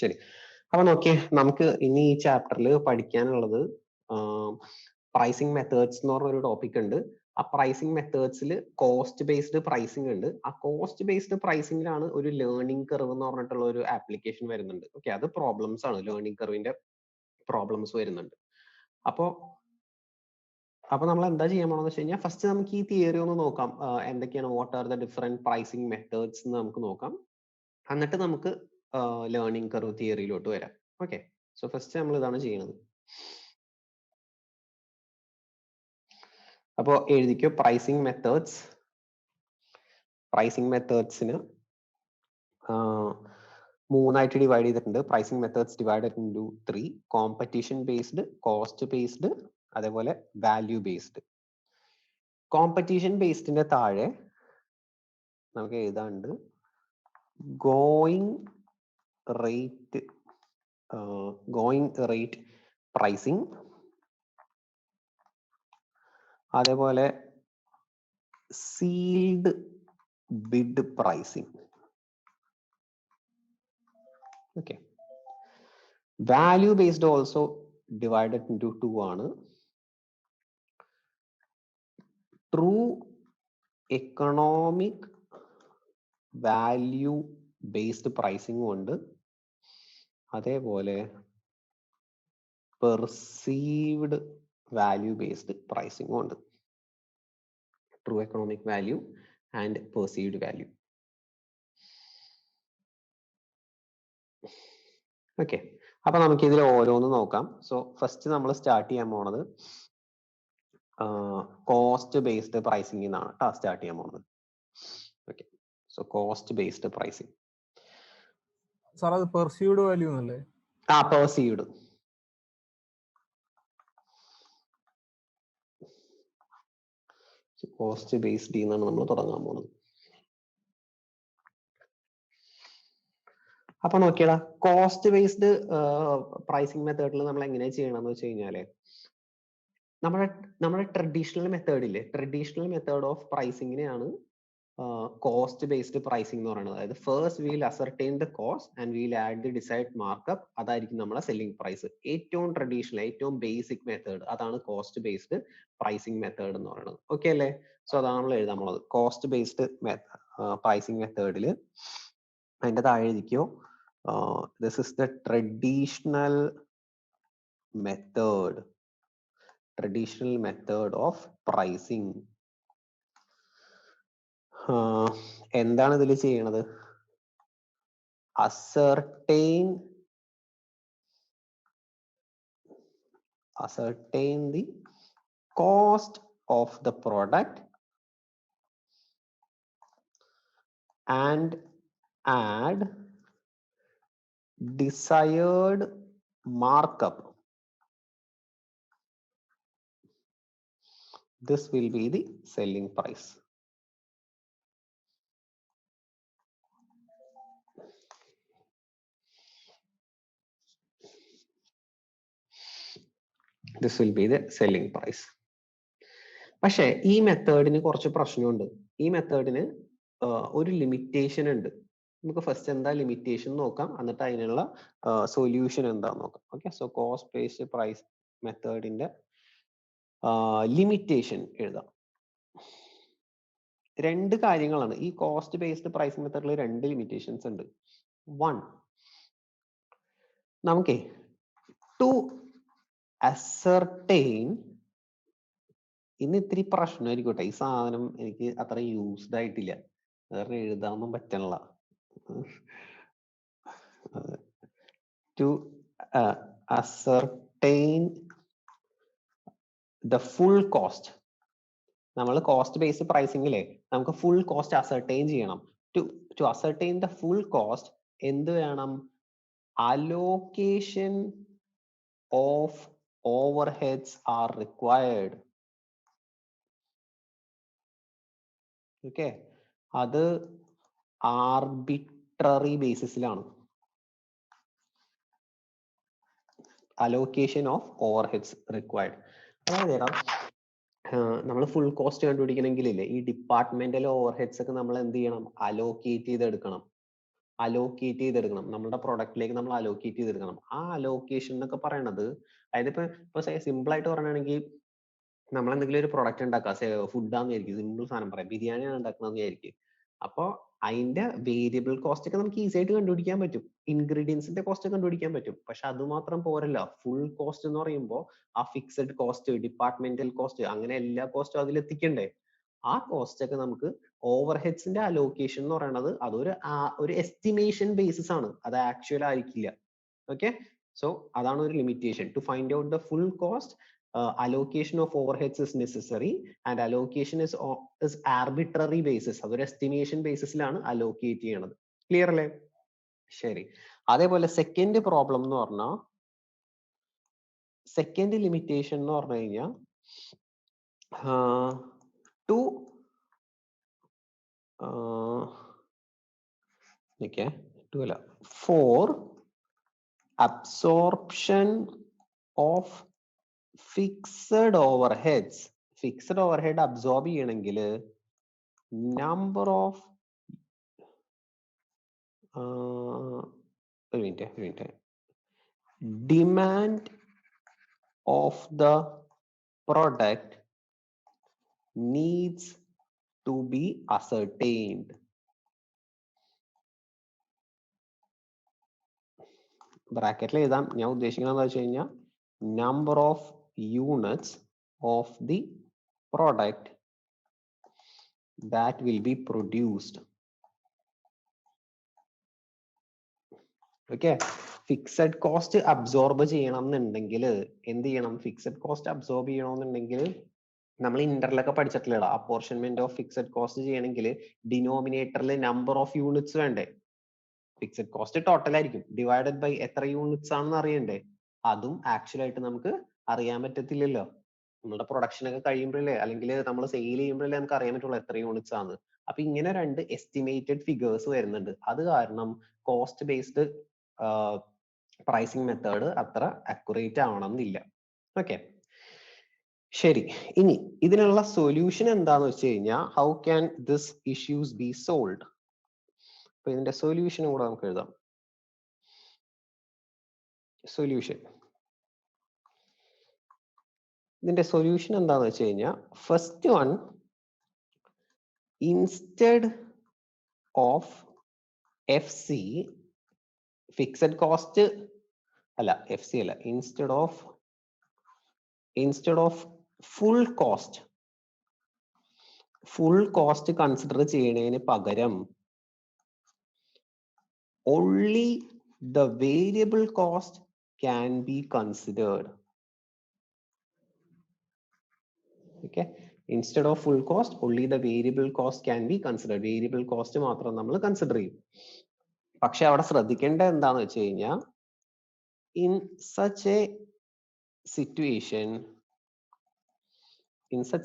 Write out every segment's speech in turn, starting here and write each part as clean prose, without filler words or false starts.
ശരി. അപ്പൊ നോക്കിയേ, നമുക്ക് ഇനി ഈ ചാപ്റ്ററിൽ പഠിക്കാനുള്ളത് പ്രൈസിങ് മെത്തേഡ്സ് എന്ന് പറഞ്ഞൊരു ടോപ്പിക് ഉണ്ട്. ആ പ്രൈസിങ് മെത്തേഡ്സിൽ കോസ്റ്റ് ബേസ്ഡ് പ്രൈസിംഗ് ഉണ്ട്. ആ കോസ്റ്റ് ബേസ്ഡ് പ്രൈസിംഗിലാണ് ഒരു ലേണിംഗ് കർവ് എന്ന് പറഞ്ഞിട്ടുള്ള ഒരു ആപ്ലിക്കേഷൻ വരുന്നുണ്ട്. ഓക്കെ, അത് പ്രോബ്ലംസ് ആണ്, ലേണിംഗ് കർവിന്റെ പ്രോബ്ലംസ് വരുന്നുണ്ട്. അപ്പൊ നമ്മൾ എന്താ ചെയ്യാൻ പോണെന്ന് വെച്ച് കഴിഞ്ഞാൽ, ഫസ്റ്റ് നമുക്ക് ഈ തിയറി ഒന്ന് നോക്കാം. എന്തൊക്കെയാണ്, what are the different pricing methods എന്ന് നമുക്ക് നോക്കാം. എന്നിട്ട് നമുക്ക് ലേണിംഗ് കർവ് തിയറിയിലോട്ട് വരാം. ഓക്കെ, സോ ഫസ്റ്റ് നമ്മൾ ഇതാണ് ചെയ്യുന്നത്. അപ്പോൾ എഴുതിക്കോ, പ്രൈസിംഗ് മെത്തേഡ്സ്. പ്രൈസിംഗ് മെത്തേഡ്സിന് മൂന്നായിട്ട് ഡിവൈഡ് ചെയ്തിട്ടുണ്ട്. Pricing methods divided into 3: competition based, cost based, അതേപോലെ വാല്യൂ ബേസ്ഡ്. കോമ്പറ്റീഷൻ ബേസ്ഡിന്റെ താഴെ നമുക്ക് എഴുതാണ്ട് ഗോയിങ് റേറ്റ് പ്രൈസിംഗ്, അതേപോലെ sealed bid pricing. Okay, value based also divided into 2 ആണ്. True economic value based pricing ഉണ്ട്, അതേപോലെ perceived value based pricing ഉണ്ട്. True economic value and perceived value. Okay, അപ്പൊ നമുക്ക് ഇതിൽ ഓരോന്ന് നോക്കാം. സോ ഫസ്റ്റ് നമ്മൾ സ്റ്റാർട്ട് ചെയ്യാൻ പോണത് കോസ്റ്റ് ബേസ്ഡ് പ്രൈസിംഗ് എന്നാണ് സ്റ്റാർട്ട് ചെയ്യാൻ പോകുന്നത്. Okay, so cost based pricing. Sir അത് പെർസീവ്ഡ് വാല്യൂ എന്നല്ലേ? പെർസീവ്ഡ്. കോസ്റ്റ് ബേസ്ഡ് എന്നാണ് നമ്മൾ തുടങ്ങാൻ പോകുന്നത്. അപ്പൊ നോക്കിയടാ, കോസ്റ്റ് ബേസ്ഡ് പ്രൈസിംഗ് മെത്തേഡിൽ നമ്മൾ എങ്ങനെ ചെയ്യണമെന്ന് വെച്ച് കഴിഞ്ഞാല്, നമ്മുടെ ട്രഡീഷണൽ മെത്തേഡ് ഇല്ലേ, ട്രഡീഷണൽ മെത്തേഡ് ഓഫ് പ്രൈസിങ്ങിനെയാണ് കോസ്റ്റ് ബേസ്ഡ് പ്രൈസിംഗ് എന്ന് പറയുന്നത്. അതായത് first we'll ascertain the cost and we'll add the decide markup. അതായിരിക്കും നമ്മുടെ സെല്ലിംഗ് പ്രൈസ്. ഏറ്റവും ട്രഡീഷണൽ, ഏറ്റവും ബേസിക് മെത്തേഡ് അതാണ് കോസ്റ്റ് ബേസ്ഡ് പ്രൈസിംഗ് മെത്തേഡ് എന്ന് പറയുന്നത്. ഓക്കെ അല്ലേ? സോ അതാണ് നമ്മൾ എഴുതാൻ പോകുന്നത്. കോസ്റ്റ് ബേസ്ഡ് പ്രൈസിംഗ് മെത്തേഡിൽ അതിന്റെ താഴെ എഴുതിക്കോ, this is the traditional method of pricing. എന്താണ് ഇതിൽ ചെയ്യണത്? ascertain the cost of the product and add desired markup. This will be the selling price. This will be the selling price. പക്ഷേ ഈ മെത്തേഡിന് കുറച്ച് പ്രശ്നമുണ്ട്. ഈ മെത്തേഡിന് ഒരു ലിമിറ്റേഷൻ ഉണ്ട്. നമുക്ക് ഫസ്റ്റ് എന്താ ലിമിറ്റേഷൻ നോക്കാം, എന്നിട്ട് അതിനുള്ള സൊല്യൂഷൻ എന്താന്ന് നോക്കാം. Okay, so cost based price മെത്തേഡിന്റെ ലിമിറ്റേഷൻ എഴുതാം. രണ്ട് കാര്യങ്ങളാണ് ഈ കോസ്റ്റ് ബേസ്ഡ് പ്രൈസിംഗ് മെത്തേഡിൽ. രണ്ട് ലിമിറ്റേഷൻസ് ഉണ്ട്. വൺ, നമുക്കേ ടു അസർട്ടൈൻ, ഇന്ന് ഇത്തിരി പ്രശ്നമായിരിക്കട്ടെ, ഈ സാധനം എനിക്ക് അത്ര യൂസ്ഡ് ആയിട്ടില്ല, കാരണം എഴുതാനൊന്നും പറ്റണില്ല. To ascertain the full cost. നമ്മൾ കോസ്റ്റ് ബേസ്ഡ് പ്രൈസിംഗിലെ നമുക്ക് ഫുൾ കോസ്റ്റ് അസർട്ടൈൻ ചെയ്യണം. To ascertain the full cost എന്ത് വേണം? Allocation of overheads are required. Okay, അത് ആർബിട്രറി ബേസിസിലാണ്. Allocation of overheads required. അതായത് നമ്മൾ ഫുൾ കോസ്റ്റ് കണ്ടുപിടിക്കണമെങ്കിലേ ഈ ഡിപ്പാർട്ട്മെന്റൽ ഓവർഹെഡ്സ് ഒക്കെ നമ്മൾ എന്ത് ചെയ്യണം? അലോക്കേറ്റ് ചെയ്തെടുക്കണം. അലോക്കേറ്റ് ചെയ്തെടുക്കണം, നമ്മുടെ പ്രൊഡക്റ്റിലേക്ക് നമ്മൾ അലോക്കേറ്റ് ചെയ്തെടുക്കണം. ആ അലോക്കേഷൻ എന്നൊക്കെ പറയണത്, അതായത് ഇപ്പൊ സിമ്പിൾ ആയിട്ട് പറയുകയാണെങ്കിൽ നമ്മൾ എന്തെങ്കിലും ഒരു പ്രൊഡക്റ്റ് ഉണ്ടാക്കുക, ഫുഡാന്ന് വിചാരിക്കും, സിമ്പിൾ സാധനം പറയാം, ബിരിയാണിയാണ് ഉണ്ടാക്കുന്നതെന്ന് വിചാരിക്കും. അപ്പോൾ അതിന്റെ വേരിയബിൾ കോസ്റ്റ് ഒക്കെ നമുക്ക് ഈസി ആയിട്ട് കണ്ടുപിടിക്കാൻ പറ്റും, ഇൻഗ്രീഡിയൻസിന്റെ കോസ്റ്റ് കണ്ടുപിടിക്കാൻ പറ്റും. പക്ഷെ അത് മാത്രം പോരല്ല, ഫുൾ കോസ്റ്റ് എന്ന് പറയുമ്പോൾ ആ ഫിക്സഡ് കോസ്റ്റ്, ഡിപ്പാർട്ട്മെന്റൽ കോസ്റ്റ്, അങ്ങനെ എല്ലാ കോസ്റ്റും അതിൽ എത്തിക്കണ്ടേ. ആ കോസ്റ്റ് ഒക്കെ നമുക്ക് ഓവർ ഹെഡ്സിന്റെ അലോക്കേഷൻ എന്ന് പറയുന്നത് ഒരു എസ്റ്റിമേഷൻ ബേസിസ് ആണ്, അത് ആക്ച്വൽ ആയിരിക്കില്ല. ഓക്കെ, സോ അതാണ് ഒരു limitation. To find out the full cost, allocation of overheads is necessary, and allocation is arbitrary basis. അതൊരു estimation ബേസിസിലാണ് allocate ചെയ്യണത്. ക്ലിയർ അല്ലേ? ശരി. അതേപോലെ സെക്കൻഡ് പ്രോബ്ലം എന്ന് പറഞ്ഞാൽ, സെക്കൻഡ് ലിമിറ്റേഷൻ എന്ന് പറഞ്ഞു കഴിഞ്ഞാൽ for absorption of fixed overheads, fixed overhead absorb ചെയ്യണമെങ്കിൽ number of demand of the product needs to be ascertained. ബ്രാക്കറ്റിൽ എഴുതാം. ഞാൻ ഉദ്ദേശിക്കുന്നത് എന്താ വെച്ച് കഴിഞ്ഞാൽ number of units of the product that will be produced. Okay, fixed cost absorb ചെയ്യണം എന്നുണ്ടെങ്കിൽ എന്ത് ചെയ്യണം? ഫിക്സഡ് കോസ്റ്റ് അബ്സോർബ് ചെയ്യണമെന്നുണ്ടെങ്കിൽ നമ്മൾ ഇന്റർലൊക്കെ പഠിച്ചിട്ടില്ല, അപ്പോർഷൻമെന്റ് ഓഫ് ഫിക്സഡ് കോസ്റ്റ് ചെയ്യണമെങ്കിൽ ഡിനോമിനേറ്ററിൽ നമ്പർ ഓഫ് യൂണിറ്റ്സ് വേണ്ടേ? ഫിക്സഡ് കോസ്റ്റ് ടോട്ടൽ ആയിരിക്കും, ഡിവൈഡഡ് ബൈ എത്ര യൂണിറ്റ്സ് ആണെന്ന് അറിയണ്ടേ? അതും ആക്ച്വൽ ആയിട്ട് നമുക്ക് അറിയാൻ പറ്റത്തില്ലല്ലോ. നമ്മുടെ പ്രൊഡക്ഷൻ ഒക്കെ കഴിയുമ്പോഴല്ലേ, അല്ലെങ്കിൽ നമ്മൾ സെയിൽ ചെയ്യുമ്പോഴല്ലേ നമുക്ക് അറിയാൻ പറ്റുള്ളൂ എത്ര യൂണിറ്റ്സ് ആണ്. അപ്പൊ ഇങ്ങനെ രണ്ട് എസ്റ്റിമേറ്റഡ് ഫിഗേഴ്സ് വരുന്നുണ്ട്. അത് കാരണം കോസ്റ്റ് ബേസ്ഡ് പ്രൈസിങ് മെത്തേഡ് അത്ര അക്യുറേറ്റ് ആവണമെന്നില്ല. ഓക്കെ, ശരി. ഇനി ഇതിനുള്ള സൊല്യൂഷൻ എന്താന്ന് വെച്ച് കഴിഞ്ഞാൽ, how can this issues B solved? അപ്പൊ ഇതിന്റെ സൊല്യൂഷനും കൂടെ നമുക്ക് എഴുതാം. സൊല്യൂഷൻ, ഇതിന്റെ സൊല്യൂഷൻ എന്താന്ന് വെച്ച് കഴിഞ്ഞാൽ, first one, instead of FC, fixed cost അല്ല, FC അല്ല, instead of full cost consider ചെയ്യണതിന് പകരം only the variable cost can be considered. Okay, instead of full cost, only the variable cost can be considered. Variable cost മാത്രം നമ്മൾ consider ചെയ്യും. പക്ഷെ അവിടെ ശ്രദ്ധിക്കേണ്ട എന്താന്ന് വെച്ച് കഴിഞ്ഞാൽ, in such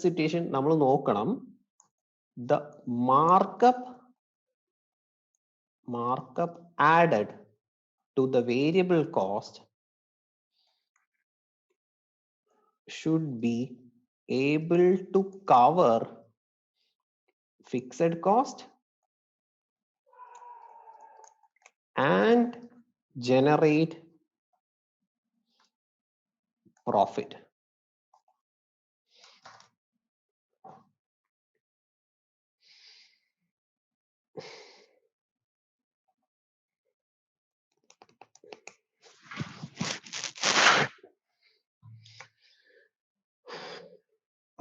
situation നമ്മൾ നോക്കണം, the markup added to the variable cost should be able to cover fixed cost and generate profit.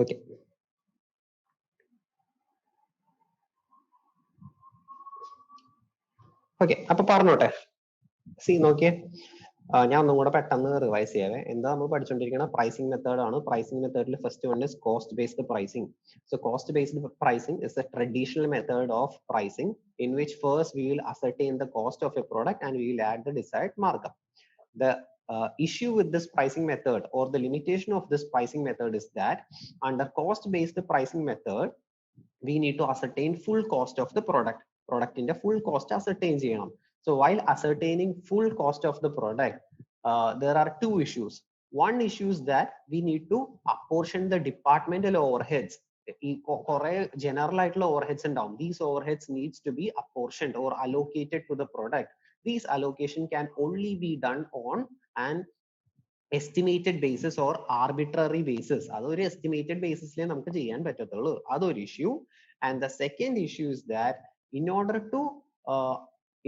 Okay, okay, അപ്പൊ പറഞ്ഞോട്ടെ. സി നോക്കിയേ, ഞാൻ ഒന്നും കൂടെ പെട്ടെന്ന് റിവൈസ് ചെയ്യാവേ. എന്താ നമ്മൾ പഠിച്ചുകൊണ്ടിരിക്കുന്ന പ്രൈസിംഗ് മെത്തേഡ് ആണ്. പ്രൈസിംഗ് മെത്തേഡിൽ first one is cost based pricing. So cost based pricing is A traditional method of pricing in which first we will ascertain the cost of a product and we will add the desired markup. The issue with this pricing method, or the limitation of this pricing method, is that under cost based pricing method we need to ascertain full cost of the product. Product in the full cost ascertain ചെയ്യണം. So while ascertaining full cost of the product, there are two issues. One issue is that we need to apportion the departmental overheads ഈ കുറെ general ആയിട്ടുള്ള overheads ഉണ്ടാവും. These overheads needs to be apportioned or allocated to the product. These allocation can only be done on and estimated basis or arbitrary basis. അതൊരു estimated ബേസിസിലേ നമുക്ക് ചെയ്യാൻ പറ്റത്തുള്ളൂ. അതൊരു issue. And the second issue is that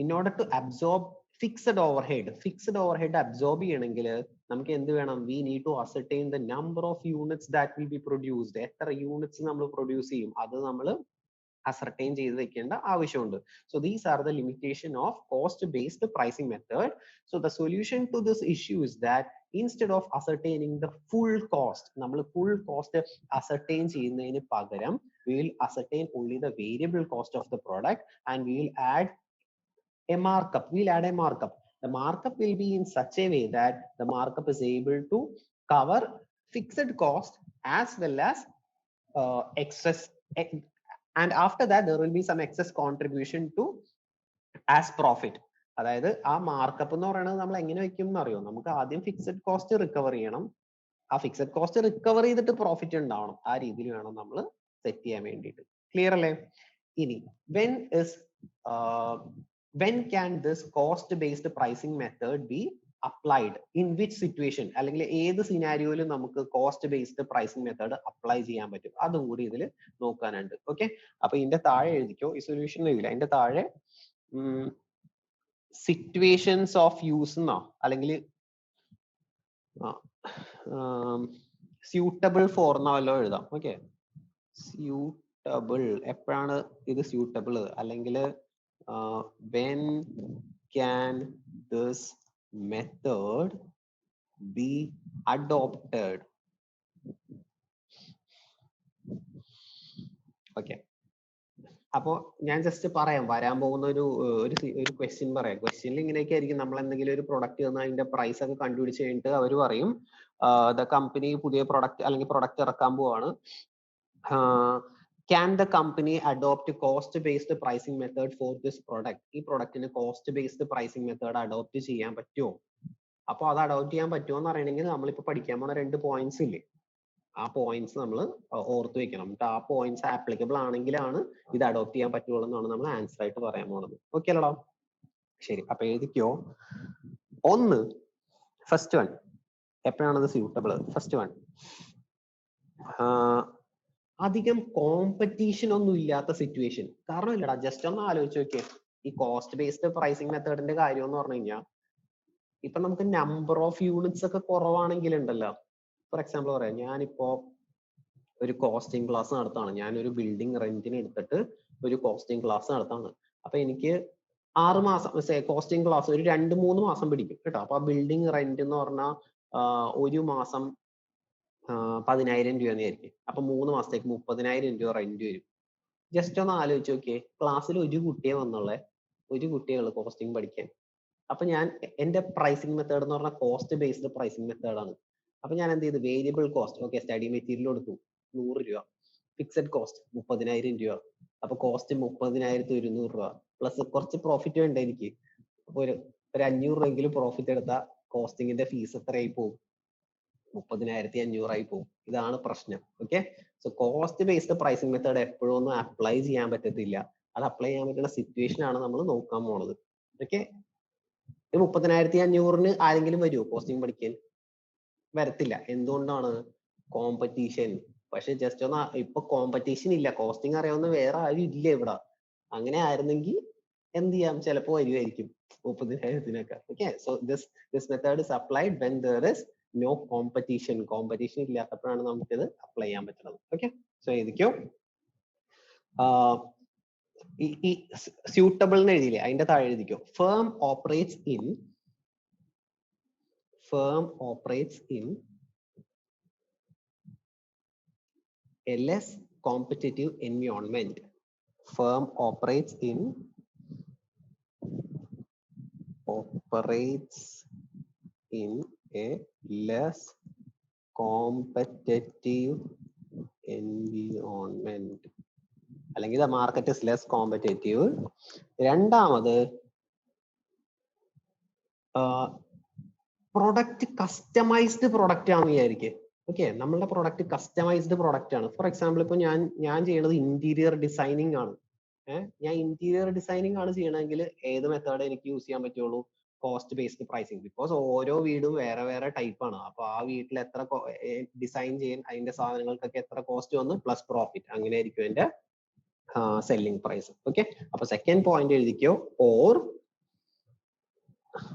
in order to absorb fixed overhead absorb ചെയ്യണമെങ്കിൽ നമുക്ക് എന്ത് വേണം? we need to ascertain the number of units that will be produced. എത്ര യൂണിറ്റ്സ് നമ്മൾ പ്രൊഡ്യൂസ് ചെയ്യും അത് നമ്മൾ ascertain ചെയ്ത് വെക്കേണ്ട ആവശ്യമുണ്ട്. So these are the limitation of cost based pricing method. So the solution to this issue is that instead of ascertaining the full cost, നമ്മൾ full cost ascertain ചെയ്യുന്നതിന് പകരം we will ascertain only the variable cost of the product and we will add a markup. The markup will be in such a way that the markup is able to cover fixed cost as well as excess, and after that there will be some excess contribution to as profit. അതായത് ആ markup എന്ന് പറയുന്നത് നമ്മൾ എങ്ങനെ വെക്കും എന്നറിയോ? നമുക്ക് ആദ്യം ഫിക്സഡ് കോസ്റ്റ് റിക്കവർ ചെയ്യണം. ആ ഫിക്സഡ് കോസ്റ്റ് റിക്കവർ ചെയ്തിട്ട് പ്രോഫിറ്റ് ഉണ്ടാവണം. ആ രീതിയിൽ വേണം നമ്മൾ സെറ്റ് ചെയ്യാൻ വേണ്ടിയിട്ട്. ക്ലിയർ അല്ലേ? ഇനി when can this cost based pricing method be applied, in which situation, അല്ലെങ്കിൽ ഏത് സിനാരിയോയിലും നമുക്ക് cost based pricing method apply ചെയ്യാൻ പറ്റും, അതും കൂടി ഇതിൽ നോക്കാനുണ്ട്. ഓക്കെ, അപ്പൊ ഇതിന്റെ താഴെ എഴുതിക്കോ, ഈ സൊല്യൂഷൻ എഴുതില്ല, അതിന്റെ താഴെ സിറ്റുവേഷൻസ് ഓഫ് യൂസ് എന്നോ അല്ലെങ്കിൽ സ്യൂട്ടബിൾ ഫോർ എന്നോ വല്ലോ എഴുതാം. ഓക്കെ, സ്യൂട്ടബിൾ എപ്പോഴാണ് ഇത് സ്യൂട്ടബിൾ, അല്ലെങ്കിൽ when can this method be adopted? Okay, അപ്പോ ഞാൻ ജസ്റ്റ് പറയാം, വരാൻ പോകുന്ന ഒരു ക്വസ്റ്റ്യൻ പറയാം. ക്വസ്റ്റ്യനിൽ ഇങ്ങനെയൊക്കെ ആയിരിക്കും. നമ്മൾ എന്തെങ്കിലും ഒരു പ്രൊഡക്റ്റ് തന്നാൽ അതിന്റെ പ്രൈസ് ഒക്കെ കണ്ടുപിടിച്ച് കഴിഞ്ഞിട്ട് അവർ പറയും ദ കമ്പനി പുതിയ പ്രൊഡക്റ്റ് അല്ലെങ്കിൽ പ്രൊഡക്റ്റ് ഇറക്കാൻ പോവാണ്. Can the company adopt cost based pricing method for this product? ഈ പ്രൊഡക്റ്റിന് cost based pricing method adopt ചെയ്യാൻ പറ്റുമോ? അപ്പോൾ അത് അഡോപ്റ്റ് ചെയ്യാൻ പറ്റുമോ എന്ന് അറിയണമെങ്കിൽ നമ്മളിപ്പോൾ പഠിക്കാൻ പോകുന്ന 2 പോയിന്റ്സ് ഇല്ലേ, ആ പോയിന്റ്സ് നമ്മൾ ഓർത്ത് വെക്കണം. ആ പോയിന്റ്സ് ആപ്ലിക്കബിൾ ആണെങ്കിലാണ് ഇത് അഡോപ്റ്റ് ചെയ്യാൻ പറ്റുള്ളൂ എന്നാണ് നമ്മൾ ആൻസർ ആയിട്ട് പറയാൻ പോകുന്നത്. ഓക്കെ അല്ലടാ? ശരി, അപ്പൊ എഴുതിക്കോ. ഒന്ന്, ഫസ്റ്റ് വൺ, എപ്പോഴാണത് സ്യൂട്ടബിൾ? ഫസ്റ്റ് വൺ, അധികം കോമ്പറ്റീഷൻ ഒന്നും ഇല്ലാത്ത സിറ്റുവേഷൻ. കാരണം ഇല്ലടാ, ജസ്റ്റ് ഒന്ന് ആലോചിച്ച് നോക്കിയേ, ഈ കോസ്റ്റ് ബേസ്ഡ് പ്രൈസിംഗ് മെത്തേഡിന്റെ കാര്യം എന്ന് പറഞ്ഞു കഴിഞ്ഞാൽ ഇപ്പൊ നമുക്ക് നമ്പർ ഓഫ് യൂണിറ്റ്സ് ഒക്കെ കുറവാണെങ്കിൽ ഉണ്ടല്ലോ. ഫോർ എക്സാമ്പിൾ പറയാം, ഞാനിപ്പോ ഒരു കോസ്റ്റിംഗ് ക്ലാസ് നടത്താണ്, ഞാനൊരു ബിൽഡിംഗ് റെന്റിന് എടുത്തിട്ട് ഒരു കോസ്റ്റിംഗ് ക്ലാസ് നടത്താണ്. അപ്പൊ എനിക്ക് 6 മാസം കോസ്റ്റിംഗ് ക്ലാസ് ഒരു 2-3 മാസം പിടിക്കും കേട്ടോ. അപ്പൊ ആ ബിൽഡിംഗ് റെന്റ് എന്ന് പറഞ്ഞാൽ ഒരു മാസം 10,000 രൂപ ആയിരിക്കും. അപ്പൊ 3 മാസത്തേക്ക് 30,000 രൂപ റെന്റ് വരും. ജസ്റ്റ് ഒന്ന് ആലോചിച്ച് നോക്കിയേ, ക്ലാസ്സിൽ ഒരു കുട്ടിയെ വന്നുള്ളേ, ഒരു കുട്ടികൾ കോസ്റ്റിംഗ് പഠിക്കാൻ. അപ്പൊ ഞാൻ എന്റെ പ്രൈസിംഗ് മെത്തേഡ് എന്ന് പറഞ്ഞാൽ കോസ്റ്റ് ബേസ്ഡ് പ്രൈസിംഗ് മെത്തേഡാണ്. അപ്പൊ ഞാൻ എന്ത് ചെയ്തു? Variable cost, okay, study material കൊടുത്തു 100 രൂപ, ഫിക്സഡ് കോസ്റ്റ് 30,000 രൂപ. അപ്പൊ കോസ്റ്റ് 30,200 രൂപ പ്ലസ് കുറച്ച് പ്രോഫിറ്റ് വേണ്ട എനിക്ക്. അപ്പൊ ഒരു 500 രൂപയെങ്കിലും പ്രോഫിറ്റ് എടുത്താൽ കോസ്റ്റിംഗിന്റെ ഫീസ് എത്രയായി പോകും? 30,500 ആയി പോകും. ഇതാണ് പ്രശ്നം. Okay, so cost based pricing method എപ്പോഴും ഒന്നും അപ്ലൈ ചെയ്യാൻ പറ്റത്തില്ല. അത് അപ്ലൈ ചെയ്യാൻ പറ്റുന്ന സിറ്റുവേഷൻ ആണ് നമ്മൾ നോക്കാൻ പോണത്. ഓക്കെ, 30,500-ന് ആരെങ്കിലും വരുമോ കോസ്റ്റിംഗ് പഠിക്കാൻ? വരത്തില്ല. എന്തുകൊണ്ടാണ്? കോമ്പറ്റീഷൻ. പക്ഷെ ജസ്റ്റ് ഒന്ന് ഇപ്പൊ കോമ്പറ്റീഷൻ ഇല്ല, കോസ്റ്റിംഗ് അറിയാവുന്ന വേറെ ആരും ഇല്ല ഇവിടെ. അങ്ങനെ ആയിരുന്നെങ്കിൽ എന്ത് ചെയ്യാം, ചിലപ്പോൾ വരുമായിരിക്കും 30,000-നൊക്കെ. Okay, so this method is applied when there is no competition. Competition ഇല്ലാത്തപ്പോഴാണ് നമുക്കിത് അപ്ലൈ ചെയ്യാൻ പറ്റുന്നത്. ഓക്കെ, സോ എഴുതിക്കോ. ഈ സ്യൂട്ടബിൾ എന്ന് എഴുതിയില്ലേ, അതിന്റെ താഴെ എഴുതിക്കോ, firm operates in a less competitive environment. Firm operates in a less competitive environment. അല്ലെങ്കിൽ the market is less competitive. രണ്ടാമത്, പ്രൊഡക്റ്റ് കസ്റ്റമൈസ്ഡ് പ്രൊഡക്റ്റ് ആണെന്ന് വിചാരിക്കുക. ഓക്കെ, നമ്മളുടെ പ്രോഡക്റ്റ് കസ്റ്റമൈസ്ഡ് പ്രോഡക്റ്റ് ആണ്. ഫോർ എക്സാമ്പിൾ ഇപ്പൊ ഞാൻ ചെയ്യുന്നത് ഇന്റീരിയർ ഡിസൈനിങ് ആണ്. ഞാൻ ഇന്റീരിയർ ഡിസൈനിങ് ആണ് ചെയ്യണമെങ്കിൽ ഏത് മെത്തേഡ് എനിക്ക് യൂസ് ചെയ്യാൻ പറ്റുള്ളൂ? Cost based pricing. ബിക്കോസ് ഓരോ വീടും വേറെ വേറെ ടൈപ്പ് ആണ്. അപ്പൊ ആ വീട്ടിൽ എത്ര ഡിസൈൻ ചെയ്യാൻ അതിന്റെ സാധനങ്ങൾക്കൊക്കെ എത്ര കോസ്റ്റ് വന്നു പ്ലസ് പ്രോഫിറ്റ്, അങ്ങനെ ആയിരിക്കും എന്റെ സെല്ലിംഗ് പ്രൈസ്. ഓക്കെ, അപ്പൊ സെക്കൻഡ് പോയിന്റ് എഴുതിക്കോ. ഓർ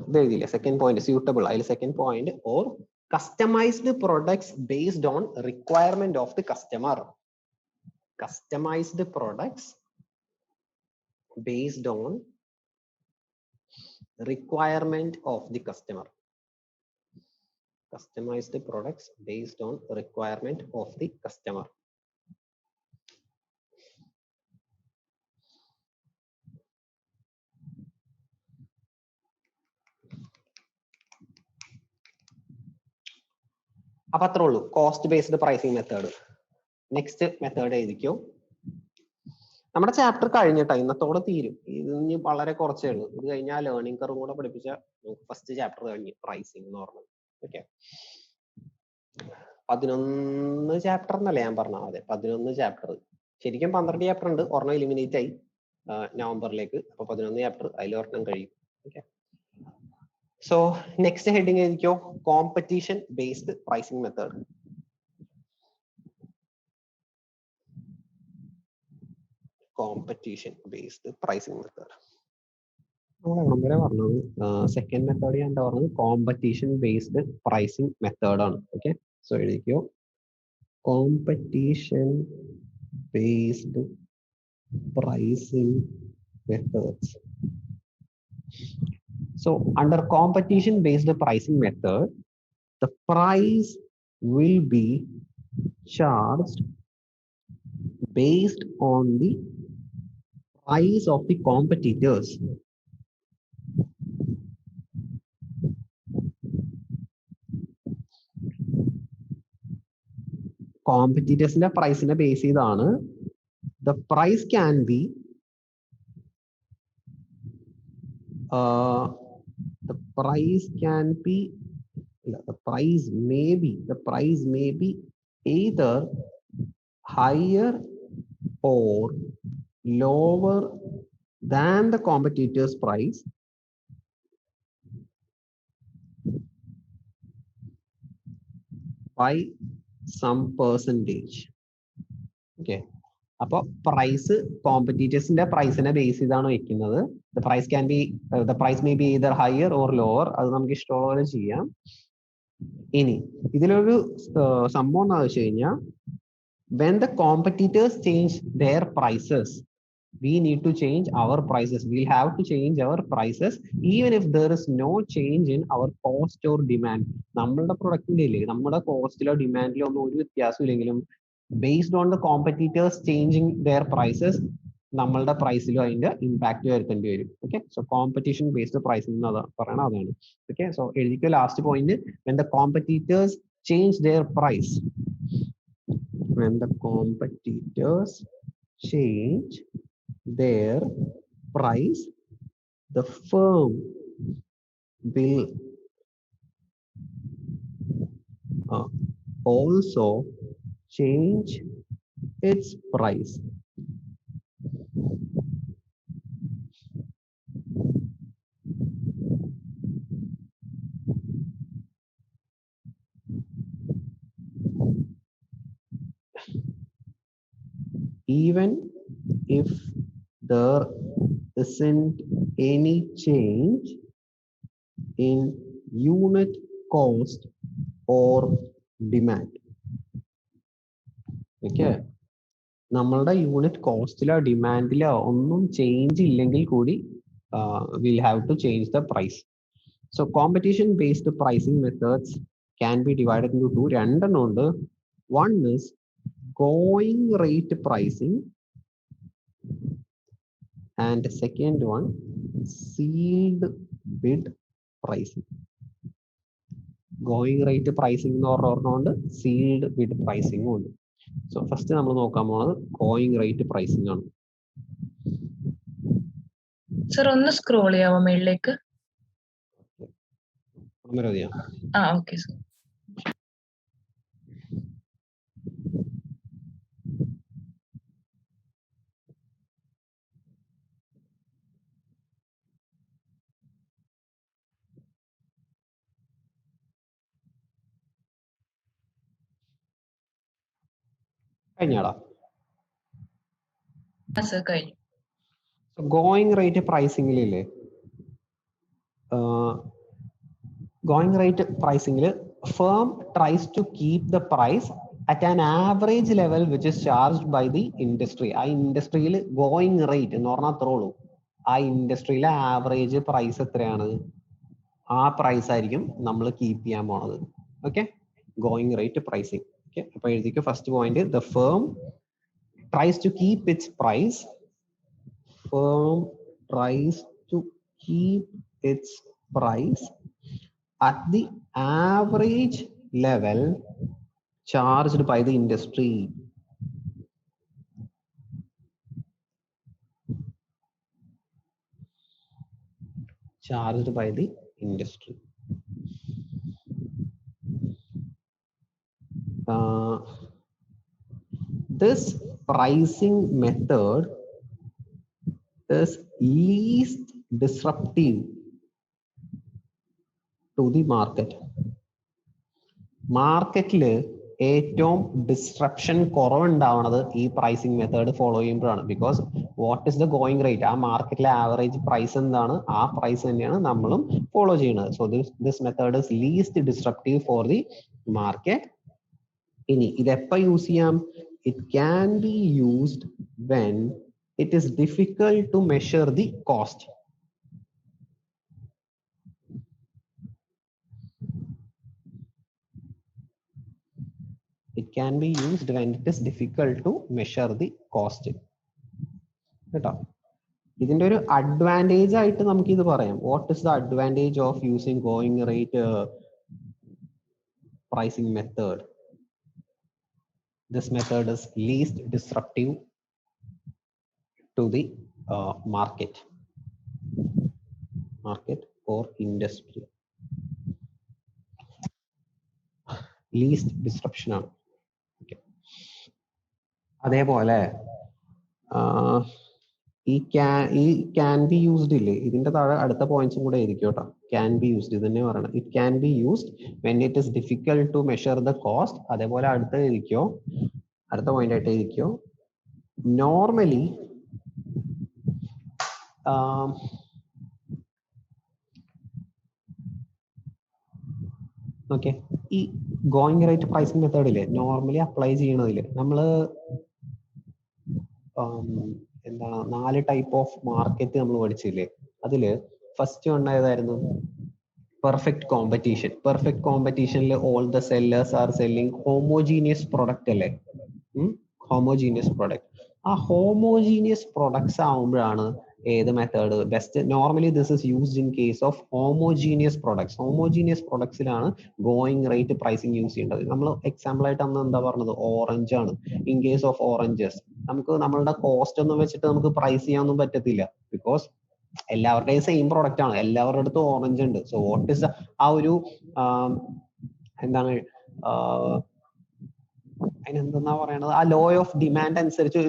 ഇത് എഴുതിയില്ലേ സെക്കൻഡ് പോയിന്റ് സ്യൂട്ടബിൾ, അതിൽ second point or customized products based on requirement of the customer. Customized products based on requirement of the customer. Customized products based on requirement of the customer. അപ്പൊ അത്രേ ഉള്ളൂ cost based pricing method. Next method എഴുതിക്കോ. നമ്മുടെ chapter കഴിഞ്ഞിട്ടാ, ഇന്നത്തോടെ തീരും. ഇത് ഇനി വളരെ കുറച്ചേ ഉള്ളൂ. ഇത് കഴിഞ്ഞാൽ ലേണിംഗ് കർവ് കൂടെ പഠിപ്പിച്ച ഫസ്റ്റ് ചാപ്റ്റർ കഴിഞ്ഞു, പ്രൈസിങ് എന്ന് പറഞ്ഞത്. ഓക്കെ, 11 ചാപ്റ്റർ എന്നല്ലേ ഞാൻ പറഞ്ഞത്? അതെ, 11 ചാപ്റ്റർ. ശരിക്കും 12 ചാപ്റ്റർ ഉണ്ട്, ഒരെണ്ണം എലിമിനേറ്റ് ആയി നവംബറിലേക്ക്. അപ്പൊ 11 ചാപ്റ്റർ, അതിൽ ഒരെണ്ണം കഴിയും. ഓക്കെ, സോ നെക്സ്റ്റ് ഹെഡിങ് എഴുതിക്കോ. Competition based pricing method. Competition based pricing method. നമ്മൾ വരെ പറഞ്ഞത് സെക്കൻഡ് മെത്തേഡ് ഞാൻ പറഞ്ഞത് കോമ്പറ്റീഷൻ ബേസ്ഡ് പ്രൈസിങ് മെത്തേഡ് ആണ്. ഓക്കെ, സോ എഴുതിക്കോ competition based pricing methods. So under competition based pricing method, the price will be charged based on the price of the competitors. Competitors ന്റെ പ്രൈസിനെ base ചെയ്താണ്. The price can be the price may be either higher or lower than the competitor's price by some percentage. Okay, അപ്പോൾ price കോമ്പറ്റീറ്റേഴ്സിന്റെ പ്രൈസിനെ base ചെയ്താണ് വെക്കുന്നത്. The price may be either higher or lower. അത് നമുക്ക് ഇഷ്ടമുള്ള പോലെ ചെയ്യാം. ഇനി ഇതിലൊരു സംഭവം എന്താണെന്ന് വെച്ച് കഴിഞ്ഞാൽ, when the competitors change their prices, we need to change our prices. We'll have to change our prices even if there is no change in our cost or demand. നമ്മളുടെ പ്രൊഡക്റ്റിന്റെ ഇല്ലേ, നമ്മുടെ കോസ്റ്റിലോ ഡിമാൻഡിലോ ഒന്നും ഒരു വ്യത്യാസം ഇല്ലെങ്കിലും based on the competitors changing their prices, നമ്മളുടെ പ്രൈസിലും അതിന്റെ impact വരുത്തേണ്ടി വരും. Okay, so competition based pricing എന്ന് പറയണത് അതാണ്. ഓക്കെ, സോ എഴുതിക്കോ last point. when the competitors change their price, when the competitors change their price, the firm will also change its price. Even if there isn't any change in unit cost or demand. Okay, നമ്മളുടെ unit കോസ്റ്റിലോ ഡിമാൻഡിലോ ഒന്നും change ഇല്ലെങ്കിൽ കൂടി we'll have to change the price. So competition based pricing methods can be divided into two. രണ്ടെണ്ണം ഉണ്ട്. One is going rate pricing and the second one sealed bid pricing. Going rate pricing എന്ന് പറഞ്ഞുകൊണ്ട് sealed bid പ്രൈസിംഗും ഉണ്ട്. So first നമ്മൾ നോക്കാൻ പോകുന്നത് going rate pricing ആണ്. Sir ഒന്ന് സ്ക്രോൾ ചെയ്യാമോ മേളിലേക്ക്? Okay sir. കഴിഞ്ഞാടാ. സർ കഴിഞ്ഞു. ഗോയിങ് റേറ്റ് പ്രൈസിംഗിലില്ലേ, ഗോയിങ് റേറ്റ് പ്രൈസിംഗിൽ firm tries to keep the price at an average level which is charged by the industry. ആ ഇൻഡസ്ട്രിയിൽ ഗോയിങ് റേറ്റ് എന്ന് പറഞ്ഞാൽ അത്രേ ഉള്ളൂ. ആ ഇൻഡസ്ട്രിയിലെ ആവറേജ് പ്രൈസ് എത്രയാണ്, ആ പ്രൈസ് ആയിരിക്കും നമ്മൾ കീപ്പ് ചെയ്യാൻ പോണത്. Okay, going rate pricing. Okay, അപ്പൊ എഴുതിക്കോ first point, the firm tries to keep its price, firm tries to keep its price at the average level charged by the industry. Charged by the industry. This pricing method is least disruptive to the market. മാർക്കറ്റില് ഏറ്റവും disruption കുറവുണ്ടാവുന്നത് ഈ pricing method follow ചെയ്യുമ്പോഴാണ്. Because what is the going rate, ആ മാർക്കറ്റിലെ average price എന്താണ്, ആ price തന്നെയാണ് നമ്മളും follow ചെയ്യുന്നത്. So this method is least disruptive for the market. ഇനി ഇത് എപ്പോൾ യൂസ് ചെയ്യാം? It can be used when it is difficult to measure the cost. It can be used when it is difficult to measure the cost. കേട്ടോ, ഇതിന്റെ ഒരു advantage ആയിട്ട് നമുക്ക് ഇത് പറയാം. What is the advantage of using going rate pricing method? This method is least disruptive to the market or industry. Least disruption ആണ്. അതേപോലെ ഈ ക്യാൻ ബി യൂസ്ഡ് ഇല്ലേ, ഇതിന്റെ താഴെ അടുത്ത പോയിന്റ്സും കൂടെ ആയിരിക്കും കേട്ടോ. ക്യാൻ ബി യൂസ്ഡ് ഇത് തന്നെ പറയണം. It can be used when it is difficult to measure the cost. അതേപോലെ അടുത്ത പോയിന്റ് ആയിട്ട് ഇരിക്കോ, നോർമലി ഓക്കെ, ഈ ഗോയിങ് റേറ്റ് പ്രൈസിംഗ് മെത്തേഡില് നോർമലി അപ്ലൈ ചെയ്യണതില് നമ്മള് എന്താണ് 4 ടൈപ്പ് ഓഫ് മാർക്കറ്റ് നമ്മൾ പഠിച്ചില്ലേ. അതില് ഫസ്റ്റ് വൺ ഏതായിരുന്നു? Perfect competition. പെർഫെക്റ്റ് കോമ്പറ്റീഷനിൽ all the sellers are selling homogeneous product അല്ലേ, ഹോമോജീനിയസ് പ്രൊഡക്റ്റ്. ആ ഹോമോജീനിയസ് പ്രൊഡക്ട്സ് ആവുമ്പോഴാണ് ഏത് method best? Normally this is used in case of homogeneous products. Homogeneous പ്രൊഡക്ട്സിലാണ് ഗോയിങ് റേറ്റ് പ്രൈസിങ് യൂസ് ചെയ്യേണ്ടത്. നമ്മൾ example ആയിട്ട് അന്ന് എന്താ പറഞ്ഞത്? ഓറഞ്ച് ആണ്. ഇൻ കേസ് ഓഫ് ഓറഞ്ചസ് നമുക്ക് നമ്മളുടെ കോസ്റ്റ് ഒന്നും വെച്ചിട്ട് നമുക്ക് പ്രൈസ് ചെയ്യാനൊന്നും പറ്റത്തില്ല. ബിക്കോസ് എല്ലാവരുടെയും സെയിം പ്രോഡക്റ്റ് ആണ്, എല്ലാവരുടെ അടുത്തും ഓറഞ്ച് ഉണ്ട്. സോ വാട്ട് ഇസ് ആ ഒരു എന്താണ് അതിനെന്തെന്നാ പറയണത്, ആ ലോ ഓഫ് ഡിമാൻഡ് അനുസരിച്ച്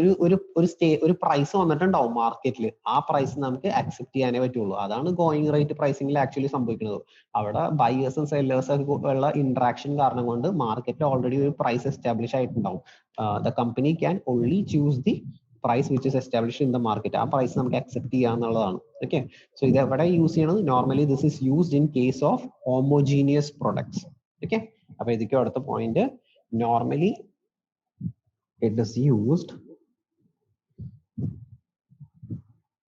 ഒരു പ്രൈസ് വന്നിട്ടുണ്ടാവും മാർക്കറ്റിൽ. ആ പ്രൈസ് നമുക്ക് അക്സെപ്റ്റ് ചെയ്യാനേ പറ്റുള്ളൂ. അതാണ് ഗോയിങ് റേറ്റ് പ്രൈസിംഗിൽ ആക്ച്വലി സംഭവിക്കുന്നത്. അവിടെ ബയേഴ്സും സെല്ലേഴ്സും ഉള്ള ഇന്ററാക്ഷൻ കാരണം കൊണ്ട് മാർക്കറ്റിൽ ഓൾറെഡി ഒരു പ്രൈസ് എസ്റ്റാബ്ലിഷ് ആയിട്ടുണ്ടാവും. The company can only choose the price which is establish in the market. ആ പ്രൈസ് നമുക്ക് അക്സെപ്റ്റ് ചെയ്യാന്നുള്ളതാണ്. ഓക്കെ, സോ ഇത് എവിടെ യൂസ് ചെയ്യണത്? Normally this is used in case of homogeneous products. Okay, അപ്പൊ ഇതൊക്കെ അടുത്ത point. Normally it is used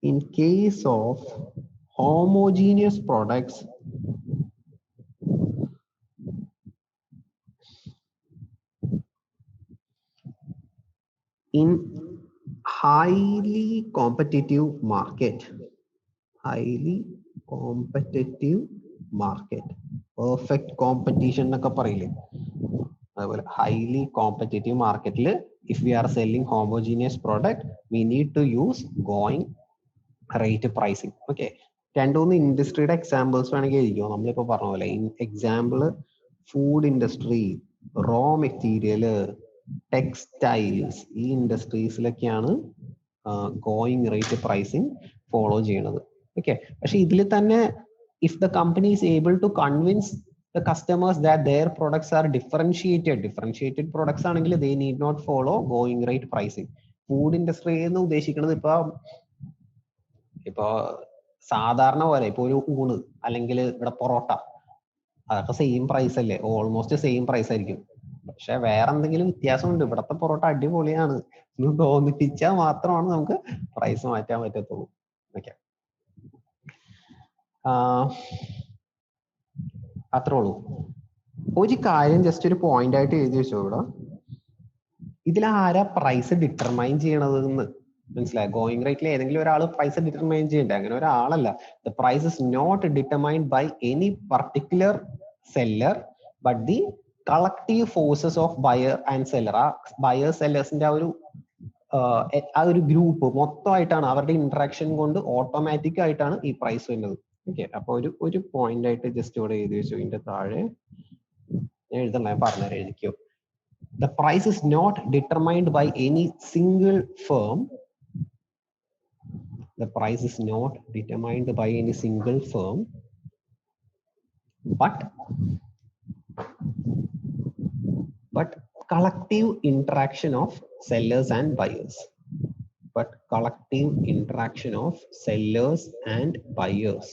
in case of homogeneous products in highly competitive market. Perfect competition എന്നൊക്കെ പറയില്ലേ, അതുപോലെ ഹൈലി കോമ്പറ്റേറ്റീവ് മാർക്കറ്റിൽ if we are selling homogeneous product we need to use going rate pricing. Okay, 2-3 ഇൻഡസ്ട്രിയുടെ examples വേണമെങ്കിൽ ഇരിക്കുമോ? നമ്മളിപ്പോൾ പറഞ്ഞ പോലെ example food industry, raw material, textiles, ഈ ഇൻഡസ്ട്രീസിലൊക്കെയാണ് ഗോയിങ് റേറ്റ് പ്രൈസിങ് ഫോളോ ചെയ്യണത്. ഓക്കെ, പക്ഷെ ഇതിൽ തന്നെ if the company is able to convince the customers that their products are differentiated products ആണെങ്കിൽ they need not follow going rate pricing. Food industry എന്ന് ഉദ്ദേശിക്കുന്നത് ഇപ്പൊ സാധാരണ പോലെ ഇപ്പൊ ഒരു ഊണ് അല്ലെങ്കിൽ ഇവിടെ പൊറോട്ട അതൊക്കെ സെയിം പ്രൈസ് അല്ലേ, ഓൾമോസ്റ്റ് സെയിം പ്രൈസ് ആയിരിക്കും. പക്ഷെ വേറെ എന്തെങ്കിലും വ്യത്യാസമുണ്ട്, ഇവിടത്തെ പൊറോട്ട അടിപൊളിയാണ് എന്ന് തോന്നിപ്പിച്ചാൽ മാത്രമാണ് നമുക്ക് പ്രൈസ് മാറ്റാൻ പറ്റത്തുള്ളൂ. ഓക്കെ, അത്രേ ഉള്ളൂ. ഒരു കാര്യം ജസ്റ്റ് ഒരു പോയിന്റ് ആയിട്ട് എഴുതി വെച്ചോ, ഇവിടെ ഇതിൽ ആരാ പ്രൈസ് ഡിറ്റർമൈൻ ചെയ്യണത് എന്ന് മനസ്സിലായി. ഗോയിങ് റേറ്റിൽ ഏതെങ്കിലും ഒരാൾ പ്രൈസ് ഡിറ്റർമൈൻ ചെയ്യണ്ടേ? അങ്ങനെ ഒരാളല്ല. The price is not determined by any particular seller but the collective forces of buyer and seller. ആ ബയർ സെല്ലേഴ്സിന്റെ ആ ഒരു ഗ്രൂപ്പ് മൊത്തമായിട്ടാണ്, അവരുടെ ഇന്ററാക്ഷൻ കൊണ്ട് ഓട്ടോമാറ്റിക് ആയിട്ടാണ് ഈ പ്രൈസ് വരുന്നത്. ഓക്കെ, അപ്പൊ ഒരു പോയിന്റ് ആയിട്ട് ജസ്റ്റ് ഇവിടെ എഴുതി വെച്ചു. ഇതിന്റെ താഴെ ഞാൻ എഴുതണേ, പറഞ്ഞുതരാം, എഴുതിക്കോ. The price is not determined by any single firm. The price is not determined by any single firm, but collective interaction of sellers and buyers. But collective interaction of sellers and buyers.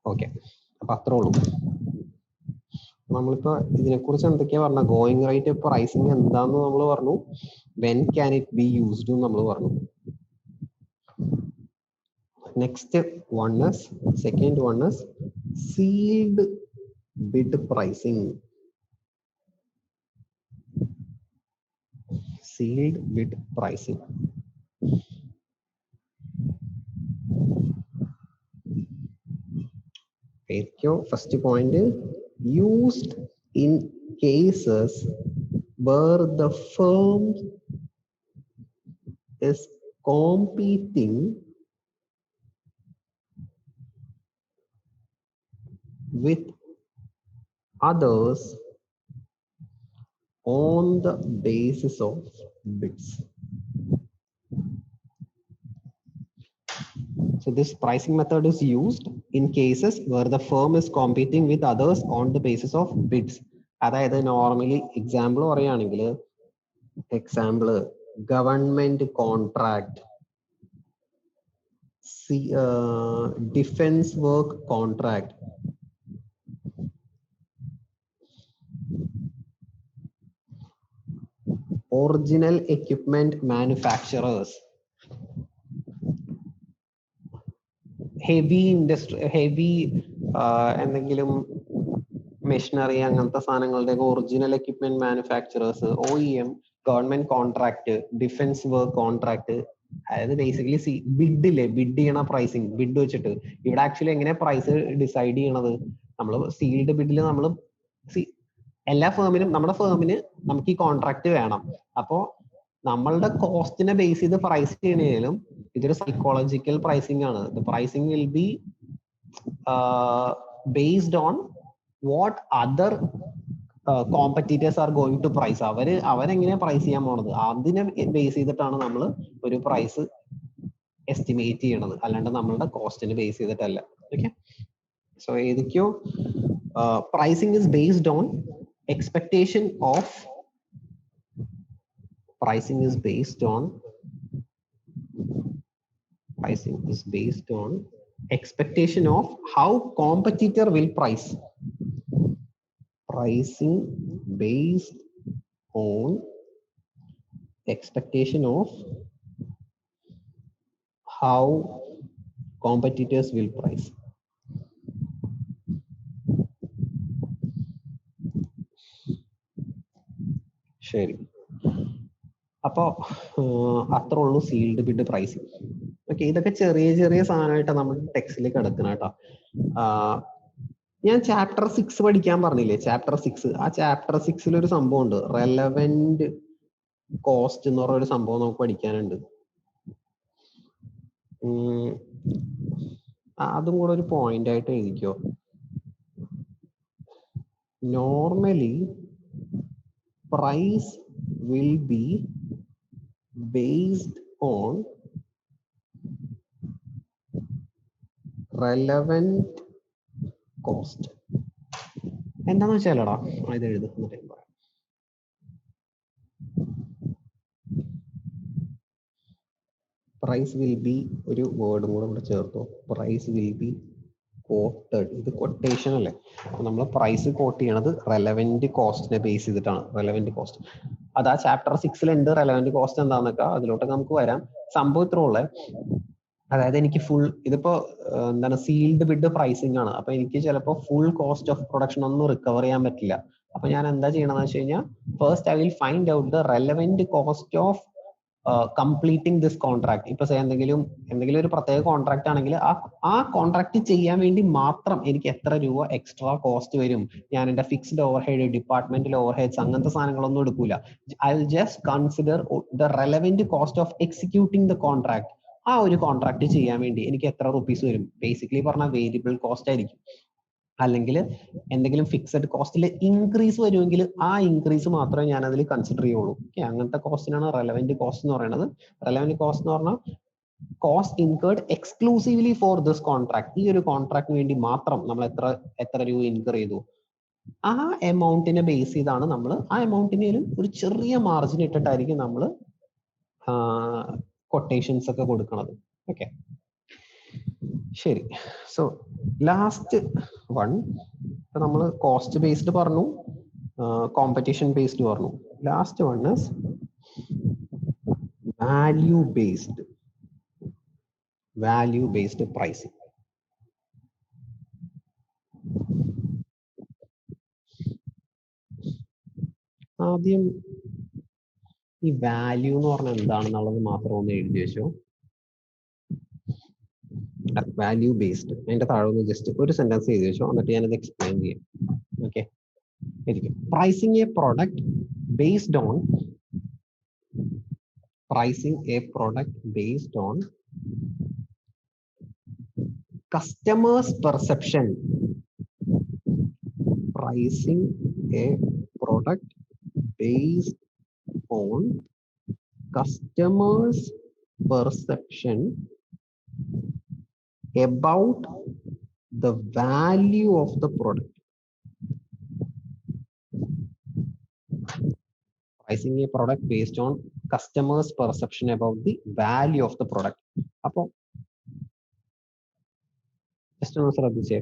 Okay, അപ്പൊ അത്രേ ഉള്ളൂ. നമ്മളിപ്പോ ഇതിനെക്കുറിച്ച് എന്തൊക്കെയാ പറഞ്ഞ, going rate pricing എന്താന്ന് നമ്മൾ പറഞ്ഞു, when can it be used നമ്മൾ പറഞ്ഞു. Next second one is sealed bid pricing. Sealed bid pricing. First point, used in cases where the firm is competing with others on the basis of bids. So this pricing method is used in cases where the firm is competing with others on the basis of bids. അതായത് normally example പറയുകയാണെങ്കിൽ, example government contract, defence work contract, original equipment manufacturers, heavy industry, heavy എന്തെങ്കിലും machinery അങ്ങനത്തെ സാധനങ്ങളുടെ original equipment manufacturers, OEM, government contract, defence work contract. അതായത് basically ബിഡില്ലേ, bid ചെയ്യണ pricing, bid വെച്ചിട്ട് ഇവിടെ actually എങ്ങനെ പ്രൈസ് ഡിസൈഡ് ചെയ്യണത്, നമ്മൾ സീൽഡ് ബിഡിൽ നമ്മൾ എല്ലാ ഫേമിനും, നമ്മുടെ ഫേമിന് നമുക്ക് ഈ കോൺട്രാക്ട് വേണം. അപ്പോ നമ്മളുടെ കോസ്റ്റിനെ ബേസ് ചെയ്ത് പ്രൈസ് ചെയ്യണേലും ഇതൊരു സൈക്കോളജിക്കൽ പ്രൈസിങ് ആണ്. The pricing will be based on what other competitors are going to price. അവരെങ്ങനെയാ പ്രൈസ് ചെയ്യാൻ പോണത്, അതിനെ ബേസ് ചെയ്തിട്ടാണ് നമ്മൾ ഒരു പ്രൈസ് എസ്റ്റിമേറ്റ് ചെയ്യണത്, അല്ലാണ്ട് നമ്മളുടെ കോസ്റ്റിനെ ബേസ് ചെയ്തിട്ടല്ല. ഓക്കെ, സോ ഏതൊക്കെയോ pricing is based on expectation of expectation of how competitor will price. Pricing based on expectation of how competitors will price. ശരി, അപ്പോ അത്ര ഉള്ളൂ സീൽഡ് ബിഡ് പ്രൈസിങ്. ഓക്കെ, ഇതൊക്കെ ചെറിയ ചെറിയ സാധനമായിട്ടാണ് നമ്മൾ ടെക്സ്റ്റിൽ കിടക്കുന്ന കേട്ടോ. ഞാൻ ചാപ്റ്റർ 6 പഠിക്കാൻ പറഞ്ഞില്ലേ, ചാപ്റ്റർ 6, ആ ചാപ്റ്റർ 6 ഒരു സംഭവം ഉണ്ട്, റെലവെന്റ് കോസ്റ്റ് എന്ന് പറഞ്ഞ ഒരു സംഭവം നമുക്ക് പഠിക്കാനുണ്ട്. അതും കൂടെ ഒരു പോയിന്റ് ആയിട്ട് എഴുതിക്കോ. Normally price will be based on relevant cost. എന്താന്ന് വെച്ചാലടാ ഇത് എഴുതുന്നത് പ്രൈസ് വിൽ ബി ഒരു വേർഡും കൂടെ ഇവിടെ ചേർത്തോ. Price will be quoted. ഇത് കൊട്ടേഷൻ അല്ലേ? അപ്പൊ നമ്മൾ പ്രൈസ് കോട്ട് ചെയ്യണത് റെലവെന്റ് കോസ്റ്റിനെ ബേസ് ചെയ്തിട്ടാണ്. റെലവെന്റ് കോസ്റ്റ് അത് ആ ചാപ്റ്റർ 6 ഉണ്ട്. റെലവെന്റ് കോസ്റ്റ് എന്താന്നൊക്കെ അതിലോട്ട് നമുക്ക് വരാം. സംഭവം ഇത്ര ഉള്ളേ. അതായത് എനിക്ക് ഫുൾ ഇതിപ്പോ എന്താണ് സീൽഡ് ബിഡ് പ്രൈസിംഗ് ആണ്. അപ്പൊ എനിക്ക് ചിലപ്പോൾ ഫുൾ കോസ്റ്റ് ഓഫ് പ്രൊഡക്ഷൻ ഒന്നും റിക്കവർ ചെയ്യാൻ പറ്റില്ല. അപ്പൊ ഞാൻ എന്താ ചെയ്യണമെന്ന് വെച്ച് കഴിഞ്ഞാൽ first I will find out the relevant cost of completing this contract. ഇപ്പൊ എന്തെങ്കിലും ഒരു പ്രത്യേക കോൺട്രാക്ട് ആണെങ്കിൽ ആ കോൺട്രാക്ട് ചെയ്യാൻ വേണ്ടി മാത്രം എനിക്ക് എത്ര രൂപ എക്സ്ട്രാ കോസ്റ്റ് വരും. ഞാൻ എന്റെ fixed overhead, departmental overheads അങ്ങനത്തെ സാധനങ്ങളൊന്നും എടുക്കൂല. I will just consider the relevant cost of executing the contract. ആ ഒരു കോൺട്രാക്ട് ചെയ്യാൻ വേണ്ടി എനിക്ക് എത്ര റുപ്പീസ് വരും. ബേസിക്കലി പറഞ്ഞാൽ വേരിയബിൾ കോസ്റ്റ് ആയിരിക്കും. അല്ലെങ്കിൽ എന്തെങ്കിലും ഫിക്സഡ് കോസ്റ്റിൽ ഇൻക്രീസ് വരുമെങ്കിൽ ആ ഇൻക്രീസ് മാത്രമേ ഞാൻ അതിൽ കൺസിഡർ ചെയ്യുള്ളൂ. അങ്ങനത്തെ കോസ്റ്റിനാണ് റെലവെന്റ് കോസ്റ്റ് എന്ന് പറയുന്നത്. റെലവെന്റ് കോസ്റ്റ് എന്ന് പറഞ്ഞാൽ cost incurred exclusively for this contract. ഈ ഒരു കോൺട്രാക്ടിന് വേണ്ടി മാത്രം നമ്മൾ എത്ര രൂപ ഇൻകർ ചെയ്തു, ആ എമൗണ്ടിനെ ബേസ് ചെയ്താണ് നമ്മൾ ആ എമൗണ്ടിന് ഒരു ചെറിയ മാർജിൻ ഇട്ടിട്ടായിരിക്കും നമ്മൾ കൊട്ടേഷൻസ് ഒക്കെ കൊടുക്കുന്നത്. ഓക്കെ, ശരി. സോ ലാസ്റ്റ് വൺ, ഇപ്പൊ നമ്മൾ കോസ്റ്റ് ബേസ്ഡ് പറഞ്ഞു, കോമ്പറ്റീഷൻ ബേസ്ഡ് പറഞ്ഞു. Last one is value based pricing. ആദ്യം ഈ വാല്യൂ എന്ന് പറഞ്ഞാൽ എന്താണെന്നുള്ളത് മാത്രം ഒന്ന് എഴുതി വെച്ചോ. വാല്യൂ ബേസ്ഡ് അതിന്റെ താഴെ ഒന്ന് ജസ്റ്റ് ഒരു സെന്റൻസ് എഴുതി വെച്ചോ, എന്നിട്ട് ഞാനത് എക്സ്പ്ലെയിൻ ചെയ്യാം. Okay, pricing a product based on customers' perception. Pricing a product based on customers' perception about the value of the product. Pricing a product based on customers' perception about the value of the product. Appo just ഒന്ന് ശ്രദ്ധിച്ചേ,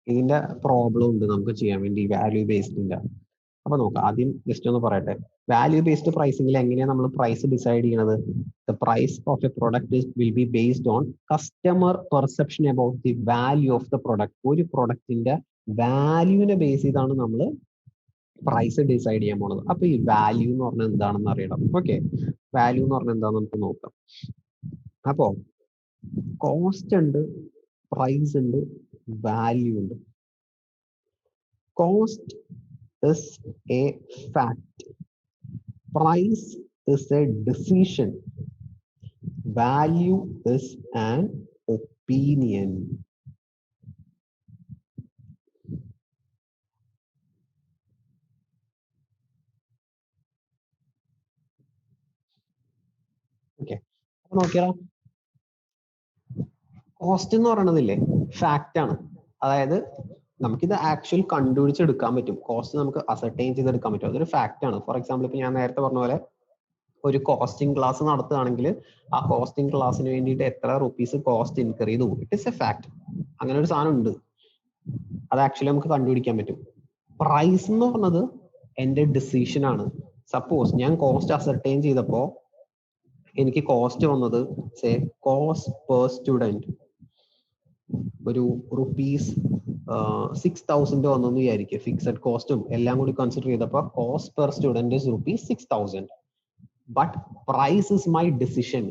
ഇതിന്റെ problem ഉണ്ട് നമുക്ക് ചെയ്യാൻ വേണ്ടി value ബേസ്ഡിന്റെ. അപ്പൊ നോക്കാം, ആദ്യം ജസ്റ്റ് ഒന്ന് പറയട്ടെ. വാല്യൂ ബേസ്ഡ് പ്രൈസിംഗിൽ എങ്ങനെയാണ് നമ്മൾ പ്രൈസ് ഡിസൈഡ് ചെയ്യണത്? The price of a product will be based on customer perception about the value of the product. ഒരു പ്രൊഡക്റ്റിന്റെ വാല്യൂവിനെ ബേസ് ചെയ്താണ് നമ്മൾ പ്രൈസ് ഡിസൈഡ് ചെയ്യാൻ പോണത്. അപ്പൊ ഈ വാല്യൂ എന്ന് പറഞ്ഞാൽ എന്താണെന്ന് അറിയണം. ഓക്കെ, വാല്യൂ എന്ന് പറഞ്ഞാൽ എന്താണെന്ന് നമുക്ക് നോക്കാം. അപ്പോ കോസ്റ്റ് ഉണ്ട്, പ്രൈസ് ഉണ്ട്, വാല്യൂ ഉണ്ട്. Cost is a fact, price is a decision, value is an opinion. Okay, Nokia cost എന്ന് പറയണതില്ലേ ഫാക്റ്റ് ആണ്. അതായത് നമുക്കിത് ആക്ച്വൽ കണ്ടുപിടിച്ചെടുക്കാൻ പറ്റും. കോസ്റ്റ് നമുക്ക് അസർട്ടൈൻ ചെയ്തെടുക്കാൻ പറ്റും. അതൊരു ഫാക്റ്റ് ആണ്. ഫോർ എക്സാമ്പിൾ ഇപ്പൊ ഞാൻ നേരത്തെ പറഞ്ഞ പോലെ ഒരു കോസ്റ്റിംഗ് ക്ലാസ് നടത്തുകയാണെങ്കിൽ ആ കോസ്റ്റിംഗ് ക്ലാസ്സിന് വേണ്ടിയിട്ട് എത്ര റുപ്പീസ് കോസ്റ്റ് ഇൻകർ ചെയ്തു, ഇറ്റ് ഇസ് എ ഫാക്ട്. അങ്ങനെ ഒരു സാധനം ഉണ്ട്, അത് ആക്ച്വലി നമുക്ക് കണ്ടുപിടിക്കാൻ പറ്റും. പ്രൈസ് എന്ന് പറഞ്ഞത് എന്റെ ഡിസിഷൻ ആണ്. സപ്പോസ് ഞാൻ കോസ്റ്റ് അസർട്ടൈൻ ചെയ്തപ്പോ എനിക്ക് കോസ്റ്റ് വന്നത് കോസ്റ്റ് പെർ സ്റ്റുഡന്റ് ഒരു റുപ്പീസ് 6,000 വന്നെന്ന് വിചാരിക്കുക. ഫിക്സഡ് കോസ്റ്റും എല്ലാം കൂടി കൺസിഡർ ചെയ്തപ്പോൾ cost per student is rupees 6,000. But price is my decision.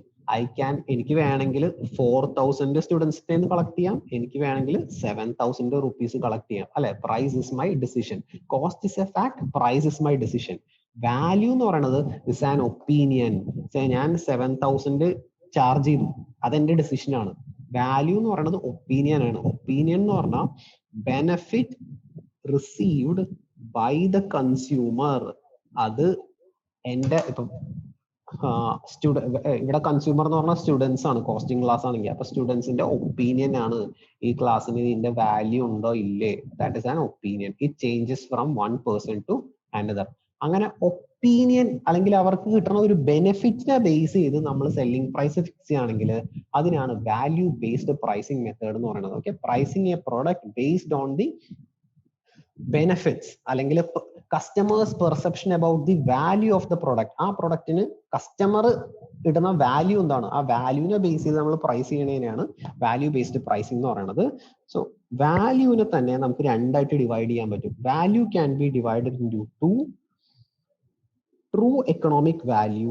എനിക്ക് വേണമെങ്കിൽ 4,000 സ്റ്റുഡൻസിന്റെ നിന്ന് കളക്ട് ചെയ്യാം, എനിക്ക് വേണമെങ്കിൽ 7,000 റുപ്പീസ് കളക്ട് ചെയ്യാം, അല്ലെ? Price is my decision. Cost is a fact, price is my decision. Value എന്ന് പറയുന്നത് ഇസ് ആൻ ഒപ്പീനിയൻ. ഞാൻ 7,000 ചാർജ് ചെയ്തു, അതെന്റെ ഡിസിഷൻ ആണ്. വാല്യൂ എന്ന് പറയുന്നത് ഒപ്പീനിയൻ ആണ്. ഒപ്പീനിയൻ എന്ന് പറഞ്ഞാൽ benefit received by the consumer. അത് എൻ്റെ ഇപ്പം ഇവിടെ കൺസ്യൂമർ എന്ന് പറഞ്ഞാൽ സ്റ്റുഡൻസ് ആണ്, കോസ്റ്റിംഗ് ക്ലാസ് ആണെങ്കിൽ. അപ്പൊ സ്റ്റുഡൻസിന്റെ ഒപ്പീനിയൻ ആണ് ഈ ക്ലാസ്സിന് ഇതിന്റെ വാല്യൂ ഉണ്ടോ ഇല്ലേ. That is an opinion. It changes from one person to another. അങ്ങനെ ഒപ്പീനിയൻ അല്ലെങ്കിൽ അവർക്ക് കിട്ടുന്ന ഒരു ബെനിഫിറ്റിനെ ബേസ് ചെയ്ത് നമ്മൾ സെല്ലിംഗ് പ്രൈസ് ഫിക്സ് ചെയ്യുകയാണെങ്കിൽ അതിനാണ് വാല്യൂ ബേസ്ഡ് പ്രൈസിങ് മെത്തേഡ് എന്ന് പറയുന്നത്. Okay, pricing a product based on the benefits അല്ലെങ്കിൽ customers perception about the value of the product. ആ പ്രൊഡക്റ്റിന് കസ്റ്റമർ ഇടുന്ന വാല്യൂ എന്താണ്, ആ വാല്യൂവിനെ ബേസ് ചെയ്ത് നമ്മൾ പ്രൈസ് ചെയ്യണതിനാണ് വാല്യൂ ബേസ്ഡ് പ്രൈസിംഗ് എന്ന് പറയുന്നത്. സോ വാല്യൂവിനെ തന്നെ നമുക്ക് രണ്ടായിട്ട് ഡിവൈഡ് ചെയ്യാൻ പറ്റും. Value can be divided into two: true economic value,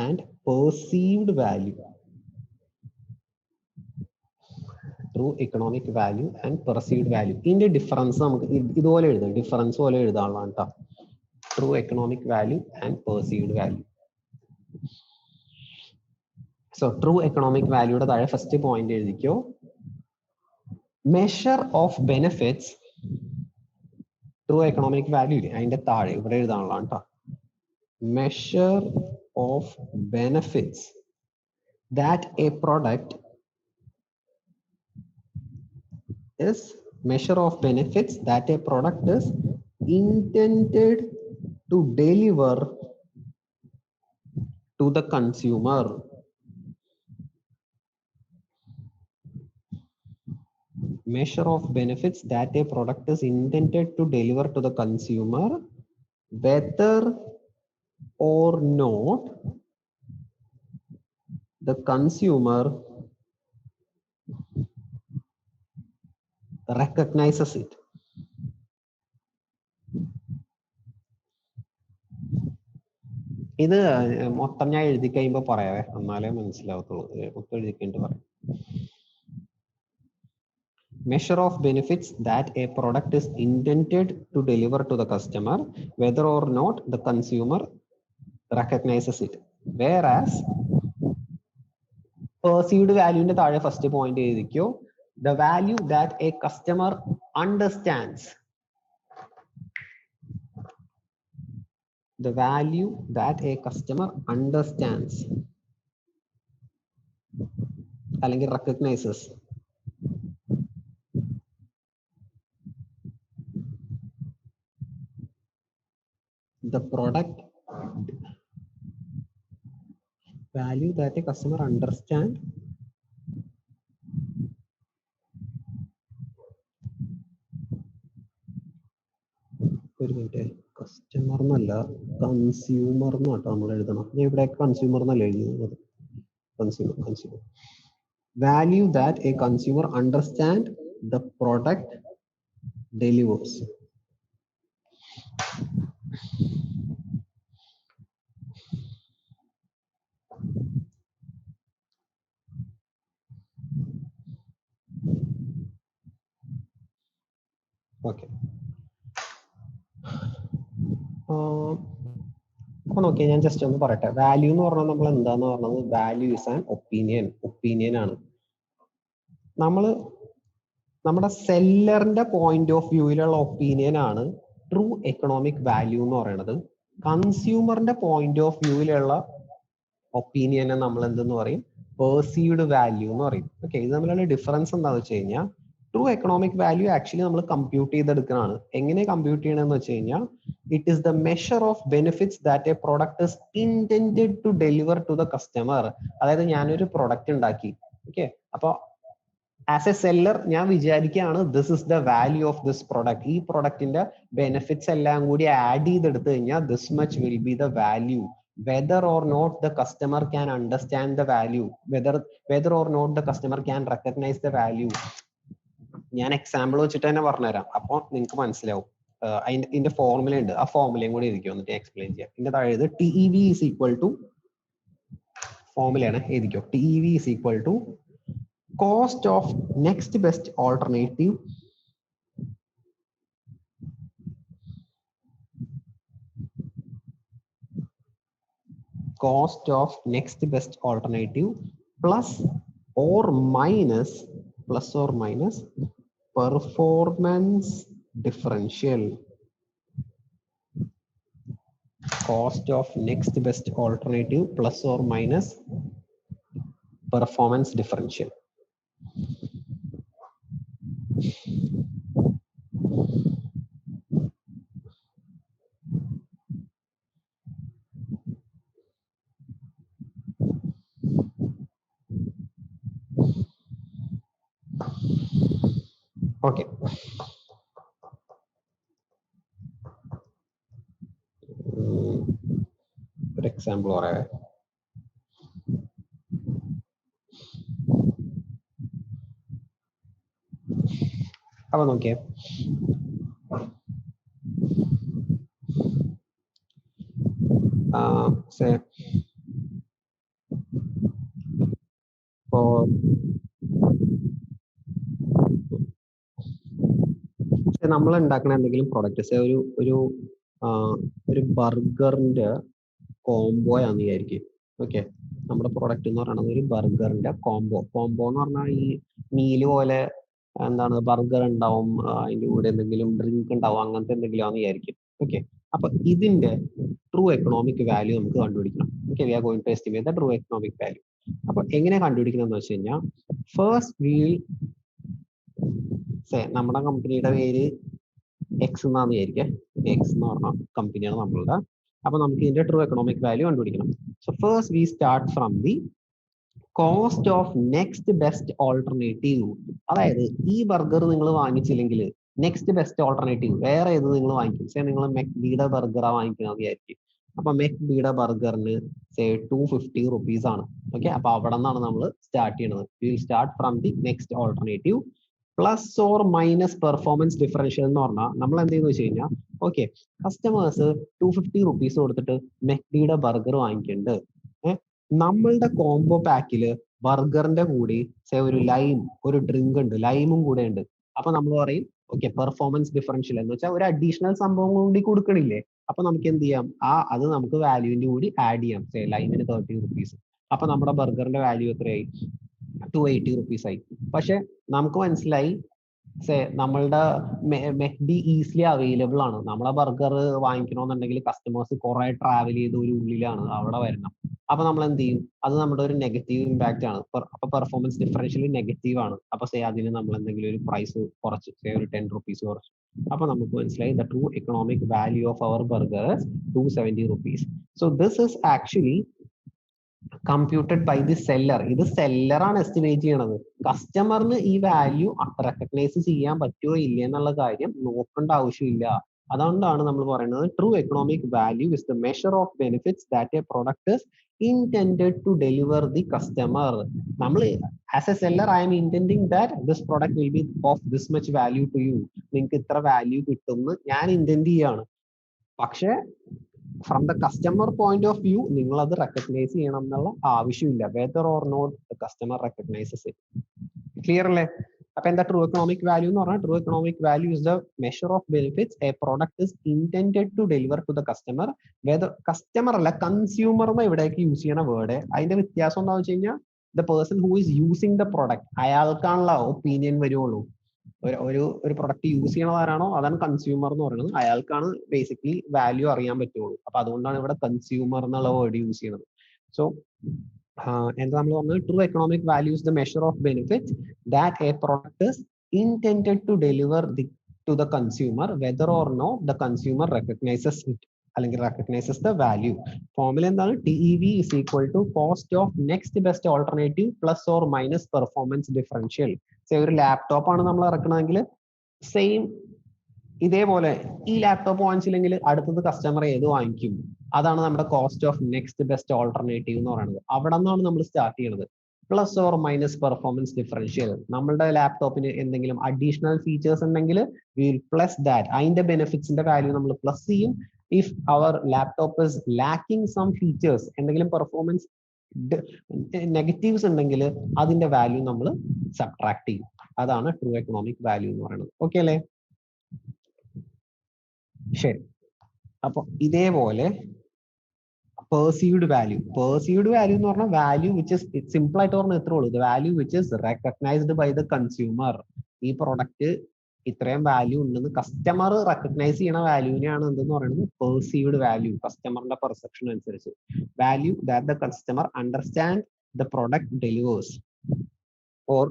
and perceived value. True economic value and perceived value. ഇതിന്റെ ഡിഫറൻസ് നമുക്ക് ഇതുപോലെ എഴുതാം, ഡിഫറൻസ് പോലെ എഴുതാനുള്ളതാണ് കേട്ടോ. True economic value and perceived value. So true economic value യുടെ താഴെ ഫസ്റ്റ് പോയിന്റ് എഴുതിക്കോ. Measure of benefits. True economic value അതിന്റെ താഴെ ഇവിടെ എഴുതാനുള്ളതാണ് കേട്ടോ. Measure of benefits that a product is intended to deliver to the consumer. Measure of benefits that a product is intended to deliver to the consumer, whether or not the consumer recognizes it. ഇത് മൊത്തം ഞാൻ എഴുതി കഴിയുമ്പോൾ പറയാവേ, എന്നാലേ മനസ്സിലാവത്തുള്ളൂ. മൊത്തം എഴുതിക്കേണ്ടി പറയാം. Measure of benefits that a product is intended to deliver to the customer, whether or not the consumer recognizes it. Whereas perceived value ന്റെ താഴെ ഫസ്റ്റ് പോയിന്റ് എഴുതിക്കോ. The value that a customer understands. The value that a customer understands അല്ലെങ്കിൽ recognizes. The product value that a customer understands ഒരു minute, customer എന്നല്ല consumer എന്നാട്ടോ നമ്മൾ എഴുതണം. ഞാൻ ഇവിടെ കൺസ്യൂമർ എന്നല്ല എഴുതുന്നത്. Consumer value that a consumer understand the product delivers. Okay, അപ്പൊ നോക്കിയാൽ ഞാൻ ജസ്റ്റ് ഒന്ന് പറയട്ടെ. വാല്യൂ എന്ന് പറഞ്ഞാൽ നമ്മൾ എന്താന്ന് പറഞ്ഞത്, വാല്യൂ ഇസ് ആൻ ഒപ്പീനിയൻ ആണ്. നമ്മുടെ സെല്ലറിന്റെ പോയിന്റ് ഓഫ് വ്യൂയിലുള്ള ഒപ്പീനിയൻ ആണ് ട്രൂ എക്കണോമിക് വാല്യൂ എന്ന് പറയുന്നത്. കൺസ്യൂമറിന്റെ പോയിന്റ് ഓഫ് വ്യൂയിലുള്ള ഒപ്പീനിയനെ നമ്മൾ എന്തെന്ന് പറയും, പെർസീവ്ഡ് വാല്യൂ എന്ന് പറയും. ഓക്കെ, ഇത് തമ്മിലുള്ള ഡിഫറൻസ് എന്താണെന്ന് വെച്ച് കഴിഞ്ഞാൽ, ട്രൂ എക്കണോമിക് വാല്യൂ ആക്ച്വലി നമ്മൾ കമ്പ്യൂട്ട് ചെയ്തെടുക്കുന്നതാണ്. എങ്ങനെ കമ്പ്യൂട്ട് ചെയ്യണമെന്ന് വെച്ച് കഴിഞ്ഞാൽ, it is the measure of benefits that a product is intended to deliver to the customer. അതായത് ഞാനൊരു പ്രൊഡക്റ്റ് ഉണ്ടാക്കി, ഓക്കെ, അപ്പൊ ആസ് എ സെല്ലർ ഞാൻ വിചാരിക്കുകയാണ് this is the value of this product. ഈ പ്രൊഡക്റ്റിന്റെ ബെനിഫിറ്റ്സ് എല്ലാം കൂടി ആഡ് ചെയ്തെടുത്തു കഴിഞ്ഞാൽ this much will be the value. Whether or not the customer can understand the value, whether or not the customer can recognize the value. ഞാൻ example വെച്ചിട്ട് തന്നെ പറഞ്ഞുതരാം, അപ്പൊ നിങ്ങൾക്ക് മനസ്സിലാവും. ഇതിന്റെ ഫോർമുല ഉണ്ട്, ആ ഫോർമുലയും കൂടി എഴുതിക്കോ, എന്നിട്ട് എക്സ്പ്ലെയിൻ ചെയ്യാം. ഇതിന്റെ താഴെ TEV is equal to, ഫോർമുലയാണ് എഴുതിക്കോ, TEV is equal to cost of next best alternative plus or minus performance differential, cost of next best alternative plus or minus performance differential. Okay. For example, or okay. Say for നമ്മൾ ഉണ്ടാക്കുന്ന എന്തെങ്കിലും product ഒരു ബർഗറിന്റെ combo ആണെന്ന് വിചാരിക്കും. Okay, നമ്മുടെ product എന്ന് പറയുന്നത് ഒരു ബർഗറിന്റെ കോംബോ എന്ന് പറഞ്ഞാൽ ഈ മീല് പോലെ എന്താണ് ബർഗർ ഉണ്ടാവും, അതിന്റെ കൂടെ എന്തെങ്കിലും ഡ്രിങ്ക് ഉണ്ടാവും, അങ്ങനത്തെ എന്തെങ്കിലും ആണെന്ന് വിചാരിക്കും. ഓക്കെ, അപ്പൊ ഇതിന്റെ ട്രൂ എക്കണോമിക് വാല്യൂ നമുക്ക് കണ്ടുപിടിക്കണം. Okay, we are going to estimate the true economic value. അപ്പൊ എങ്ങനെ കണ്ടുപിടിക്കണം എന്ന് വെച്ച് കഴിഞ്ഞാൽ, ഫസ്റ്റ് വീൽ നമ്മുടെ കമ്പനിയുടെ പേര് എക്സ് എന്നാന്ന് വിചാരിക്കുക. എക്സ് എന്ന് പറഞ്ഞ കമ്പനിയാണ് നമ്മളുടെ. അപ്പൊ നമുക്ക് ഇതിന്റെ ട്രൂ എക്കണോമിക് വാല്യൂ കണ്ടുപിടിക്കണം. So first we start from the cost of next best alternative. അതായത് ഈ ബർഗർ നിങ്ങൾ വാങ്ങിച്ചില്ലെങ്കിൽ നെക്സ്റ്റ് ബെസ്റ്റ് ഓൾട്ടർനേറ്റീവ് വേറെ ഏത് നിങ്ങൾ വാങ്ങിക്കും. നിങ്ങൾ മെക്ബിയുടെ ബർഗറാ വാങ്ങിക്കുന്നത് വിചാരിക്കും. അപ്പൊ മെക്ബിയുടെ ബർഗറിന് 250 rupees ആണ്. ഓക്കെ, അപ്പൊ അവിടെ നിന്നാണ് നമ്മൾ സ്റ്റാർട്ട് ചെയ്യുന്നത്. Will start from the next alternative plus or minus performance differential എന്ന് പറഞ്ഞാൽ നമ്മൾ എന്ത് ചെയ്യുന്ന വെച്ച് കഴിഞ്ഞാൽ, ഓക്കെ, കസ്റ്റമേഴ്സ് 250 rupees കൊടുത്തിട്ട് മെക്ഡിയുടെ ബർഗർ വാങ്ങിക്കുന്നുണ്ട്. നമ്മളുടെ കോംബോ പാക്കില് ബർഗറിന്റെ കൂടി ഒരു ലൈം, ഒരു ഡ്രിങ്ക് ഉണ്ട്, ലൈമും കൂടെ ഉണ്ട്. അപ്പൊ നമ്മൾ പറയും ഓക്കെ പെർഫോമൻസ് ഡിഫറൻഷ്യൽ എന്ന് വെച്ചാൽ ഒരു അഡീഷണൽ സംഭവം കൂടി കൊടുക്കണില്ലേ. അപ്പൊ നമുക്ക് എന്ത് ചെയ്യാം, അത് നമുക്ക് വാല്യൂവിന്റെ കൂടി ആഡ് ചെയ്യാം. ലൈമിന് 30 rupees. അപ്പൊ നമ്മുടെ ബർഗറിന്റെ വാല്യൂ എത്രയായി? 280 rupees ആയി. പക്ഷെ നമുക്ക് മനസ്സിലായി നമ്മളുടെ മെക്ഡി ഈസിലി അവൈലബിൾ ആണ്. നമ്മളെ ബർഗർ വാങ്ങിക്കണമെന്നുണ്ടെങ്കിൽ കസ്റ്റമേഴ്സ് കുറെ ട്രാവൽ ചെയ്ത് ഒരു ഉള്ളിലാണ് അവിടെ വരണം. അപ്പൊ നമ്മൾ എന്ത് ചെയ്യും, അത് നമ്മുടെ ഒരു നെഗറ്റീവ് ഇമ്പാക്റ്റ് ആണ്. അപ്പൊ പെർഫോമൻസ് ഡിഫറൻഷ്യൽ നെഗറ്റീവ് ആണ്. അപ്പൊ അതിന് നമ്മൾ എന്തെങ്കിലും ഒരു പ്രൈസ് കുറച്ച് ഒരു 10 rupees കുറച്ച്. അപ്പൊ നമുക്ക് മനസ്സിലായി the true economic value of our burger 270 rupees. So this is actually computed by the seller. ഇത് സെല്ലർ ആണ് എസ്റ്റിമേറ്റ് ചെയ്യണത്. കസ്റ്റമറിന് ഈ വാല്യൂ റെക്കഗ്നൈസ് ചെയ്യാൻ പറ്റുമോ ഇല്ല എന്നുള്ള കാര്യം നോക്കേണ്ട ആവശ്യമില്ല. അതുകൊണ്ടാണ് നമ്മൾ പറയുന്നത് true economic value is the measure of benefits that a product is intended to deliver the customer. നമ്മൾ as a seller I am intending that this product will be of this much value to you. നിങ്ങൾക്ക് ഇത്ര value കിട്ടുമെന്ന് ഞാൻ intend ചെയ്യാണ്. പക്ഷെ from the customer point of view നിങ്ങൾ അത് recognise ചെയ്യണം എന്നുള്ള ആവശ്യമില്ല. Whether or not the customer recognises it. Clear അല്ലേ? അപ്പൊ എന്താ ട്രൂ എക്കണോമിക് വാല്യൂ എന്ന് പറഞ്ഞാൽ, true economic value is the measure of benefits a product is intended to deliver to the customer. Whether customer അല്ല consumer എന്ന് ഇവിടേക്ക് use ചെയ്യണ word. അതിന്റെ വ്യത്യാസം എന്താണെന്ന് വെച്ച് കഴിഞ്ഞാൽ the person who is using the product അയാൾക്കാണുള്ള ഒപ്പീനിയൻ വരുള്ളൂ. ഒരു പ്രൊഡക്റ്റ് യൂസ് ചെയ്യണതാരാണോ അതാണ് കൺസ്യൂമർ എന്ന് പറയുന്നത്. അയാൾക്കാണ് ബേസിക്കലി വാല്യൂ അറിയാൻ പറ്റുള്ളൂ. അപ്പൊ അതുകൊണ്ടാണ് ഇവിടെ കൺസ്യൂമർ എന്നുള്ള വേർഡ് യൂസ് ചെയ്യുന്നത്. സോ എന്താ നമ്മൾ പറഞ്ഞത്, true economic value is the measure of benefit that a product is intended to deliver to the consumer whether or no the consumer recognizes it അല്ലെങ്കിൽ റെക്കഗ്നൈസസ് ദ വാല്യൂ. ഫോർമുല എന്താണ്? TEV is equal to cost of next best alternative plus or minus performance differential. ഒരു laptop ആണ് നമ്മൾ ഇറക്കണമെങ്കിൽ same ഇതേപോലെ ഈ laptop വാങ്ങിച്ചില്ലെങ്കിൽ അടുത്തത് customer ഏത് വാങ്ങിക്കും, അതാണ് നമ്മുടെ cost of next best alternative എന്ന് പറയുന്നത്. അവിടെ നിന്നാണ് നമ്മൾ സ്റ്റാർട്ട് ചെയ്യുന്നത്. Plus or minus performance differential. നമ്മളുടെ ലാപ്ടോപ്പിന് എന്തെങ്കിലും അഡീഷണൽ ഫീച്ചേഴ്സ് ഉണ്ടെങ്കിൽ വിൽ പ്ലസ് ദാറ്റ്. അതിന്റെ ബെനിഫിറ്റ്സിന്റെ വാല്യൂ നമ്മൾ പ്ലസ് ചെയ്യും. If our laptop is lacking some features, എന്തെങ്കിലും പെർഫോമൻസ് നെഗറ്റീവ്സ് ഉണ്ടെങ്കിൽ അതിന്റെ വാല്യൂ നമ്മൾ സബ്ട്രാക്ട് ചെയ്യും. അതാണ് ട്രൂ എക്കണോമിക് വാല്യൂ എന്ന് പറയുന്നത്. ഓക്കെ അല്ലേ? ശരി. അപ്പൊ ഇതേപോലെ പെർസീവ്ഡ് വാല്യൂ എന്ന് പറഞ്ഞാൽ വാല്യൂ വിച്ച് ഇസ് സിമ്പിൾ ആയിട്ട് പറഞ്ഞാൽ എത്ര ഉള്ളൂ, value which is recognized by the consumer. ഈ പ്രൊഡക്റ്റ് ഇത്രയും വാല്യൂ ഉണ്ടെന്ന് കസ്റ്റമർ റെക്കഗ്നൈസ് ചെയ്യണ വാല്യൂവിനെയാണ് എന്തെന്ന് പറയുന്നത് പെർസീവ്ഡ് വാല്യൂ. കസ്റ്റമറിന്റെ പെർസെപ്ഷൻ അനുസരിച്ച് value that the customer understand the product delivers or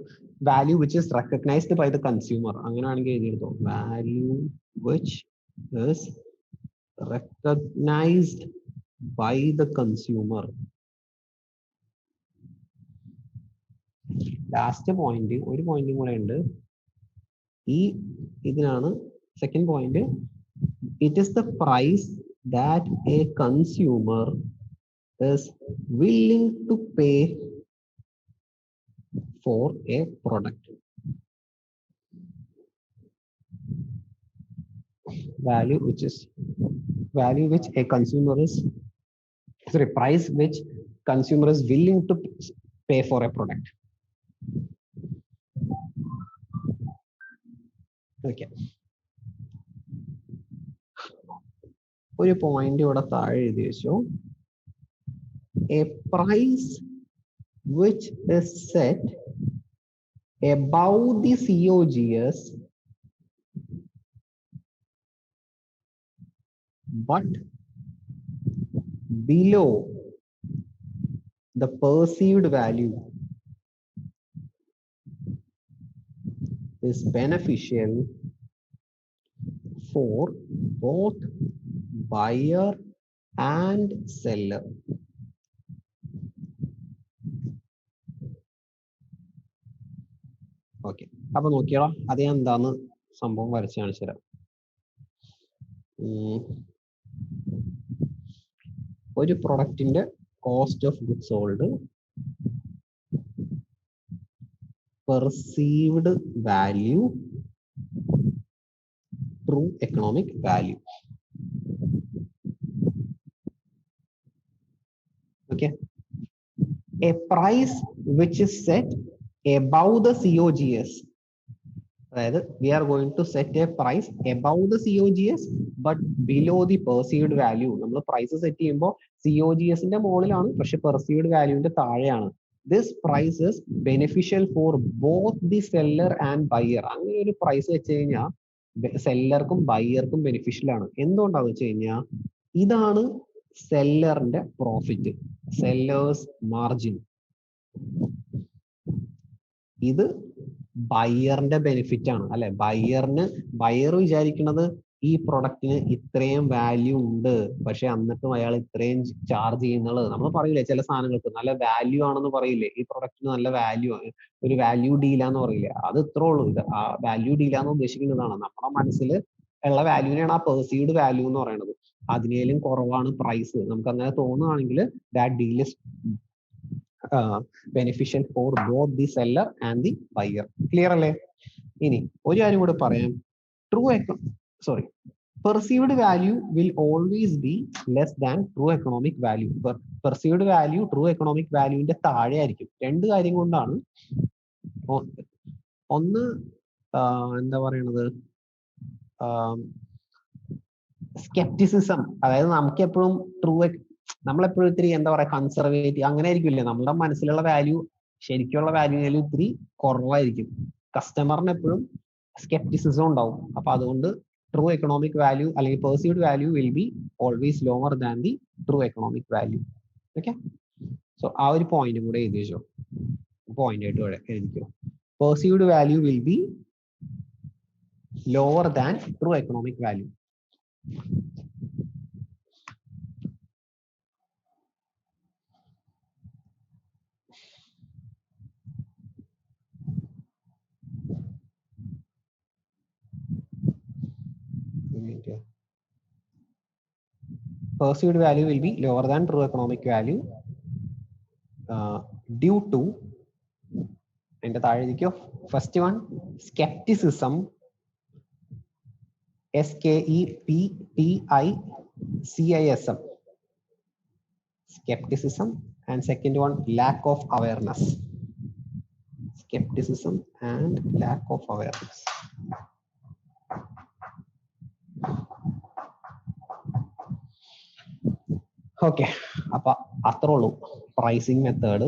value which is recognized by the consumer. അങ്ങനെയാണെങ്കിൽ എഴുതിയെടുത്തോ value which is recognized by the consumer. Last point ഒരു പോയിന്റും കൂടെ ഉണ്ട്. ഈ ഇതിനാണ് second point. It is the price that a consumer is willing to pay for a product. Value which a consumer is price which consumer is willing to pay for a product. Okay. ഒരു point ഇവിടെ താഴെ എഴുതി വെച്ചു. A price which is set above the COGS but below the perceived value is beneficial for both buyer and seller. Okay, അപ്പൊ നോക്കിയോ അത് ഞാൻ എന്താന്ന് സംഭവം വരച്ച് കാണിച്ചു തരാം. ഒരു പ്രൊഡക്റ്റിന്റെ cost of goods sold, perceived value, true economic value. Okay, a price which is set above the COGS. അതായത് we are going to set a price above the COGS but below the perceived value. നമ്മൾ price set ചെയ്യുമ്പോൾ COGSന്റെ മുകളിലാണ്, പക്ഷെ perceived വാല്യൂവിന്റെ താഴെയാണ്. This price is beneficial for both the seller and buyer. അങ്ങനെ ഒരു price വെച്ച് കഴിഞ്ഞാൽ സെല്ലർക്കും ബയർക്കും ബെനിഫിഷ്യൽ ആണ്. എന്തുകൊണ്ടാന്ന് വെച്ച് കഴിഞ്ഞാൽ ഇതാണ് സെല്ലറിന്റെ പ്രോഫിറ്റ്, സെല്ലേഴ്സ് മാർജിൻ. ഇത് ബയറിന്റെ ബെനിഫിറ്റ് ആണ് അല്ലെ. ബയർ വിചാരിക്കുന്നത് ഈ പ്രൊഡക്റ്റിന് ഇത്രയും വാല്യൂ ഉണ്ട്, പക്ഷെ എന്നിട്ടും അയാൾ ഇത്രയും ചാർജ് ചെയ്യുന്നുള്ളത്. നമ്മൾ പറയില്ലേ ചില സാധനങ്ങൾക്ക് നല്ല വാല്യൂ ആണെന്ന് പറയില്ലേ, ഈ പ്രൊഡക്റ്റിന് നല്ല വാല്യൂ, ഒരു വാല്യൂ ഡീലാന്ന് പറയില്ലേ, അത് ഇത്രേ ഉള്ളൂ. ഇത് ആ വാല്യൂ ഡീലാന്ന് ഉദ്ദേശിക്കുന്നതാണ് നമ്മുടെ മനസ്സിൽ ഉള്ള വാല്യൂവിനെയാണ് ആ പെർസീവ്ഡ് വാല്യൂ എന്ന് പറയുന്നത്. അതിനേലും കുറവാണ് പ്രൈസ്. നമുക്ക് അങ്ങനെ തോന്നുകയാണെങ്കിൽ that deal is beneficial for both the seller and the buyer. Clear അല്ലേ? ഇനി ഒരു കാര്യം കൂടെ പറയാം. Perceived value will always be less than true economic value. Perceived value true economic valueന്റെ താഴെ ആയിരിക്കും. രണ്ട് കാര്യം കൊണ്ടാണ്. ഒന്ന് എന്താ പറയണത്, സ്കെപ്റ്റിസിസം. അതായത് നമുക്ക് എപ്പോഴും നമ്മളെപ്പോഴും ഇത്തിരി എന്താ പറയാ കൺസർവേറ്റീവ് അങ്ങനെ ആയിരിക്കില്ലേ, നമ്മുടെ മനസ്സിലുള്ള വാല്യൂ ശരിക്കുള്ള വാല്യൂവിലും ഇത്തിരി കുറവായിരിക്കും. കസ്റ്റമറിന് എപ്പോഴും സ്കെപ്റ്റിസിസം ഉണ്ടാവും. അപ്പൊ അതുകൊണ്ട് ട്രൂ എക്കണോമിക് വാല്യൂ അല്ലെങ്കിൽ perceived value will be always lower than the true economic value. Okay, so ആ ഒരു പോയിന്റ് കൂടെ എഴുതി വെച്ചോ, പോയിന്റ് ആയിട്ട് എഴുതിക്കോ. Perceived value will be lower than true economic value. Perceived value will be lower than true economic value due to, and first one, skepticism, skepticism, skepticism, and second one, lack of awareness. Skepticism and lack of awareness. Okay, അപ്പൊ അത്രേ ഉള്ളൂ pricing method.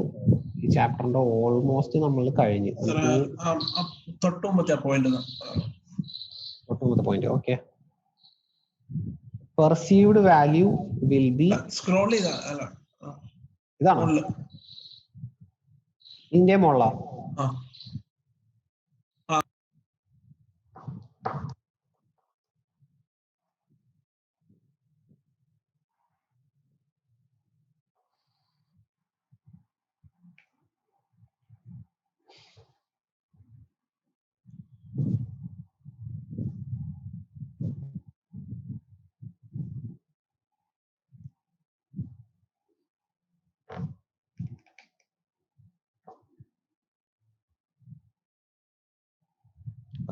ഈ ചാപ്റ്ററിന്റെ almost നമ്മൾ കഴിഞ്ഞു. തൊട്ടുമുമ്പത്തെ point okay. Perceived value will be scroll ചെയ്താ അല്ല ഇതാണോ ഇതിന്റെ മോള?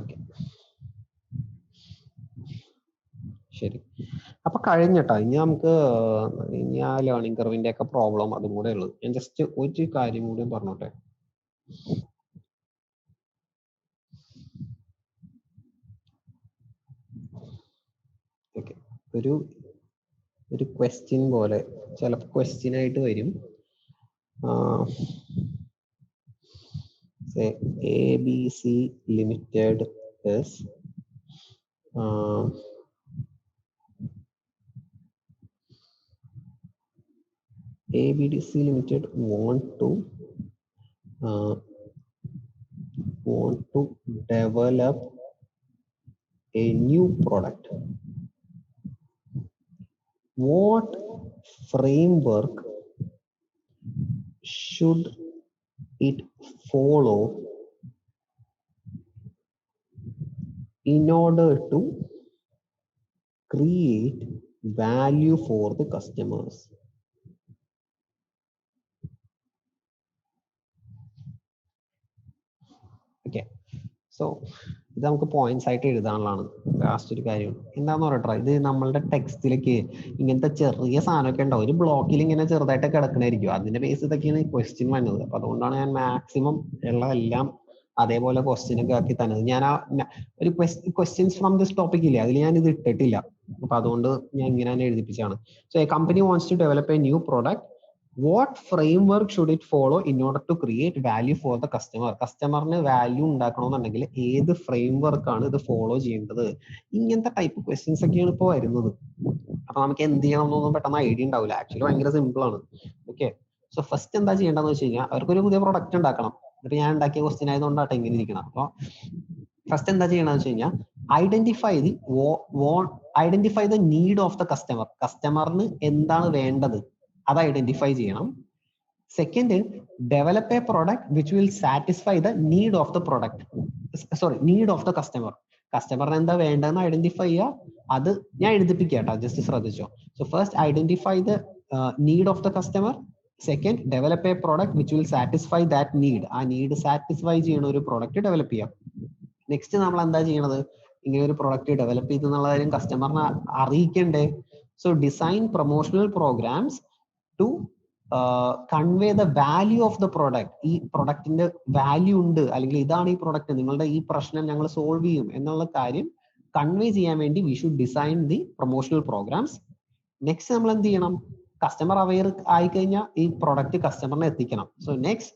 ഓക്കെ ശരി. അപ്പൊ കഴിഞ്ഞിട്ടാ ഇനി നമുക്ക് ഇനി ആ ലേണിംഗ് കർവിന്റെ ഒക്കെ പ്രോബ്ലം അതും കൂടെ ഉള്ളത്. ഞാൻ ജസ്റ്റ് ഒരു കാര്യം കൂടി പറഞ്ഞോട്ടെ. ഓക്കെ, ഒരു ക്വസ്റ്റ്യൻ പോലെ ചിലപ്പോൾ ക്വസ്റ്റ്യൻ ആയിട്ട് വരും. ABC Limited is ABC Limited want to develop a new product. What framework should it follow in order to create value for the customers? Okay, so ഇത് നമുക്ക് പോയിന്റ്സ് ആയിട്ട് എഴുതാനുള്ളതാണ്. ലാസ്റ്റ് ഒരു കാര്യം എന്താന്ന് പറയട്ടെ, ഇത് നമ്മളുടെ ടെക്സ്റ്റിലേക്ക് ഇങ്ങനത്തെ ചെറിയ സാധനമൊക്കെ ഉണ്ടാവും. ഒരു ബ്ലോക്കിൽ ഇങ്ങനെ ചെറുതായിട്ട് കിടക്കണായിരിക്കും. അതിന്റെ ബേസ് ഇതൊക്കെയാണ് ക്വസ്റ്റ്യൻ വന്നത്. അപ്പൊ അതുകൊണ്ടാണ് ഞാൻ മാക്സിമം ഉള്ളതെല്ലാം അതേപോലെ ക്വസ്റ്റ്യൻ ഒക്കെ ആക്കി തന്നത്. ഞാൻ ആ ഒരു ക്വസ്റ്റ്യൻസ് ഫ്രം ദിസ് ടോപ്പിക് ഇല്ലേ, അതിൽ ഞാൻ ഇത് ഇട്ടിട്ടില്ല. അപ്പൊ അതുകൊണ്ട് ഞാൻ ഇങ്ങനെ തന്നെ എഴുതിപ്പിച്ചാണ്. So a company wants to develop a new product. What framework should it follow in order to create value for the customer? കസ്റ്റമറിന് വാല്യൂ ഉണ്ടാക്കണമെന്നുണ്ടെങ്കിൽ ഏത് ഫ്രെയിംവർക്ക് ആണ് ഇത് ഫോളോ ചെയ്യേണ്ടത്? ഇങ്ങനത്തെ ടൈപ്പ് ക്വസ്റ്റ്യൻസ് ഒക്കെയാണ് ഇപ്പോൾ വരുന്നത്. അപ്പൊ നമുക്ക് എന്ത് ചെയ്യണം എന്നൊന്നും പെട്ടെന്ന് ഐഡിയ ഉണ്ടാവില്ല. ആക്ച്വലി ഭയങ്കര സിമ്പിൾ ആണ്. ഓക്കെ, സോ ഫസ്റ്റ് എന്താ ചെയ്യേണ്ടതെന്ന് വെച്ച് കഴിഞ്ഞാൽ അവർക്കൊരു പുതിയ പ്രൊഡക്റ്റ് ഉണ്ടാക്കണം. എന്നിട്ട് ഞാൻ ഉണ്ടാക്കിയ ക്വസ്റ്റ്യൻ ആയതുകൊണ്ടാണ് ഇങ്ങനെ ഇരിക്കണം. അപ്പൊ ഫസ്റ്റ് എന്താ ചെയ്യണമെന്ന് വെച്ച് കഴിഞ്ഞാൽ identify the need of the customer. കസ്റ്റമറിന് എന്താണ് വേണ്ടത് അത് ഐഡന്റിഫൈ ചെയ്യണം. Second, develop a product which will satisfy the need of the need of the customer. കസ്റ്റമറിന് എന്താ വേണ്ടതെന്ന് ഐഡന്റിഫൈ ചെയ്യുക. അത് ഞാൻ എഴുതിപ്പിക്കാം, ജസ്റ്റ് ശ്രദ്ധിച്ചോ. So first identify the need of the customer. Second, develop a product which will satisfy that need. ആ need satisfy ചെയ്യുന്ന ഒരു പ്രോഡക്റ്റ് ഡെവലപ്പ് ചെയ്യാം. നെക്സ്റ്റ് നമ്മൾ എന്താ ചെയ്യണത്? ഇങ്ങനെ ഒരു പ്രോഡക്റ്റ് ഡെവലപ്പ് ചെയ്തെന്നുള്ള കാര്യം കസ്റ്റമറിനെ അറിയിക്കണ്ടേ? So design promotional programmes to convey the value of the product. ഈ പ്രൊഡക്റ്റിന്റെ വാല്യൂ ഉണ്ട്, അല്ലെങ്കിൽ ഇതാണ് ഈ പ്രൊഡക്റ്റ്, നിങ്ങളുടെ ഈ പ്രശ്നം ഞങ്ങൾ സോൾവ് ചെയ്യും എന്നുള്ള കാര്യം കൺവേ ചെയ്യാൻ വേണ്ടി we should design the promotional programs. Next നമ്മൾ എന്ത് ചെയ്യണം? കസ്റ്റമർ അവെയർ ആയിക്കഴിഞ്ഞാൽ ഈ പ്രൊഡക്റ്റ് കസ്റ്റമറിനെ എത്തിക്കണം. സോ നെക്സ്റ്റ്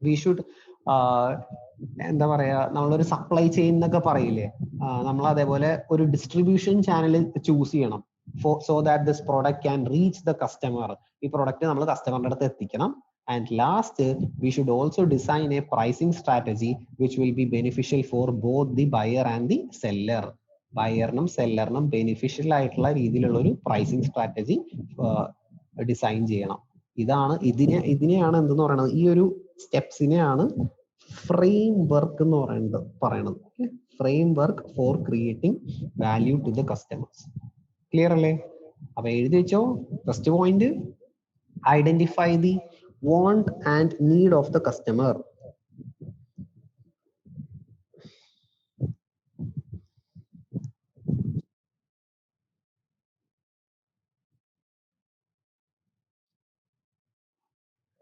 വി ഷുഡ് എന്താ പറയാ, നമ്മളൊരു സപ്ലൈ ചെയിൻ എന്നൊക്കെ പറയില്ലേ, നമ്മൾ അതേപോലെ ഒരു ഡിസ്ട്രിബ്യൂഷൻ ചാനൽ ചൂസ് ചെയ്യണം. so that this product can reach the customer. ഈ പ്രൊഡക്റ്റ് നമ്മൾ കസ്റ്റമറിന്റെ അടുത്ത് എത്തിക്കണം. And last, we should also design a pricing strategy which will be beneficial for both the buyer and the seller. ബയറിനും സെല്ലറിനും beneficial ആയിട്ടുള്ള രീതിയിലുള്ള ഒരു പ്രൈസിങ് സ്ട്രാറ്റജി ഡിസൈൻ ചെയ്യണം. ഇതിനെയാണ് എന്തെന്ന് പറയുന്നത്, ഈ ഒരു സ്റ്റെപ്സിനെയാണ് ഫ്രെയിം വർക്ക് എന്ന് പറയുന്നത്. Framework for creating value to the customers. Clear അല്ലേ? അപ്പൊ എഴുതി വെച്ചോ. First point, identify the want and need of the customer.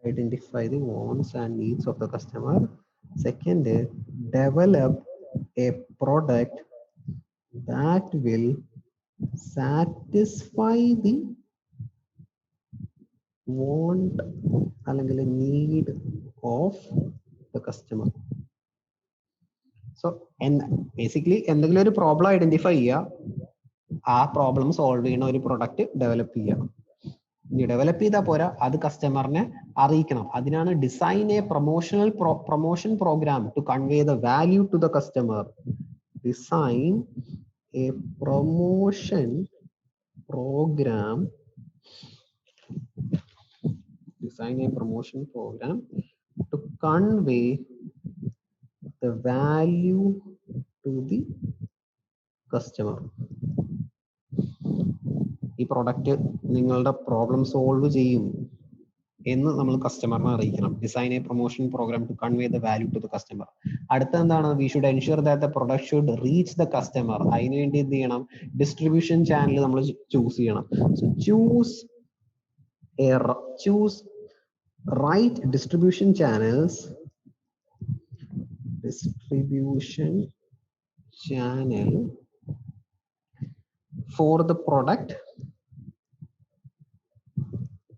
Identify the wants and needs of the customer. Second, develop a product that will satisfy the want അല്ലെങ്കിൽ need of the customer. So basically എന്തെങ്കിലും ഒരു problem identify ചെയ്യുക, ആ problem solve ചെയ്യുന്ന ഒരു product develop ചെയ്യുക. ഇനി develop ചെയ്താൽ പോരാ, അത് കസ്റ്റമറിനെ അറിയിക്കണം. അതിനാണ് design a promotion program to convey the value to the customer. Design a promotion program to convey the value to the customer. ഈ പ്രൊഡക്റ്റ് നിങ്ങളുടെ പ്രോബ്ലം സോൾവ് ചെയ്യും എന്ന് നമ്മൾ കസ്റ്റമറിനെ അറിയിക്കണം. Design a promotion program to convey the value to the customer. അടുത്ത എന്താണ്? We should ensure that the product should reach the customer. അതിനുവേണ്ടി എന്ത് ചെയ്യണം? ഡിസ്ട്രിബ്യൂഷൻ ചാനൽ നമ്മൾ ചൂസ് ചെയ്യണം. So choose right distribution channel for the product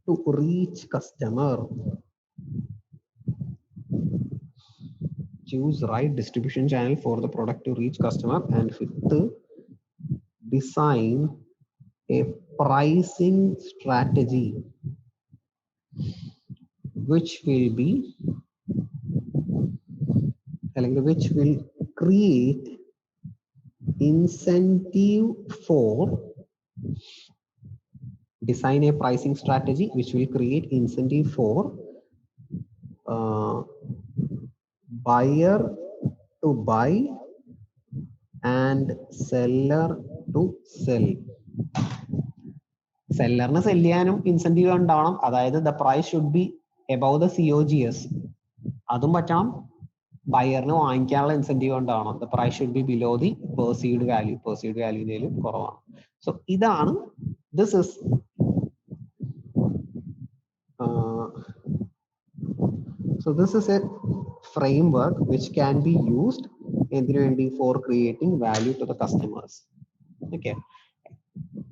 to reach customer. Choose right distribution channel for the product to reach customer. And fifth, design a pricing strategy which will create incentive for buyer to buy and seller to sell. സെല്ലറിന് sell ചെയ്യാനും incentive ഉണ്ടാവണം. അതായത് the price should be above the COGS. അതും പറ്റണം. ബയറിന് വാങ്ങിക്കാനുള്ള incentive ഉണ്ടാവണം. The price should be below the perceived വാല്യൂനേലും കുറവാണ്. സോ ഇതാണ് this is a framework which can be used എന്തിനു വേണ്ടി? For creating value to the customers. Okay,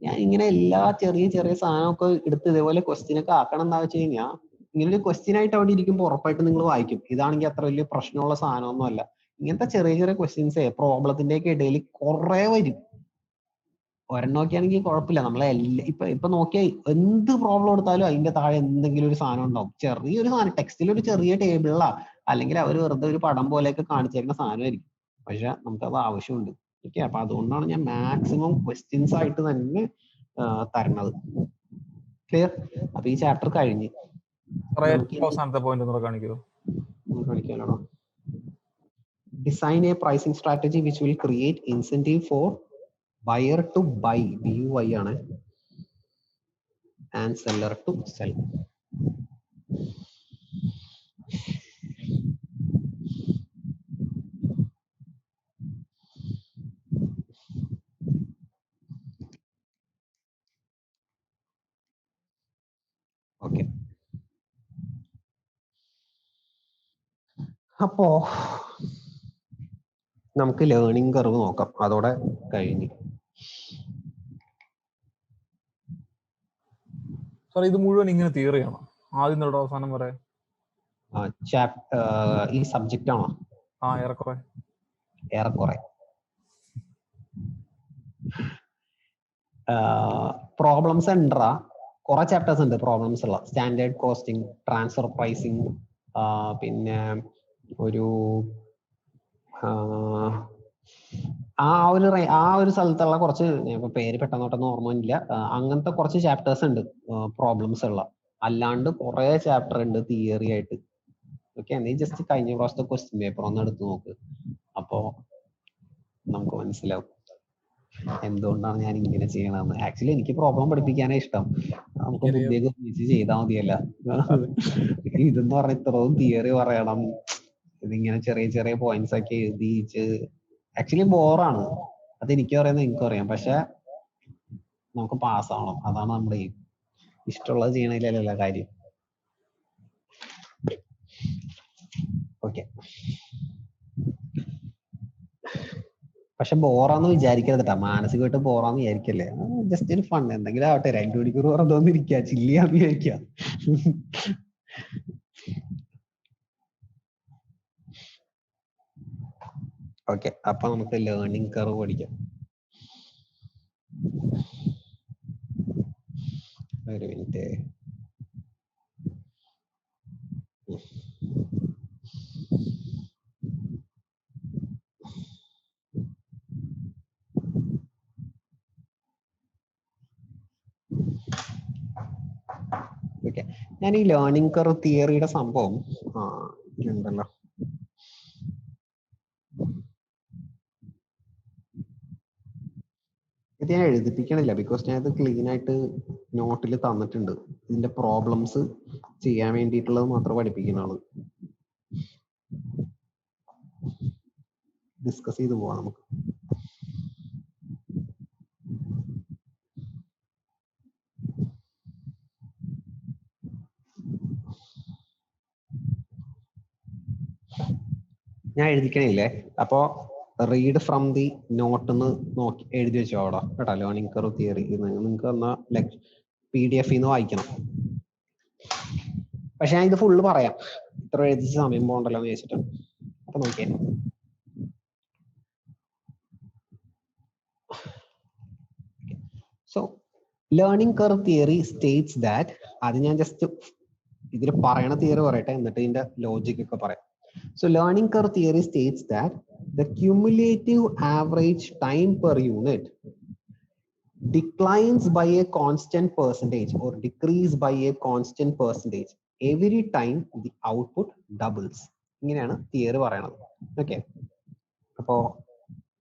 ഞാൻ ഇങ്ങനെ എല്ലാ ചെറിയ സാധനമൊക്കെ എടുത്ത് ഇതേപോലെ ക്വസ്റ്റ്യൻ ഒക്കെ ആക്കണം എന്താ വെച്ച് കഴിഞ്ഞാൽ, ഇങ്ങനെ ഒരു ക്വസ്റ്റ്യൻ ആയിട്ട് അവിടെ ഇരിക്കുമ്പോൾ ഉറപ്പായിട്ട് നിങ്ങൾ വായിക്കും. ഇതാണെങ്കിൽ അത്ര വലിയ പ്രശ്നമുള്ള സാധനമൊന്നും അല്ല. ഇങ്ങനത്തെ ചെറിയ ക്വസ്റ്റ്യൻസേ പ്രോബ്ലത്തിന്റെ ഒക്കെ ഇടയിൽ കുറെ വരും. ഒരെണ്ണമൊക്കെ ആണെങ്കിൽ കുഴപ്പമില്ല. നമ്മളെ ഇപ്പൊ നോക്കിയാൽ എന്ത് പ്രോബ്ലം എടുത്താലും അതിന്റെ താഴെ എന്തെങ്കിലും ഒരു സാധനം ഉണ്ടാവും. ചെറിയൊരു സാധനം ടെക്സ്റ്റിൽ ഒരു ചെറിയ ടേബിളിലാ, അല്ലെങ്കിൽ അവർ വെറുതെ ഒരു പടം പോലെയൊക്കെ കാണിച്ചേക്കുന്ന സാധനമായിരിക്കും. പക്ഷെ നമുക്കത് ആവശ്യമുണ്ട്. ഓക്കെ, അപ്പൊ അതുകൊണ്ടാണ് ഞാൻ മാക്സിമം ക്വസ്റ്റ്യൻസ് ആയിട്ട് തന്നെ തരണത്. ക്ലിയർ? അപ്പൊ ഈ ചാപ്റ്റർ കഴിഞ്ഞ് കാണിക്കാനോ? Design a pricing strategy which will create incentive for buyer to buy, BUY ആണ്, and seller to sell. Okay, അപ്പോ നമുക്ക് ലേണിംഗ് കർവ് നോക്കാം. അതോടെ കഴിഞ്ഞു. സാർ ഇത് മുഴുവൻ ഇങ്ങനെ തിയറിയാണോ? ആദ്യം തൊട്ട് അവസാനം വരെ ഈ സബ്ജക്റ്റ് ആണോ? ഏറെക്കുറെ. പ്രോബ്ലംസ് ഉണ്ടോ? കുറെ ചാപ്റ്റേഴ്സ് ഉണ്ട് പ്രോബ്ലംസ് ഉള്ള. സ്റ്റാൻഡേർഡ് കോസ്റ്റിംഗ്, ട്രാൻസ്ഫർ പ്രൈസിങ്, പിന്നെ ഒരു ആ ഒരു സ്ഥലത്തുള്ള കുറച്ച്, പേര് പെട്ടെന്നോട്ടൊന്നും ഓർമ്മയില്ല, അങ്ങനത്തെ കുറച്ച് ചാപ്റ്റേഴ്സ് ഉണ്ട് പ്രോബ്ലംസ് ഉള്ള. അല്ലാണ്ട് കുറെ ചാപ്റ്റർ ഉണ്ട് തിയറി ആയിട്ട്. ഓക്കെ, നീ ജസ്റ്റ് കഴിഞ്ഞ പ്രാവശ്യത്തെ ക്വസ്റ്റ്യൻ പേപ്പർ ഒന്ന് എടുത്ത് നോക്ക്. അപ്പോ നമുക്ക് മനസ്സിലാവും എന്തുകൊണ്ടാണ് ഞാൻ ഇങ്ങനെ ചെയ്യണമെന്ന്. ആക്ച്വലി എനിക്ക് പ്രോബ്ലം പഠിപ്പിക്കാനേ ഇഷ്ടം. നമുക്ക് ബുദ്ധിയൊക്കെ ഉപയോഗിച്ച് ചെയ്താൽ മതിയല്ല. ഇതെന്ന് പറഞ്ഞ ഇത്രയും തിയറി പറയണം, ഇതിങ്ങനെ ചെറിയ പോയിന്റ്സ് ഒക്കെ എഴുതിച്ച് ആക്ച്വലി ബോറാണ്. അത് എനിക്ക് പറയുന്നത് എനിക്കും അറിയാം. പക്ഷെ നമുക്ക് പാസ്സാവണം. അതാണ് നമ്മുടെ ഇഷ്ടമുള്ളത് ചെയ്യണതിലല്ല കാര്യം. ഓക്കെ, പക്ഷെ ബോറാന്ന് വിചാരിക്കരുത് കേട്ടോ. മാനസികമായിട്ട് ബോറാന്ന് വിചാരിക്കല്ലേ. ജസ്റ്റ് ഒരു ഫൺ, എന്തെങ്കിലും ആവട്ടെ. 2 മണിക്കൂർ പറഞ്ഞോന്നിരിക്കുക, ചില്ലിയാന്ന് വിചാരിക്കുക. ഓക്കെ, അപ്പൊ നമുക്ക് ലേണിംഗ് കർവ് പഠിക്കാം. ഒരു മിനിറ്റ്. ഓക്കെ, ഞാൻ ഈ ലേണിംഗ് കർവ് തിയറിയുടെ സംഭവം ഉണ്ടല്ലോ, ഇത് ഞാൻ എഴുതിപ്പിക്കണില്ല, ബിക്കോസ് ഞാൻ ഇത് ക്ലീൻ ആയിട്ട് നോട്ടിൽ തന്നിട്ടുണ്ട്. ഇതിന്റെ പ്രോബ്ലംസ് ചെയ്യാൻ വേണ്ടിയിട്ടുള്ളത് മാത്രം പഠിപ്പിക്കുന്നതാണ്. ഡിസ്കസ് ചെയ്ത് പോവാം നമുക്ക്. ഞാൻ എഴുതിക്കണില്ലേ, അപ്പോ റീഡ് ഫ്രം ദി നോട്ട് നോക്കി എഴുതി വെച്ചോ അവിടെ കേട്ടോ. ലേണിംഗ് കർവ് തിയറി നിങ്ങൾക്ക് എന്നാ PDF വായിക്കണം. പക്ഷെ ഞാൻ ഇത് ഫുള്ള് പറയാം, ഇത്ര എഴുതിച്ച സമയം പോകണ്ടല്ലോ എന്ന് വെച്ചിട്ടാണ്. അപ്പൊ നോക്കിയേ, so learning curve theory states that, അത് ഞാൻ ജസ്റ്റ് ഇതിൽ പറയണ തിയറി പറയട്ടെ, എന്നിട്ട് ഇതിന്റെ ലോജിക് ഒക്കെ പറയാം. So learning curve theory states that the cumulative average time per unit declines by a constant percentage or decrease by a constant percentage every time the output doubles. ഇങ്ങനെയാണ് theory പറയണത്. Okay, അപ്പോ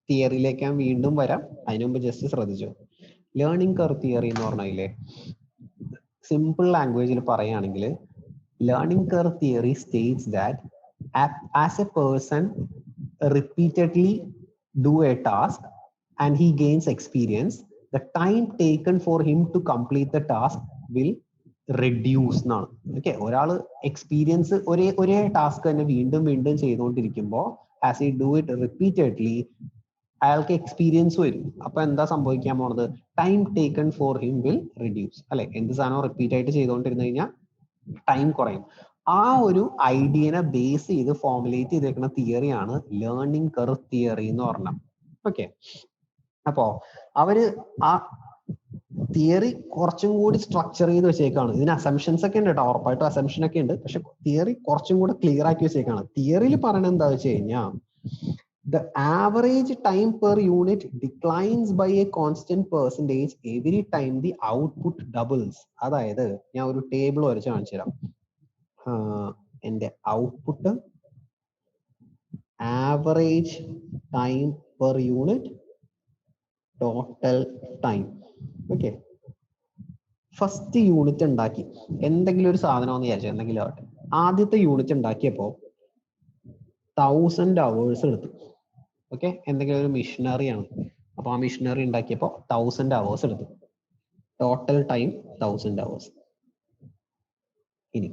തിയറിയിലേക്ക് ഞാൻ വീണ്ടും വരാം. അതിനു മുമ്പ് ജസ്റ്റ് ശ്രദ്ധിച്ചു, learning curve theory എന്ന് പറഞ്ഞാലേ സിമ്പിൾ ലാംഗ്വേജിൽ പറയുകയാണെങ്കിൽ, learning curve theory states that as a person repeatedly do a task and he gains experience, the time taken for him to complete the task will reduce എന്നാണ്. Okay, ഒരാൾ experience ഒരേ task തന്നെ വീണ്ടും വീണ്ടും ചെയ്തുകൊണ്ടിരിക്കുമ്പോൾ as he do it repeatedly അയാൾക്ക് experience വരും. അപ്പൊ എന്താ സംഭവിക്കാൻ പോണത്? Time taken for him will reduce. അല്ലെ, എന്ത് സാധനം റിപ്പീറ്റ് ആയിട്ട് ചെയ്തുകൊണ്ടിരുന്നു കഴിഞ്ഞാൽ ടൈം കുറയും. ആ ഒരു ഐഡിയനെ ബേസ് ചെയ്ത് ഫോർമുലേറ്റ് ചെയ്തേക്കുന്ന തിയറിയാണ് ലേണിംഗ് കർവ് തിയറി എന്ന് പറഞ്ഞത്. ഓക്കെ, അപ്പോ അവര് ആ തിയറി കുറച്ചും കൂടി സ്ട്രക്ചർ ചെയ്ത് വെച്ചേക്കാണ്. ഇതിന് അസംഷൻസ് ഒക്കെ ഉണ്ട് കേട്ടോ, ഉറപ്പായിട്ടും അസംഷൻ ഒക്കെ ഉണ്ട്. പക്ഷെ തിയറി കുറച്ചും കൂടെ ക്ലിയർ ആക്കി വെച്ചേക്കാണ്. തിയറിയിൽ പറയുന്നത് എന്താ വെച്ച് കഴിഞ്ഞാൽ, the average time per unit declines by a constant percentage every time the output doubles. അതായത് ഞാൻ ഒരു ടേബിൾ വരച്ച് കാണിച്ചു തരാം. എന്റെ output average time per unit total time. Okay, first unit ഉണ്ടാക്കി എന്തെങ്കിലും ഒരു സാധനം എന്ന് വിചാരിച്ചു, എന്തെങ്കിലും ആവട്ടെ. ആദ്യത്തെ യൂണിറ്റ് ഉണ്ടാക്കിയപ്പോ 1000 hours എടുത്തു. ഓക്കെ, എന്തെങ്കിലും ഒരു മിഷനറി ആണ്. അപ്പൊ ആ മിഷനറി ഉണ്ടാക്കിയപ്പോ 1000 hours എടുത്തു. Total time 1000 hours. ഇനി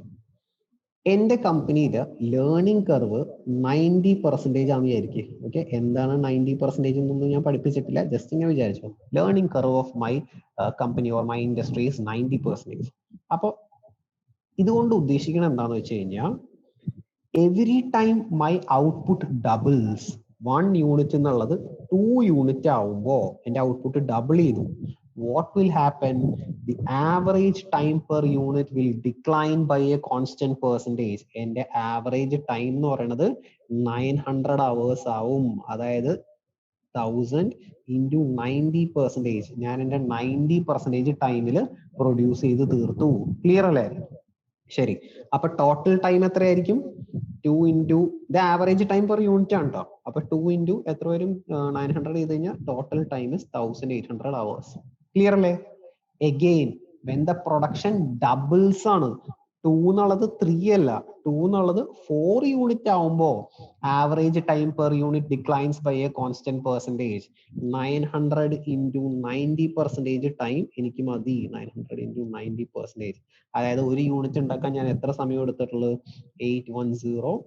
എന്റെ കമ്പനിയില് ലേണിംഗ് കർവ് 90% ആണെന്ന് വിചാരിക്കും. ഓക്കെ, എന്താണ് 90% എന്നൊന്നും ഞാൻ പഠിപ്പിച്ചിട്ടില്ല, ജസ്റ്റ് ഞാൻ വിചാരിച്ചു learning curve of my company or my industry is 90%. അപ്പൊ ഇതുകൊണ്ട് ഉദ്ദേശിക്കുന്നത് എന്താന്ന് വെച്ച് കഴിഞ്ഞാൽ, every time my output doubles, 1 unit എന്നുള്ളത് 2 യൂണിറ്റ് ആവുമ്പോ എന്റെ ഔട്ട്പുട്ട് ഡബിൾ ചെയ്തു. What will happen? The average time per unit will decline by a constant percentage. എന്റെ ആവറേജ് ടൈം എന്ന് പറയുന്നത് 900 hours ആവും. അതായത് 1000 into 90%. ഞാൻ എന്റെ 90% ടൈമിൽ പ്രൊഡ്യൂസ് ചെയ്ത് തീർത്തു. ക്ലിയർ അല്ലേ? ശരി, അപ്പൊ ടോട്ടൽ ടൈം എത്രയായിരിക്കും? 2 into the average time per unit ആണ് കേട്ടോ. അപ്പൊ 2 into എത്ര വരും? 900 ചെയ്ത് കഴിഞ്ഞാൽ total time is 1800 hours. Clear അല്ലേ? Again, when the production doubles ആണ്, 2 എന്നുള്ളത് 3 അല്ല, 2 എന്നുള്ളത് 4 യൂണിറ്റ് ആവുമ്പോ average time per unit declines by a constant percentage. 900 into 90% time എനിക്ക് മതി. 900 into 90%, അതായത് ഒരു യൂണിറ്റ് ഉണ്ടാക്കാൻ ഞാൻ എത്ര സമയം എടുത്തിട്ടുള്ളത്? 810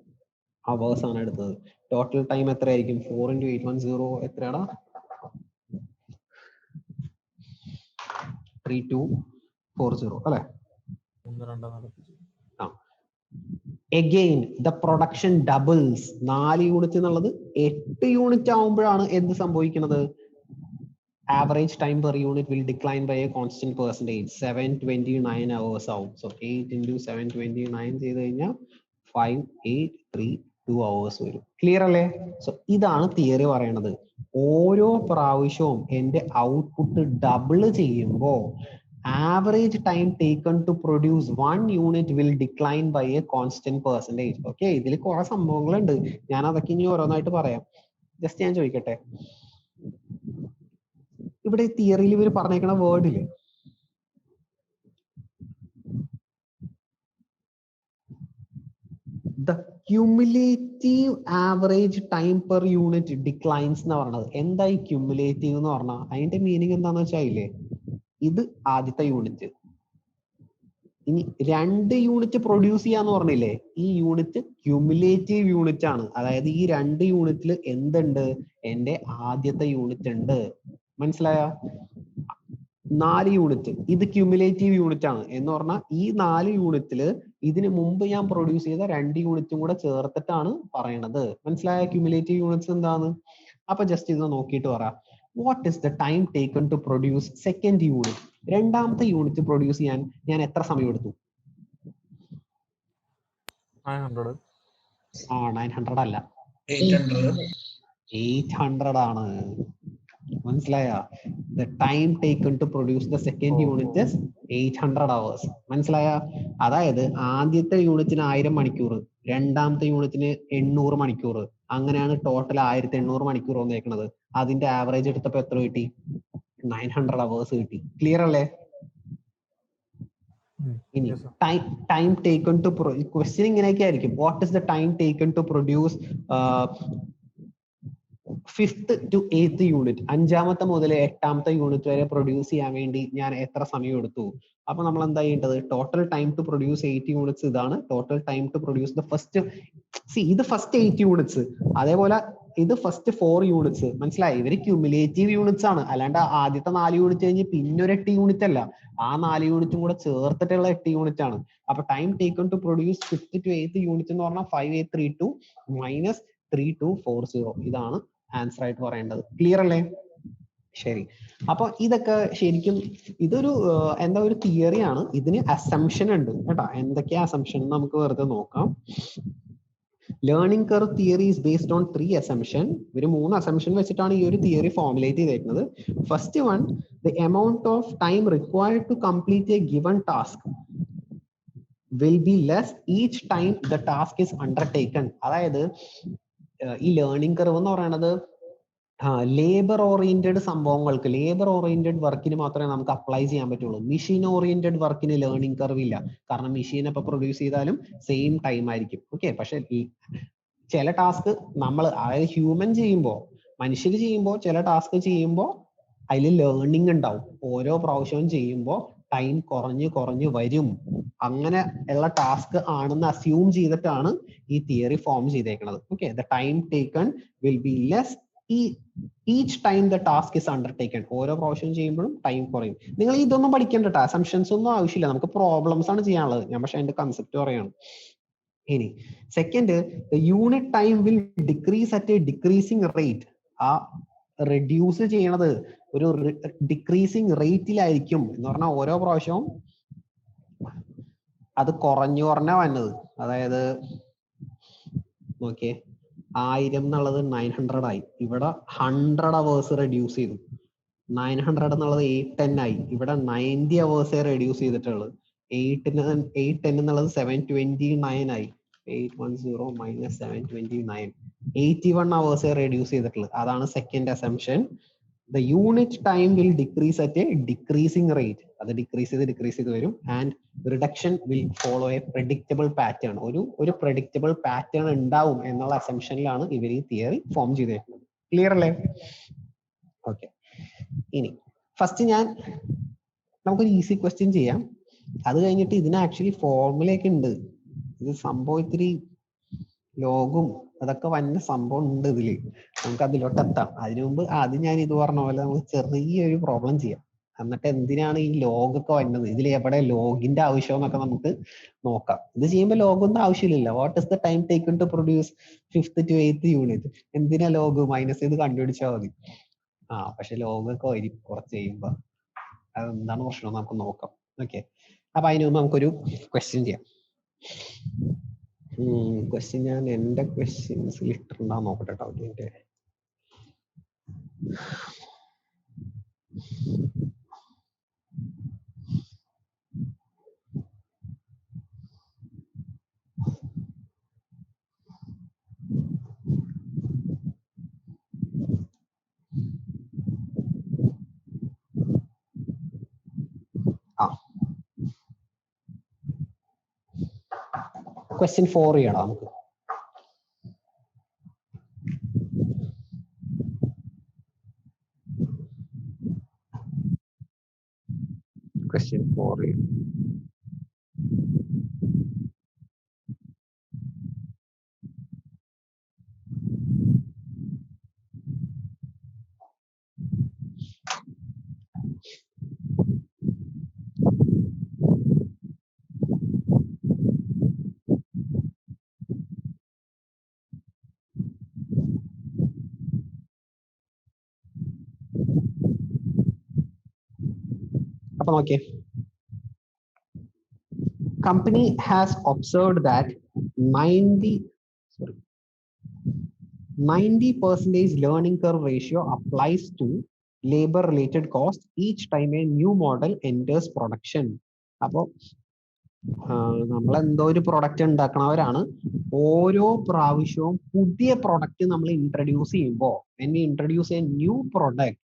hours ആണ് എടുത്തത്. ടോട്ടൽ ടൈം എത്രയായിരിക്കും? 4 into 810 എത്രയാടാ? 3240 അല്ലെ? ആ again the production doubles. 4 unit എന്നുള്ളത് 8 യൂണിറ്റ് ആവുമ്പോഴാണ് എന്ത് സംഭവിക്കുന്നത്? Average time per unit will decline by a constant percentage. 729 hours out. So 8 into 729 ചെയ്ത് കഴിഞ്ഞാൽ 5832 hours വരും. ക്ലിയർ അല്ലേ? സോ ഇതാണ് തിയറി പറയണത്. ഓരോ പ്രാവശ്യവും എന്റെ ഔട്ട്പുട്ട് ഡബിൾ ചെയ്യുമ്പോൾ average time taken to produce 1 unit will decline by a constant percentage. Okay, ഇതിൽ കുറെ സംഭവങ്ങളുണ്ട്. ഞാൻ അതൊക്കെ ഇനി ഓരോന്നായിട്ട് പറയാം. ജസ്റ്റ് ഞാൻ ചോദിക്കട്ടെ, ഇവിടെ തിയറിയിൽ ഇവർ പറഞ്ഞേക്കണ വേർഡില് the cumulative average time per unit declines എന്ന് പറഞ്ഞത് എന്താ? ഈ ക്യുമുലേറ്റീവ് എന്ന് പറഞ്ഞാൽ അതിന്റെ മീനിങ് എന്താന്ന് വെച്ചാൽ ഇല്ലേ, ഇത് ആദ്യത്തെ യൂണിറ്റ്, ഇനി 2 യൂണിറ്റ് പ്രൊഡ്യൂസ് ചെയ്യാന്ന് പറഞ്ഞില്ലേ, ഈ യൂണിറ്റ് ക്യുമുലേറ്റീവ് യൂണിറ്റ് ആണ്. അതായത് ഈ 2 യൂണിറ്റിൽ എന്തുണ്ട്? എന്റെ ആദ്യത്തെ യൂണിറ്റ് ഉണ്ട്. മനസ്സിലായ? 4 യൂണിറ്റ് ഇത് ക്യുമുലേറ്റീവ് യൂണിറ്റ് ആണ് എന്ന് പറഞ്ഞാൽ ഈ 4 യൂണിറ്റില് ഇതിന് മുമ്പ് ഞാൻ പ്രൊഡ്യൂസ് ചെയ്ത 2 യൂണിറ്റും കൂടെ ചേർത്തിട്ടാണ് പറയണത്. മനസ്സിലായ ക്യുമുലേറ്റീവ് യൂണിറ്റ്സ് എന്താണ്? അപ്പൊ ജസ്റ്റ് ഇത് നോക്കിയിട്ട് പറ, what is the time taken to produce second unit? രണ്ടാമത്തെ യൂണിറ്റ് പ്രൊഡ്യൂസ് ചെയ്യാൻ ഞാൻ എത്ര സമയം എടുത്തു? 900. 900 അല്ല, 800. 800 ആണ്. മനസ്സിലായ? The time taken to produce the second unit is 800 hours. മനസ്സിലായ? അതായത് ആദ്യത്തെ യൂണിറ്റിന് 1000 മണിക്കൂർ, രണ്ടാമത്തെ യൂണിറ്റിന് 800 മണിക്കൂർ, അങ്ങനെയാണ് ടോട്ടൽ 1800 മണിക്കൂർ വന്നേക്കുന്നത്. അതിന്റെ ആവറേജ് എടുത്തപ്പോ എത്ര കിട്ടി? 900 hours കിട്ടി. ക്ലിയർ അല്ലേ? ഇനി ടൈം ടേക്കൺ ടു ക്വസ്റ്റ്യൻ ഇങ്ങനെയൊക്കെ ആയിരിക്കും. What is the time taken to produce 5th to 8th unit? 5ാമത്തെ മുതൽ 8ാമത്തെ യൂണിറ്റ് വരെ പ്രൊഡ്യൂസ് ചെയ്യാൻ വേണ്ടി ഞാൻ എത്ര സമയം എടുത്തു? അപ്പൊ നമ്മൾ എന്താ ചെയ്യേണ്ടത്? Total time to produce 8 units ഇതാണ്. Total time to produce the first, ഇത് ഫസ്റ്റ് 8 യൂണിറ്റ്സ്, അതേപോലെ ഇത് ഫസ്റ്റ് 4 യൂണിറ്റ്സ്. മനസ്സിലായി? ഇവര് ക്യുമുലേറ്റീവ് യൂണിറ്റ്സ് ആണ്, അല്ലാണ്ട് ആദ്യത്തെ 4 യൂണിറ്റ് കഴിഞ്ഞ് പിന്നെ ഒരു 8 യൂണിറ്റ് അല്ല. ആ 4 യൂണിറ്റും കൂടെ ചേർത്തിട്ടുള്ള 8 യൂണിറ്റ് ആണ്. അപ്പൊ time taken to produce 5th to 8th unit എന്ന് പറഞ്ഞാൽ 5832 മൈനസ് 3240. ഇതാണ് ആൻസർ ആയിട്ട് പറയേണ്ടത്. ക്ലിയർ അല്ലേ? ശരി. അപ്പൊ ഇതൊക്കെ ശരിക്കും ഇതൊരു എന്താ ഒരു തിയറിയാണ്. ഇതിന് അസംഷൻ ഉണ്ട് കേട്ടാ. എന്തൊക്കെയാ അസംഷൻ നമുക്ക് വെറുതെ നോക്കാം. Learning curve theory is based on 3 assumption. ഒരു 3 അസംഷൻ വെച്ചിട്ടാണ് ഈ ഒരു തിയറി ഫോർമുലേറ്റ് ചെയ്തേക്കുന്നത്. First one, the amount of time required to complete a given task will be less each time the task is undertaken. അതായത് ഈ learning curve എന്ന് പറയുന്നത് labour oriented സംഭവങ്ങൾക്ക്, ലേബർ ഓറിയന്റഡ് വർക്കിന് മാത്രമേ നമുക്ക് അപ്ലൈ ചെയ്യാൻ പറ്റുള്ളൂ. മെഷീൻ ഓറിയന്റഡ് വർക്കിന് ലേണിംഗ് കർവ് ഇല്ല. കാരണം മെഷീൻ എപ്പോൾ പ്രൊഡ്യൂസ് ചെയ്താലും സെയിം ടൈം ആയിരിക്കും. ഓക്കെ, പക്ഷെ ചില ടാസ്ക് നമ്മൾ, അതായത് ഹ്യൂമൻ ചെയ്യുമ്പോൾ, മനുഷ്യർ ചെയ്യുമ്പോൾ, ചില ടാസ്ക് ചെയ്യുമ്പോൾ അതിൽ ലേണിംഗ് ഉണ്ടാവും. ഓരോ പ്രാവശ്യവും ചെയ്യുമ്പോൾ ടൈം കുറഞ്ഞ് കുറഞ്ഞ് വരും. അങ്ങനെ ഉള്ള ടാസ്ക് ആണെന്ന് അസ്യൂം ചെയ്തിട്ടാണ് ഈ തിയറി ഫോം ചെയ്തേക്കുന്നത്. Okay, the time taken will be less each time the task is undertaken. ഓരോ പ്രാവശ്യം ചെയ്യുമ്പോഴും ടൈം കുറയും. നിങ്ങൾ ഇതൊന്നും പഠിക്കേണ്ട കേട്ടോ, അസംഷൻസ് ഒന്നും ആവശ്യമില്ല. നമുക്ക് പ്രോബ്ലംസ് ആണ് ചെയ്യാനുള്ളത്. ഞാൻ പക്ഷെ അതിന്റെ കൺസെപ്റ്റ് പറയാണ്. ഇനി second, the unit time will decrease at a decreasing rate. ആ റെഡ്യൂസ് ചെയ്യണത് ഒരു ഡിക്രീസിങ് റേറ്റിലായിരിക്കും എന്ന് പറഞ്ഞാൽ ഓരോ പ്രാവശ്യവും അത് കുറഞ്ഞു കുറഞ്ഞാ വന്നത്. അതായത് നോക്കിയേ, 1000 എന്നുള്ളത് 900 ആയി. ഇവിടെ 100 hours റെഡ്യൂസ് ചെയ്തു. 900 എന്നുള്ളത് 810 ആയി. ഇവിടെ 90 hours റെഡ്യൂസ് ചെയ്തിട്ടുള്ളത്. 810 എന്നുള്ളത് 729 ആയി. 810 മൈനസ് 729, 81 hours റെഡ്യൂസ് ചെയ്തിട്ടുള്ളത്. അതാണ് second assumption. The unit time will decrease at a decreasing rate. അത് ഡിക്രീസ് ചെയ്ത് വരും. And reduction will follow A predictable pattern. ഒരു പ്രെഡിക്റ്റബിൾ പാറ്റേൺ ഉണ്ടാവും എന്നുള്ള അസംഷനിലാണ് ഇവർ ഈ തിയറി ഫോം ചെയ്തേക്കുന്നത്. ക്ലിയർ അല്ലേ? ഓക്കെ, ഇനി ഫസ്റ്റ് നമുക്കൊരു ഈസി ക്വസ്റ്റ്യൻ ചെയ്യാം. അത് കഴിഞ്ഞിട്ട് ഇതിന് ആക്ച്വലി ഫോർമുലയൊക്കെ ഉണ്ട്. ഇത് സംഭവം ഇത്തിരി ലോഗും അതൊക്കെ വന്ന സംഭവം ഉണ്ട് ഇതില്. നമുക്ക് അതിലോട്ട് എത്താം. അതിനു മുമ്പ് ആദ്യം ഞാൻ ഇത് പറഞ്ഞ പോലെ നമുക്ക് ചെറിയൊരു പ്രോബ്ലം ചെയ്യാം. എന്നിട്ട് എന്തിനാണ് ഈ ലോഗ് ഒക്കെ വരുന്നത്, ഇതിൽ എവിടെ ലോഗിന്റെ ആവശ്യം എന്നൊക്കെ നമുക്ക് നോക്കാം. ഇത് ചെയ്യുമ്പോൾ ലോഗൊന്നും ആവശ്യമില്ല. What is the time taken to produce 5th to 8th unit, എന്തിനാ ലോഗ്, മൈനസ് ചെയ്ത് കണ്ടുപിടിച്ചാൽ മതി. പക്ഷെ ലോഗൊക്കെ വരും കുറച്ച് കഴിയുമ്പോ. അതെന്താണ് പ്രശ്നം നമുക്ക് നോക്കാം. ഓക്കെ, അപ്പൊ അതിന് മുമ്പ് നമുക്കൊരു ക്വസ്റ്റ്യൻ ചെയ്യാം. ക്വസ്റ്റ്യൻ ഞാൻ എന്റെ ക്വസ്റ്റ്യൻസ് ഇട്ടിട്ടുണ്ടാ നോക്കട്ടെ കേട്ടോ. അതിന്റെ ക്വസ്റ്റ്യൻ 4 ചെയ്യണം നമുക്ക്. ക്വസ്റ്റ്യൻ 4 അപ്പൊ നോക്കിയേ, company has observed that 90% learning curve ratio applies to labor related cost each time a new model enters production. അപ്പോ നമ്മൾ എന്തോ ഒരു പ്രൊഡക്റ്റ് ഉണ്ടാക്കണവരാണ്. ഓരോ പ്രാവശ്യവും പുതിയ പ്രൊഡക്റ്റ് നമ്മൾ ഇൻട്രൊഡ്യൂസ് ചെയ്യുമ്പോൾ, when we introduce a new product,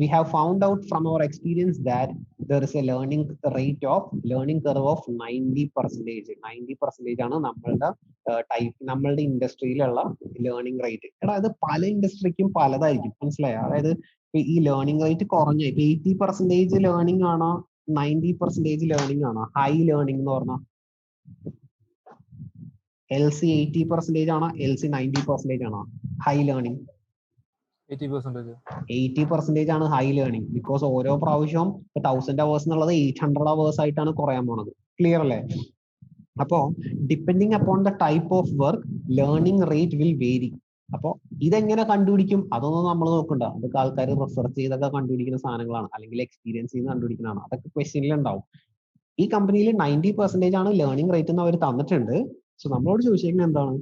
we have found out from our experience that there is a learning curve of 90%. 90% ആണ് നമ്മളുടെ നമ്മളുടെ ഇൻഡസ്ട്രിയിലുള്ള ലേണിംഗ് റേറ്റ്. അത് പല ഇൻഡസ്ട്രിക്കും പലതായിരിക്കും, മനസ്സിലായോ? അതായത് ഈ ലേണിംഗ് റേറ്റ് കുറഞ്ഞ ഇപ്പൊ 80% ലേണിംഗ് ആണോ 90% ലേണിംഗ് ആണോ? ഹൈ ലേണിംഗ് എന്ന് പറഞ്ഞാൽ LC 80% ആണോ LC 90% ആണോ ഹൈ ലേണിംഗ്? 80% ആണ് ഹൈ ലേണിംഗ്. ബിക്കോസ് ഓരോ പ്രാവശ്യവും 1000 hours എന്നുള്ളത് 800 hours ആയിട്ടാണ് കുറയാൻ പോണത്. ക്ലിയർ അല്ലേ? അപ്പോ depending upon the type of work learning rate will vary. അപ്പോ ഇതെങ്ങനെ കണ്ടുപിടിക്കും അതൊന്നും നമ്മൾ നോക്കണ്ട. അതൊക്കെ ആൾക്കാർ റിസർച്ച് ചെയ്തൊക്കെ കണ്ടുപിടിക്കുന്ന സാധനങ്ങളാണ്, അല്ലെങ്കിൽ എക്സ്പീരിയൻസ് ചെയ്ത് കണ്ടുപിടിക്കുന്നതാണ്. അതൊക്കെ ക്വസ്റ്റ്യനിൽ ഉണ്ടാവും. ഈ കമ്പനിയിൽ 90% ആണ് ലേണിംഗ് റേറ്റ് എന്ന് അവർ തന്നിട്ടുണ്ട്. സോ നമ്മളോട് ചോദിച്ചിരിക്കുന്നത് എന്താണ്?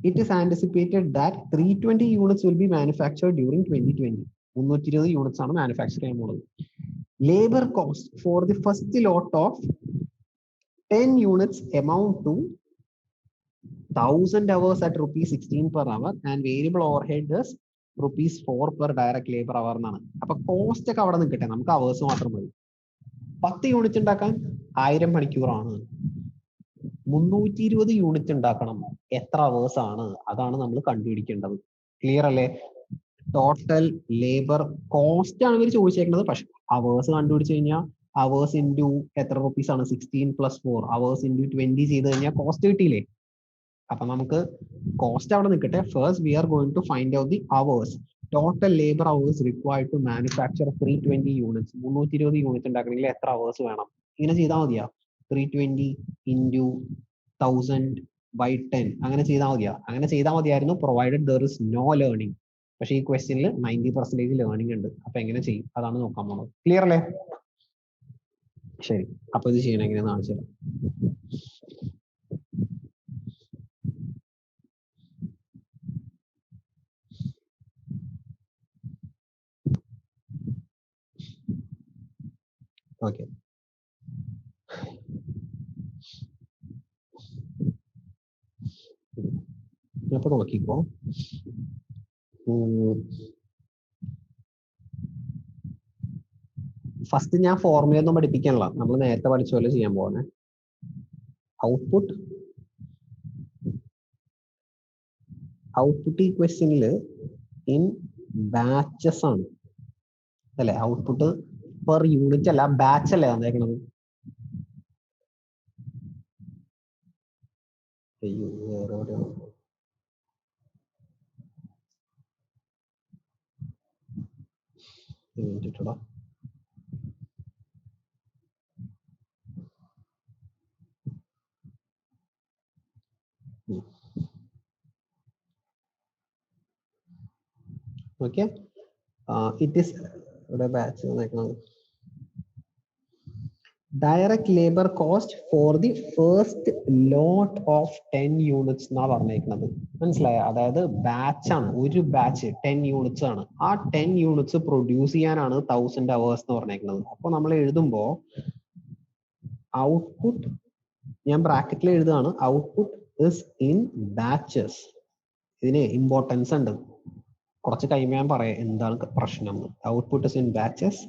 It is anticipated that 320 units will be manufactured during 2020. 320 units ആണ് മാനുഫാക്ചർ ചെയ്യാൻ പോകുന്നത്. Labor cost for the first lot of 10 units amount to 1000 hours at ₹16 per hour and variable overhead is ₹4 per direct labor hour എന്നാണ്. അപ്പൊ cost ഒക്കെ അവിടെ നിൽക്കട്ടെ, നമുക്ക് hours മാത്രം മതി. 10 യൂണിറ്റ് ഉണ്ടാക്കാൻ 1000 മണിക്കൂറാണ്. 320 യൂണിറ്റ് ഉണ്ടാക്കണം, എത്ര അവേഴ്സ് ആണ്? അതാണ് നമ്മൾ കണ്ടുപിടിക്കേണ്ടത്. ക്ലിയർ അല്ലേ? ടോട്ടൽ ലേബർ കോസ്റ്റ് ആണ് ഇവർ ചോദിച്ചേക്കുന്നത്. പക്ഷെ അവേഴ്സ് കണ്ടുപിടിച്ച് കഴിഞ്ഞാൽ അവേഴ്സ് ഇൻറ്റു എത്ര റുപ്പീസ് ആണ്? 16 + 4 അവേഴ്സ് ഇൻറ്റു 20 ചെയ്ത് കഴിഞ്ഞാൽ കോസ്റ്റ് കിട്ടിയില്ലേ? അപ്പൊ നമുക്ക് കോസ്റ്റ് അവിടെ നിൽക്കട്ടെ. First we are going to find out the hours. Total labour hours required to manufacture 320 units. 320 unit ഉണ്ടാക്കണമെങ്കിൽ എത്ര അവേഴ്സ് വേണം? ഇങ്ങനെ ചെയ്താൽ മതിയാ? 320 into 1000 by 10 അങ്ങനെ ചെയ്താൽ മതിയാ? അങ്ങനെ ചെയ്താൽ മതിയായിരുന്നു, provided there is no learning. പക്ഷേ ഈ ക്വസ്റ്റ്യനിൽ 90% ലേണിംഗ് ഉണ്ട്. അപ്പൊ എങ്ങനെ ചെയ്യും അതാണ് നോക്കാൻ പോകുന്നത്. ക്ലിയർ അല്ലേ? ശരി, അപ്പൊ ഇത് ചെയ്യണം എങ്ങനെയാണെന്ന് കാണിച്ചു തരാം. ഓക്കെ, അപ്പൊ നോക്കിക്കോ. ഫസ്റ്റ് ഞാൻ ഫോർമുല ഒന്നും പഠിപ്പിക്കാനുള്ള, നമ്മൾ നേരത്തെ പഠിച്ച പോലെ ചെയ്യാൻ പോകുന്നത്. ഔട്ട്പുട്ട് ഈ ക്വസ്റ്റ്യനിൽ ഇൻ ബാച്ചസ് ആണ് അല്ലെ? ഔട്ട്പുട്ട് പെർ യൂണിറ്റ് അല്ല, ബാച്ച് അല്ലേ വന്നേക്കണത്? Okay, it is batch direct labor cost for the first lot of 10 units എന്നാ പറഞ്ഞേക്കുന്നത്. മനസ്സിലായോ? അതായത് ബാച്ച് ആണ്, ഒരു ബാച്ച് 10 യൂണിറ്റ്സ് ആണ്. ആ 10 യൂണിറ്റ്സ് പ്രൊഡ്യൂസ് ചെയ്യാനാണ് 1000 hours എന്ന് പറഞ്ഞേക്കുന്നത്. അപ്പൊ നമ്മൾ എഴുതുമ്പോ ഔട്ട്പുട്ട് ഞാൻ ബ്രാക്കറ്റിൽ എഴുതുകയാണ്, ഔട്ട്പുട്ട് ഇസ് ഇൻ ബാച്ചസ്. ഇതിന് ഇമ്പോർട്ടൻസ് ഉണ്ട്, കുറച്ച് കഴിയുമ്പോൾ ഞാൻ പറയാം എന്താണ് പ്രശ്നം. Output is in batches.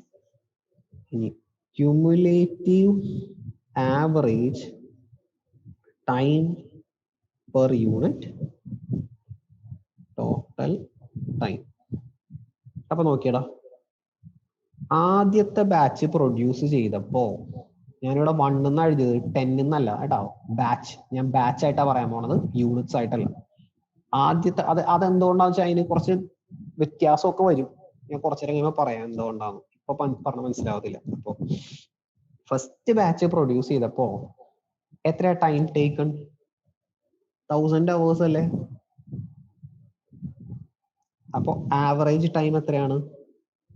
ഇനി cumulative average time per unit, total time. അപ്പൊ നോക്കിയടാ, ആദ്യത്തെ ബാച്ച് പ്രൊഡ്യൂസ് ചെയ്തപ്പോ ഞാനിവിടെ 1 എന്ന് എഴുതിയത് 10 എന്നല്ല കേട്ടോ. ബാച്ച് ഞാൻ ബാച്ച് ആയിട്ടാ പറയാൻ പോണത്, യൂണിറ്റ്സ് ആയിട്ടല്ല. ആദ്യത്തെ അതെന്തുകൊണ്ടാന്ന് വെച്ചാൽ അതിന് കുറച്ച് വ്യത്യാസമൊക്കെ വരും. ഞാൻ കുറച്ചേരം കഴിയുമ്പോൾ പറയാം എന്തുകൊണ്ടാണ്. ഇപ്പൊ പറഞ്ഞ മനസ്സിലാവത്തില്ല. അപ്പൊ ഫസ്റ്റ് ബാച്ച് പ്രൊഡ്യൂസ് ചെയ്തപ്പോ എത്ര ടൈം ടേക്കൺ? 1000 hours അല്ലേ? അപ്പൊ ആവറേജ് ടൈം എത്രയാണ്?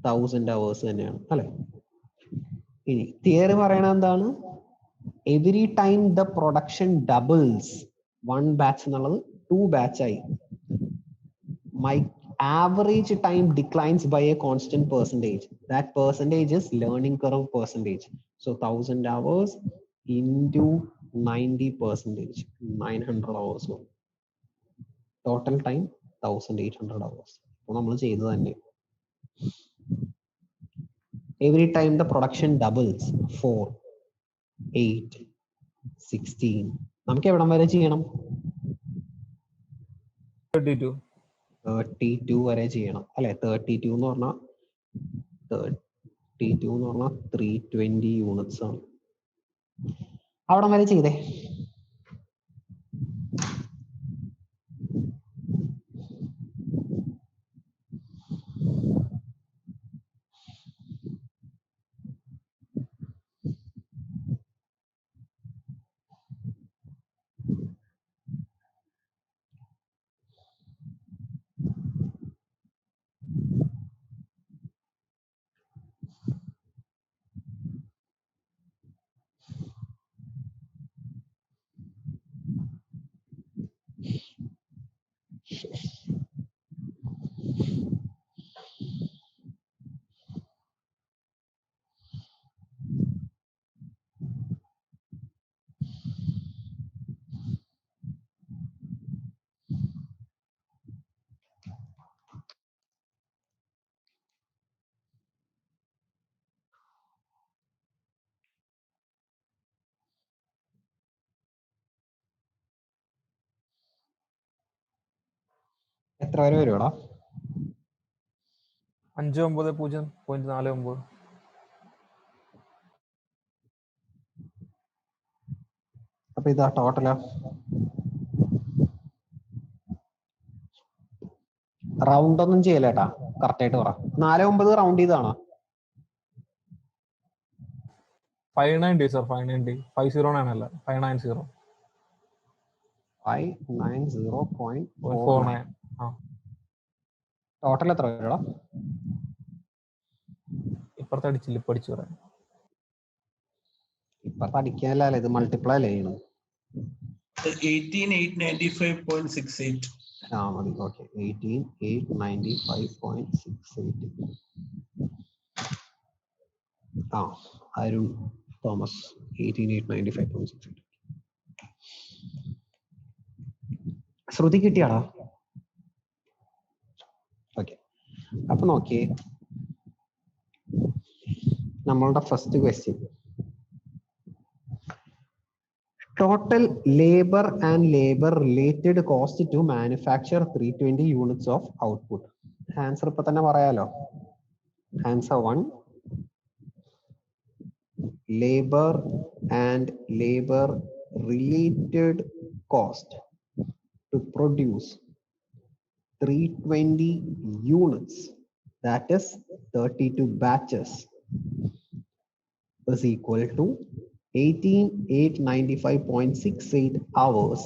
1000 hours തന്നെയാണ് അല്ലെ? ഇനി തിയറി പറയണത് എന്താണ്? Every time the production doubles, 1 batch എന്നുള്ളത് 2 batch ആയി. My average time declines by a constant percentage. That percentage is learning curve percentage. So 1000 hours into 90%, 900 hours. Total time 1800 hours. അപ്പോൾ നമ്മൾ ചെയ്തത് തന്നെ. Every time the production doubles, 4, 8, 16. നമുക്ക് എവിടം വരെ ചെയ്യണം? 32 വരെ ചെയ്യണം അല്ലെ? 32 എന്ന് പറഞ്ഞാൽ 320 യൂണിറ്റ്സ് ആണ്. അവിടം വരെ ചെയ്തേ. എത്ര വരെ വരുവാടാ? 590.49. അപ്പൊ ഇതാ ടോട്ടലാ. റൗണ്ട് ഒന്നും ചെയ്യലേട്ടാ, കറക്റ്റ് ആയിട്ട് പറ. 4-9 റൗണ്ട് ചെയ്താണോ? 590 സർ, 590. 509 അല്ല, 590. 590.49. ടോട്ടൽ എത്ര വരെടാ? ഇപ്പുറത്ത് അടിച്ചില്ല, ഇപ്പൊ അടിച്ചു പറയാം. ഇപ്പത്തെ അടിക്കാനല്ലേ, ഇത് മൾട്ടിപ്ലൈ അല്ലേ ചെയ്യണത്? 18,895.68. ആ മതി, ഓക്കെ. 18,895.68. ആ, അരുൺ തോമസ് 18,895.68. ശ്രുതി കിട്ടിയാടാ? ഓക്കെ. അപ്പൊ നോക്കിയേ, നമ്മളുടെ first question, total labor and labor related cost to manufacture 320 units of output. Answer ഇപ്പൊ തന്നെ പറയാലോ. Answer 1, labor and labor related cost to produce 320 units, that is 32 batches is equal to 18,895.68 hours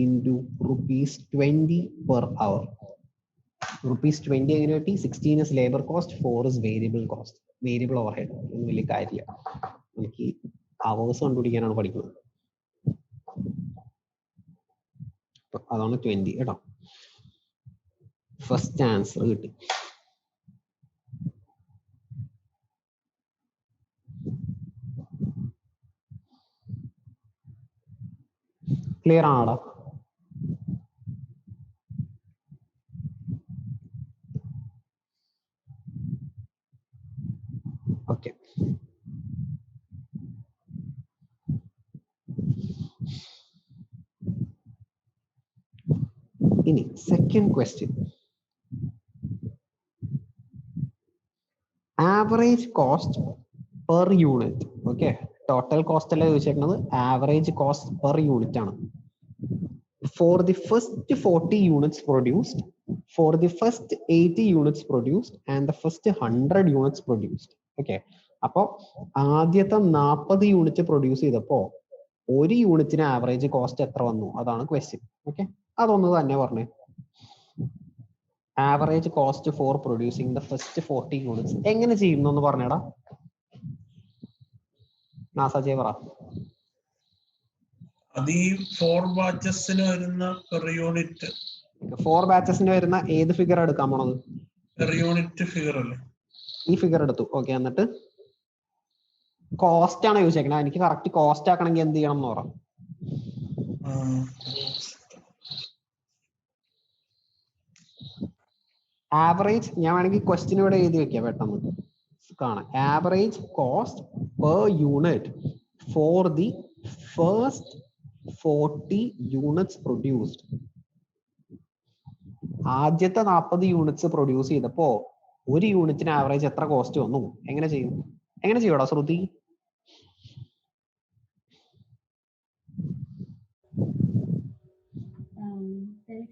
into rupees 20 per hour. Rupees 20 എങ്ങനെ കിട്ടി? 16 is labor cost, 4 is variable cost, variable overhead. ഒന്നും വലിയ കാര്യമില്ല. നമുക്ക് hours കണ്ടുപിടിക്കാനാണ് പഠിക്കുന്നത്. അതാണ് 20 കേട്ടോ. ഫസ്റ്റ് ആൻസർ കിട്ടി. ക്ലിയർ ആണോടാ? ഓക്കെ. ഇനി second question. Average cost per unit. Okay, total cost അല്ല ചോദിച്ചേക്കുന്നത്, ആവറേജ് കോസ്റ്റ് പെർ യൂണിറ്റ് ആണ്. For the first 40 units produced, for the first 80 units produced and the first 100 units produced. Okay, അപ്പോൾ ആദ്യത്തെ 40 unit produce ചെയ്തപ്പോ ഒരു യൂണിറ്റിന് average cost എത്ര വന്നു? അതാണ് ക്വസ്റ്റ്യൻ. ഓക്കെ, അതൊന്ന് തന്നെ പറഞ്ഞേ. Average cost for producing the first 40 units എങ്ങനെ ചെയ്യുന്നു എന്ന് പറഞ്ഞേടാ. നാസജയ് പറ. അത് ഈ 4 ബാച്ചസിന് വരുന്ന പെർ യൂണിറ്റ്. 4 ബാച്ചസിന് വരുന്ന ഏത് ഫിഗർ എടുക്കാൻ പോണത്? പെർ യൂണിറ്റ് ഫിഗർ അല്ലേ? ഈ ഫിഗർ എടുത്തു. ഓക്കെ, എന്നിട്ട് കോസ്റ്റ് ആണ് ചോദിച്ചേക്കണേ. എനിക്ക് കറക്റ്റ് കോസ്റ്റ് ആക്കണമെങ്കിൽ എന്ത് ചെയ്യണം എന്ന് പറ. ആവറേജ് ഞാൻ വേണമെങ്കിൽ ക്വസ്റ്റ്യൻ ഇവിടെ എഴുതി വെക്കാം പെട്ടെന്ന് കാണാം. Average cost per unit four the first 40 units produced. ആദ്യത്തെ 40 യൂണിറ്റ്സ് പ്രൊഡ്യൂസ് ചെയ്തപ്പോ ഒരു യൂണിറ്റിന് ആവറേജ് എത്ര കോസ്റ്റ് വന്നു? എങ്ങനെ ചെയ്യും? എങ്ങനെ ചെയ്യൂടാ ശ്രുതി?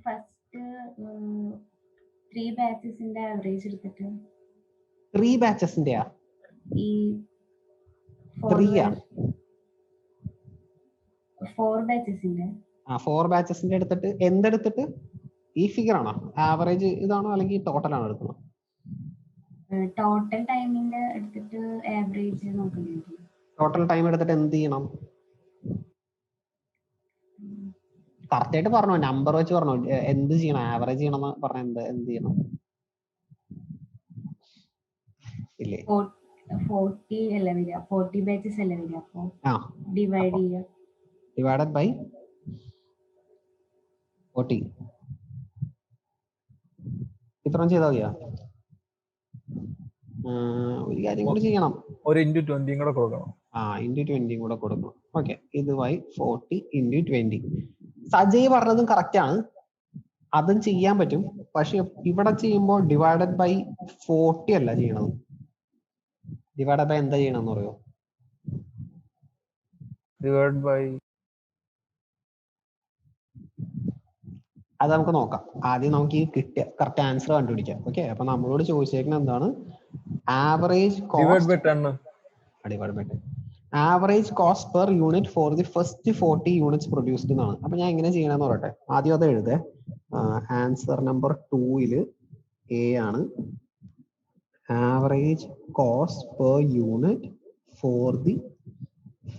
ഫസ്റ്റ് 3 ബാച്ചസിന്റെ ആവറേജ് എടുത്തിട്ട് 3 ബാച്ചസിന്റെയാ? ഈ 3 4 ബാച്ചസിന്റെ 4 ബാച്ചസിന്റെ എടുത്തിട്ട് എന്തെടുത്തിട്ട് ഈ ഫിഗർ ആണോ? ആവറേജ് ഇതാണോ അല്ലെങ്കിൽ ടോട്ടൽ ആണോ എടുക്കുന്നത്? ടോട്ടൽ ടൈമിന്റെ എടുത്തിട്ട് ആവറേജ് നോക്കുന്നുണ്ട്. ടോട്ടൽ ടൈം എടുത്തിട്ട് എന്ത് ചെയ്യണം? കറക്റ്റ് ആയിട്ട് പറഞ്ഞോ, നമ്പർ വെച്ച് പറഞ്ഞോ. എന്ത് ചെയ്യണം? ആവറേജ് ചെയ്യണം എന്ന് പറഞ്ഞ എന്ത് ചെയ്യണം? ഇല്ലേ 40 അല്ല വരിക, 40 ബാച്ചസ് അല്ല വരിക. അപ്പൊ ഡിവൈഡ് ചെയ്യുക. Divided by 40. ഇത്രയും ചെയ്താൽ മതിയാ? ഒരു കാര്യം കൂടി ചെയ്യണം. ഒരു ഇൻറ്റു 20 കൂടെ കൊടുക്കണം. ഇൻറ്റു 20 കൂടെ കൊടുക്കണം. ഓക്കെ, ഇത് ബൈ 40 ഇൻറ്റു 20. സജയ് പറഞ്ഞതും കറക്റ്റ് ആണ്, അതും ചെയ്യാൻ പറ്റും. പക്ഷെ ഇവിടെ ചെയ്യുമ്പോൾ ഡിവൈഡഡ് ബൈ 40 അല്ല ചെയ്യണത്. ഡിവൈഡഡ് ബൈ എന്താ ചെയ്യണമെന്ന് പറയോ? ഡിവൈഡ് ബൈ അത് നമുക്ക് നോക്കാം. ആദ്യം നമുക്ക് ഈ കിട്ടിയ കറക്റ്റ് ആൻസർ കണ്ടുപിടിക്കാം. ഓക്കെ, അപ്പൊ നമ്മളോട് ചോദിച്ചേക്കുന്നത് എന്താണ്? Average average cost per unit four the first 40 units produced എന്നാണ്. അപ്പൊ ഞാൻ എങ്ങനെ ചെയ്യണമെന്ന് പറയട്ടെ. ആദ്യം അത് എഴുതേ. ആൻസർ നമ്പർ 2 എ ആണ്. Average cost per unit four the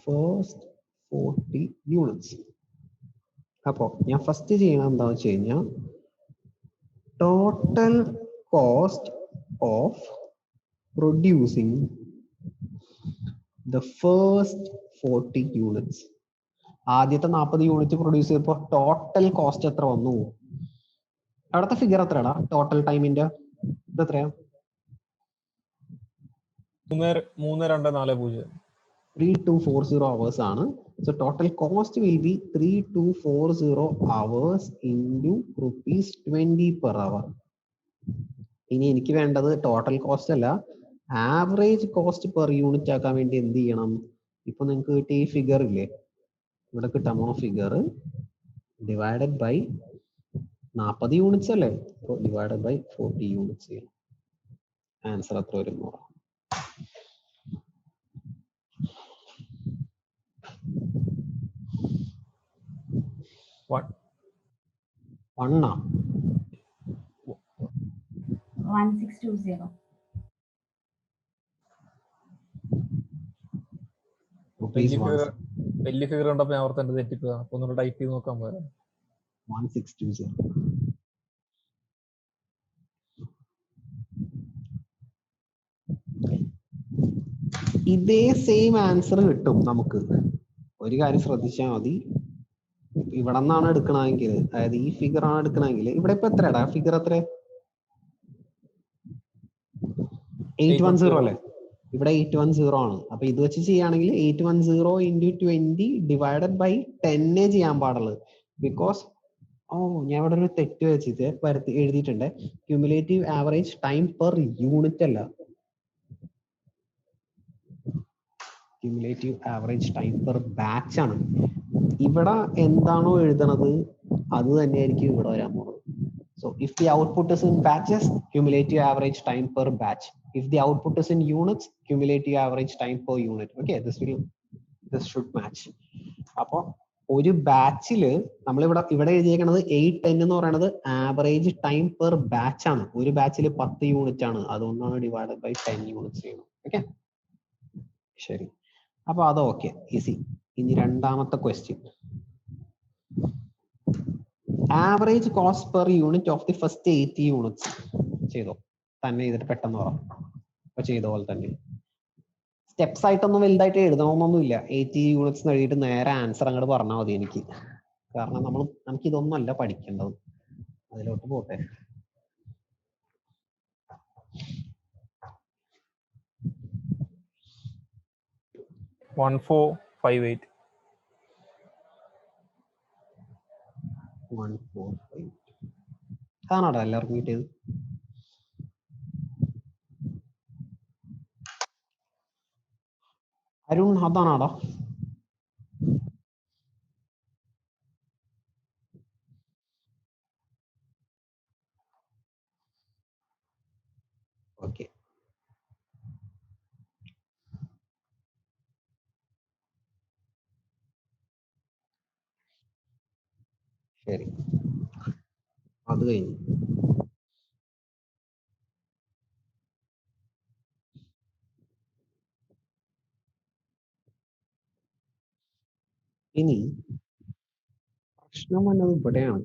first 40 units. അപ്പോ ഞാൻ ഫസ്റ്റ് ചെയ്യണം എന്താ വെച്ച് കഴിഞ്ഞാൽ total cost of producing the first 40 units. ആദ്യത്തെ 40 യൂണിറ്റ് പ്രൊഡ്യൂസ് ചെയ്തപ്പോ ടോട്ടൽ കോസ്റ്റ് എത്ര വന്നു? അവിടുത്തെ ഫിഗർ എത്രയാടാ? ടോട്ടൽ ടൈമിന്റെ ഇത് എത്രയാ? 3240. 3240 hours ആണ്. So total cost will be 3240 hours into rupees 20 per hour. ഇനി എനിക്ക് വേണ്ടത് ടോട്ടൽ കോസ്റ്റ് അല്ല, ആവറേജ് കോസ്റ്റ് പെർ യൂണിറ്റ് ആക്കാൻ വേണ്ടി എന്ത് ചെയ്യണം? ഇപ്പൊ നിങ്ങൾക്ക് കിട്ടിയ ഈ ഫിഗർ ഇല്ലേ, ഇവിടെ കിട്ടാമോ ഫിഗർ? ഡിവൈഡഡ് ബൈ 40 യൂണിറ്റ്സ് അല്ലേ, ഡിവൈഡഡ് ബൈ 40 യൂണിറ്റ്സ് ചെയ്യണം. ആൻസർ എത്ര വരും? വണ്ണാ? 1620. വലിയ ഫിഗർ കണ്ടപ്പോ ഞാൻ ഓർത്ത് എന്റെ തെറ്റിപ്പോയതാണ്. അപ്പൊ ഒന്നുകൂടെ ടൈപ്പ് ചെയ്ത് നോക്കാൻ പോരാ. 1620. ഇതേ സെയിം ആൻസർ കിട്ടും നമുക്ക്. ഒരു കാര്യം ശ്രദ്ധിച്ചാൽ മതി. ഇവിടെ നിന്നാണ് എടുക്കണമെങ്കിൽ, അതായത് ഈ ഫിഗർ ആണ് എടുക്കണമെങ്കിൽ, ഇവിടെ ഇപ്പൊ എത്രയാടാ ഫിഗർ? എത്ര? 810 അല്ലേ? ഇവിടെ 810 ആണ്. അപ്പൊ ഇത് വെച്ച് ചെയ്യുകയാണെങ്കിൽ 810 into 20 divided by 10 ചെയ്യാൻ പാടുള്ളത്. ബിക്കോസ് ഞാൻ ഇവിടെ ഒരു തെറ്റ് വെച്ചിട്ട് എഴുതിയിട്ടുണ്ട്. Cumulative average time per unit അല്ല, cumulative average time per batch ആണ്. ഇവിടെ എന്താണോ എഴുതണത് അത് തന്നെയായിരിക്കും ഇവിടെ വരാൻ പോകുന്നത്. So if the output is in batches, cumulative average time per batch. If the output is in units, cumulative average time per unit. Okay, this should match. അപ്പൊ ഒരു ബാച്ചില് ഇവിടെ എഴുതിയേക്കുന്നത് 810 എന്ന് പറയുന്നത് ആവറേജ് ടൈം പെർ ബാച്ച് ആണ്. ഒരു ബാച്ചിൽ 10 unit ആണ്, അതുകൊണ്ടാണ് ഡിവൈഡഡ് ബൈ 10 യൂണിറ്റ്സ് ചെയ്യുന്നത്. ഓക്കെ, ശരി. അപ്പൊ അത് ഓക്കെ, ഈസി. ഇനി രണ്ടാമത്തെ question. Average cost per unit of the first 80 units. ചെയ്തോ തന്നെ, ചെയ്തിട്ട് പെട്ടെന്ന് പറ. അപ്പൊ ചെയ്ത പോലെ തന്നെ സ്റ്റെപ്സ് ആയിട്ടൊന്നും വലുതായിട്ട് എഴുതണമെന്നൊന്നുമില്ല. 80 യൂണിറ്റ്സ് എഴുതിയിട്ട് നേരെ ആൻസർ അങ്ങോട്ട് പറഞ്ഞാൽ മതി എനിക്ക്. കാരണം നമുക്ക് ഇതൊന്നും അല്ല പഠിക്കേണ്ടത്. അതിലോട്ട് പോട്ടെ. കാണാടാ എല്ലാവർക്കും കിട്ടിയത്? അരുൺ, അതാണാടാ? ഓക്കെ, ശരി. അത് കഴിഞ്ഞു. ഇനി പ്രശ്നം വന്നത് ഇവിടെയാണ്.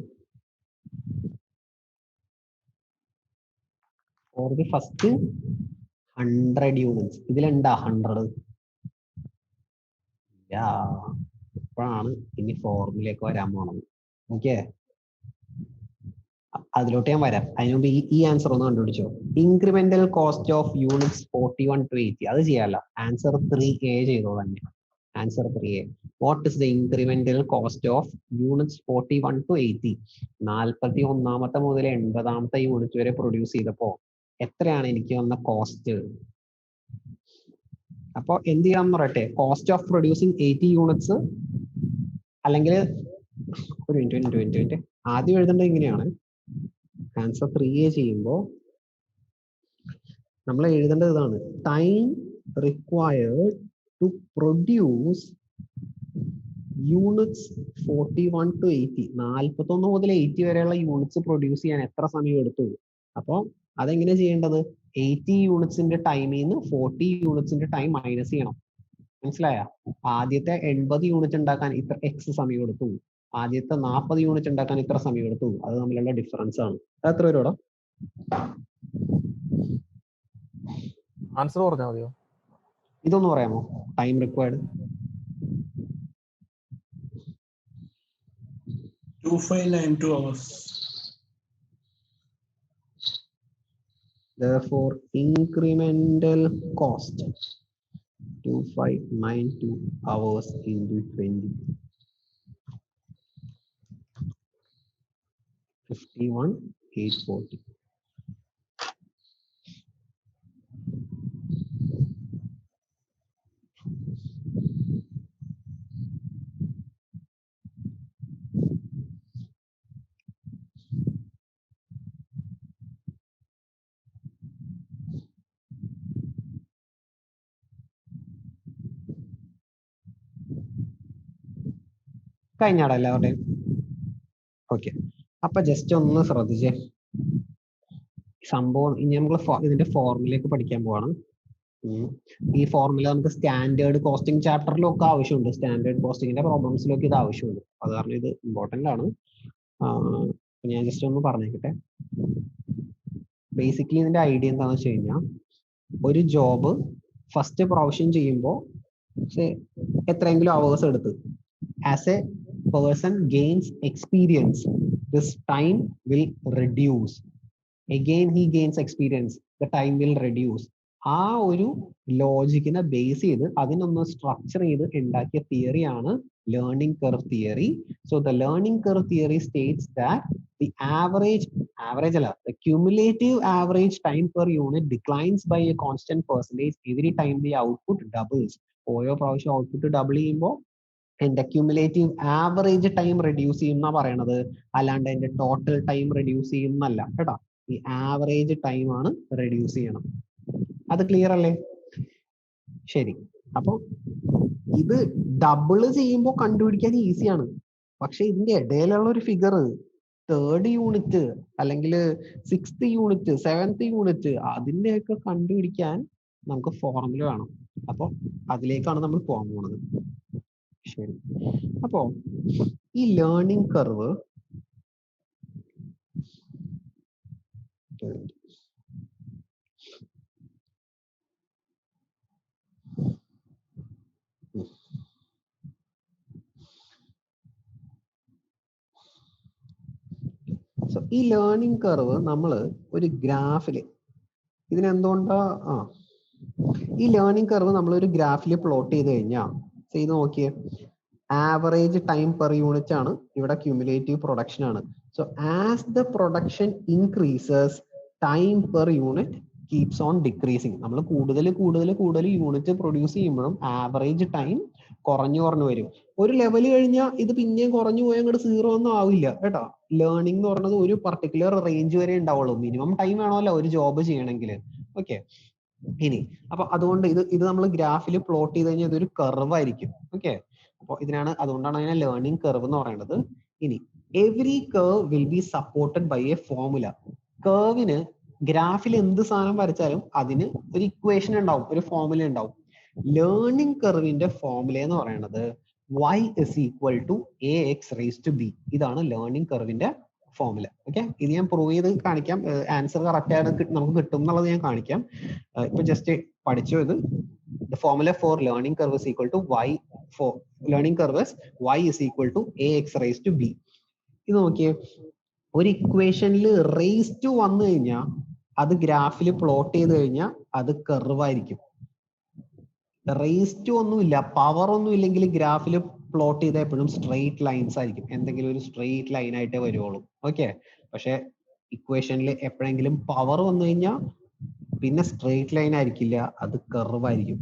ഫോർ ദി ഫസ്റ്റ് 100 യൂണിറ്റ്സ് ഇതിലുണ്ടാ 100? ഇപ്പോഴാണ് ഇനി ഫോർമുലയൊക്കെ വരാൻ പോണത്. ഓക്കെ, അതിലോട്ട് ഞാൻ വരാം. അതിന് മുമ്പ് ഈ ആൻസർ ഒന്ന് കണ്ടുപിടിച്ചോ. Incremental cost of units 41 to 80. അത് ചെയ്യാല്ല. ആൻസർ 3A ചെയ്തോ തന്നെ. Answer 3A. What is the incremental cost of units 41 to 80? 41ാമത്തെ മുതൽ 80ാമത്തെ യൂണിറ്റ് വരെ പ്രൊഡ്യൂസ് ചെയ്തപ്പോ എത്രയാണ് എനിക്ക് വന്ന കോസ്റ്റ്? അപ്പൊ എന്ത് ചെയ്യാൻ പറയട്ടെ, കോസ്റ്റ് ഓഫ് പ്രൊഡ്യൂസിങ് 80 യൂണിറ്റ്സ്, അല്ലെങ്കിൽ ഒരു മിനിറ്റ് ആദ്യം എഴുതേണ്ടത് ഇങ്ങനെയാണ്. ആൻസർ 3A ചെയ്യുമ്പോൾ നമ്മൾ എഴുതേണ്ടത് ഇതാണ്: time required to produce units 41 to 80. 41 മുതൽ 80 വരെയുള്ള യൂണിറ്റ്സ് പ്രൊഡ്യൂസ് ചെയ്യാൻ എത്ര സമയം എടുത്തു? അപ്പോൾ അതെങ്ങനെ ചെയ്യേണ്ടത്? 80 യൂണിറ്റ്സിന്റെ ടൈമിൽ നിന്ന് 40 യൂണിറ്റ്സിന്റെ ടൈം മൈനസ് ചെയ്യണം. മനസ്സിലായ? ആദ്യത്തെ 80 യൂണിറ്റ് ഉണ്ടാക്കാൻ ഇത്ര എക്സ് സമയം എടുത്തു, ആദ്യത്തെ 40 യൂണിറ്റ് ഉണ്ടാക്കാൻ ഇത്ര സമയം എടുത്തു. അത് തമ്മിലുള്ള ഡിഫറൻസ് ആണ്. അത് എത്ര വരും? ആൻസർ പറഞ്ഞാൽ മതിയോ? ഇതൊന്ന് പറയാമോ? Time required 2592 hours. Therefore, incremental cost 2592 hours into 20. 51,840. കഴിഞ്ഞാടാ എല്ലാവരുടെയും? ഓക്കെ, അപ്പൊ ജസ്റ്റ് ഒന്ന് ശ്രദ്ധിച്ചേ. സംഭവം ഇനി നമ്മൾ ഇതിന്റെ ഫോർമുലയൊക്കെ പഠിക്കാൻ പോവാണ്. ഈ ഫോർമുല നമുക്ക് സ്റ്റാൻഡേർഡ് കോസ്റ്റിംഗ് ചാപ്റ്ററിലൊക്കെ ആവശ്യമുണ്ട്. സ്റ്റാൻഡേർഡ് കോസ്റ്റിംഗിന്റെ പ്രോബ്ലംസിലൊക്കെ ഇത് ആവശ്യമുണ്ട്. അത് കാരണം ഇത് ഇമ്പോർട്ടന്റ് ആണ്. ഞാൻ ജസ്റ്റ് ഒന്ന് പറഞ്ഞേക്കട്ടെ. ബേസിക്കലി ഇതിന്റെ ഐഡിയ എന്താണെന്ന് വെച്ച് കഴിഞ്ഞാൽ, ഒരു ജോബ് ഫസ്റ്റ് പ്രാവശ്യം ചെയ്യുമ്പോൾ എത്രയെങ്കിലും അവേഴ്സ് എടുത്ത് as A person gains experience, this time will reduce. Again he gains experience, the time will reduce. ആ ഒരു ലോജിക്കിനെ ബേസ് ചെയ്ത് അതിനൊന്ന് സ്ട്രക്ചർ ചെയ്ത് ഉണ്ടാക്കിയ തിയറിയാണ് learning curve theory. So the learning curve theory states that the average അല്ല, the cumulative average time per unit declines by a constant percentage every time the output doubles. ഓരോ പ്രാവശ്യം ഔട്ട്പുട്ട് ഡബിൾ ചെയ്യുമ്പോൾ എന്റെ cumulative average time reduce ചെയ്യുന്ന പറയണത്, അല്ലാണ്ട് എന്റെ total time reduce ചെയ്യുന്നല്ല കേട്ടോ. ഈ ആവറേജ് ടൈം ആണ് റെഡ്യൂസ് ചെയ്യണം. അത് ക്ലിയർ അല്ലേ? ശരി. അപ്പൊ ഇത് ഡബിള് ചെയ്യുമ്പോൾ കണ്ടുപിടിക്കാൻ ഈസിയാണ്. പക്ഷെ ഇതിന്റെ ഇടയിലുള്ള ഒരു ഫിഗർ, തേർഡ് യൂണിറ്റ് അല്ലെങ്കിൽ 6th യൂണിറ്റ് 7th യൂണിറ്റ്, അതിന്റെയൊക്കെ കണ്ടുപിടിക്കാൻ നമുക്ക് ഫോർമുല വേണം. അപ്പൊ അതിലേക്കാണ് നമ്മൾ പോകാൻ പോകുന്നത്. ശരി. അപ്പോ ഈ ലേണിംഗ് കർവ് ഈ ലേണിംഗ് കർവ് നമ്മൾ ഒരു ഗ്രാഫില് ഇതിനെന്തുകൊണ്ടാ ഈ ലേണിംഗ് കർവ് നമ്മൾ ഒരു ഗ്രാഫിൽ പ്ലോട്ട് ചെയ്ത് കഴിഞ്ഞാൽ ചെയ്ത് നോക്കിയേ, ആവറേജ് ടൈം പെർ യൂണിറ്റ് ആണ്, ഇവിടെ ക്യൂമുലേറ്റീവ് പ്രൊഡക്ഷൻ ആണ്. So as the production increases time per unit keeps on decreasing. നമ്മൾ കൂടുതൽ യൂണിറ്റ് പ്രൊഡ്യൂസ് ചെയ്യുമ്പോഴും ആവറേജ് ടൈം കുറഞ്ഞു വരും. ഒരു ലെവൽ കഴിഞ്ഞാൽ ഇത് പിന്നെയും കുറഞ്ഞു പോയാൽ അങ്ങോട്ട് 0 ഒന്നും ആവില്ല കേട്ടോ. ലേണിംഗ് എന്ന് പറയുന്നത് ഒരു പർട്ടിക്കുലർ റേഞ്ച് വരെ ഉണ്ടാവുള്ളൂ. മിനിമം ടൈം വേണമല്ലോ ഒരു ജോബ് ചെയ്യണമെങ്കിൽ. ഓക്കെ, ഇനി അപ്പൊ അതുകൊണ്ട് ഇത് നമ്മൾ ഗ്രാഫിൽ പ്ലോട്ട് ചെയ്ത് കഴിഞ്ഞാൽ ഇതൊരു കർവ് ആയിരിക്കും. ഓക്കെ, അപ്പോൾ അതുകൊണ്ടാണ് അതിനെ ലേണിംഗ് കർവ് എന്ന് പറയുന്നത്. ഇനി every curve will be supported by a formula. കർവിന് ഗ്രാഫിൽ എന്ത് സാധനം വരച്ചാലും അതിന് ഒരു ഇക്വേഷൻ ഉണ്ടാവും, ഒരു ഫോർമുല ഉണ്ടാവും. ലേണിംഗ് കർവിന്റെ ഫോർമുല എന്ന് പറയുന്നത് y is equal to ax raised to b. ഇതാണ് ലേണിംഗ് കർവിന്റെ ഫോർമുല. ഓക്കെ, ഇത് ഞാൻ പ്രൂവ് ചെയ്ത് കാണിക്കാം. ആൻസർ കറക്റ്റ് ആയിട്ട് നമുക്ക് കിട്ടും എന്നുള്ളത് ഞാൻ കാണിക്കാം. ഇപ്പൊ ജസ്റ്റ് പഠിച്ചു. ഇത് the formula for learning curve is equal to y for learning curve is y is equal to ax raised to b. ഇത് നോക്കിയേ, ഒരു ഇക്വേഷനിൽ റേസ് ടു വന്നു കഴിഞ്ഞാൽ അത് ഗ്രാഫിൽ പ്ലോട്ട് ചെയ്ത് കഴിഞ്ഞാൽ അത് കർവ് ആയിരിക്കും. റേസ് ടു ഒന്നുമില്ല, പവർ ഒന്നും ഇല്ലെങ്കിൽ ഗ്രാഫിൽ പ്ലോട്ട് ചെയ്ത എപ്പോഴും സ്ട്രെയിറ്റ് ലൈൻസ് ആയിരിക്കും. എന്തെങ്കിലും ഒരു സ്ട്രെയിറ്റ് ലൈൻ ആയിട്ടേ വരുവുള്ളൂ. ഓക്കെ, പക്ഷെ ഇക്വേഷനിൽ എപ്പോഴെങ്കിലും പവർ വന്നു കഴിഞ്ഞാൽ പിന്നെ സ്ട്രെയിറ്റ് ലൈൻ ആയിരിക്കില്ല, അത് കർവ് ആയിരിക്കും.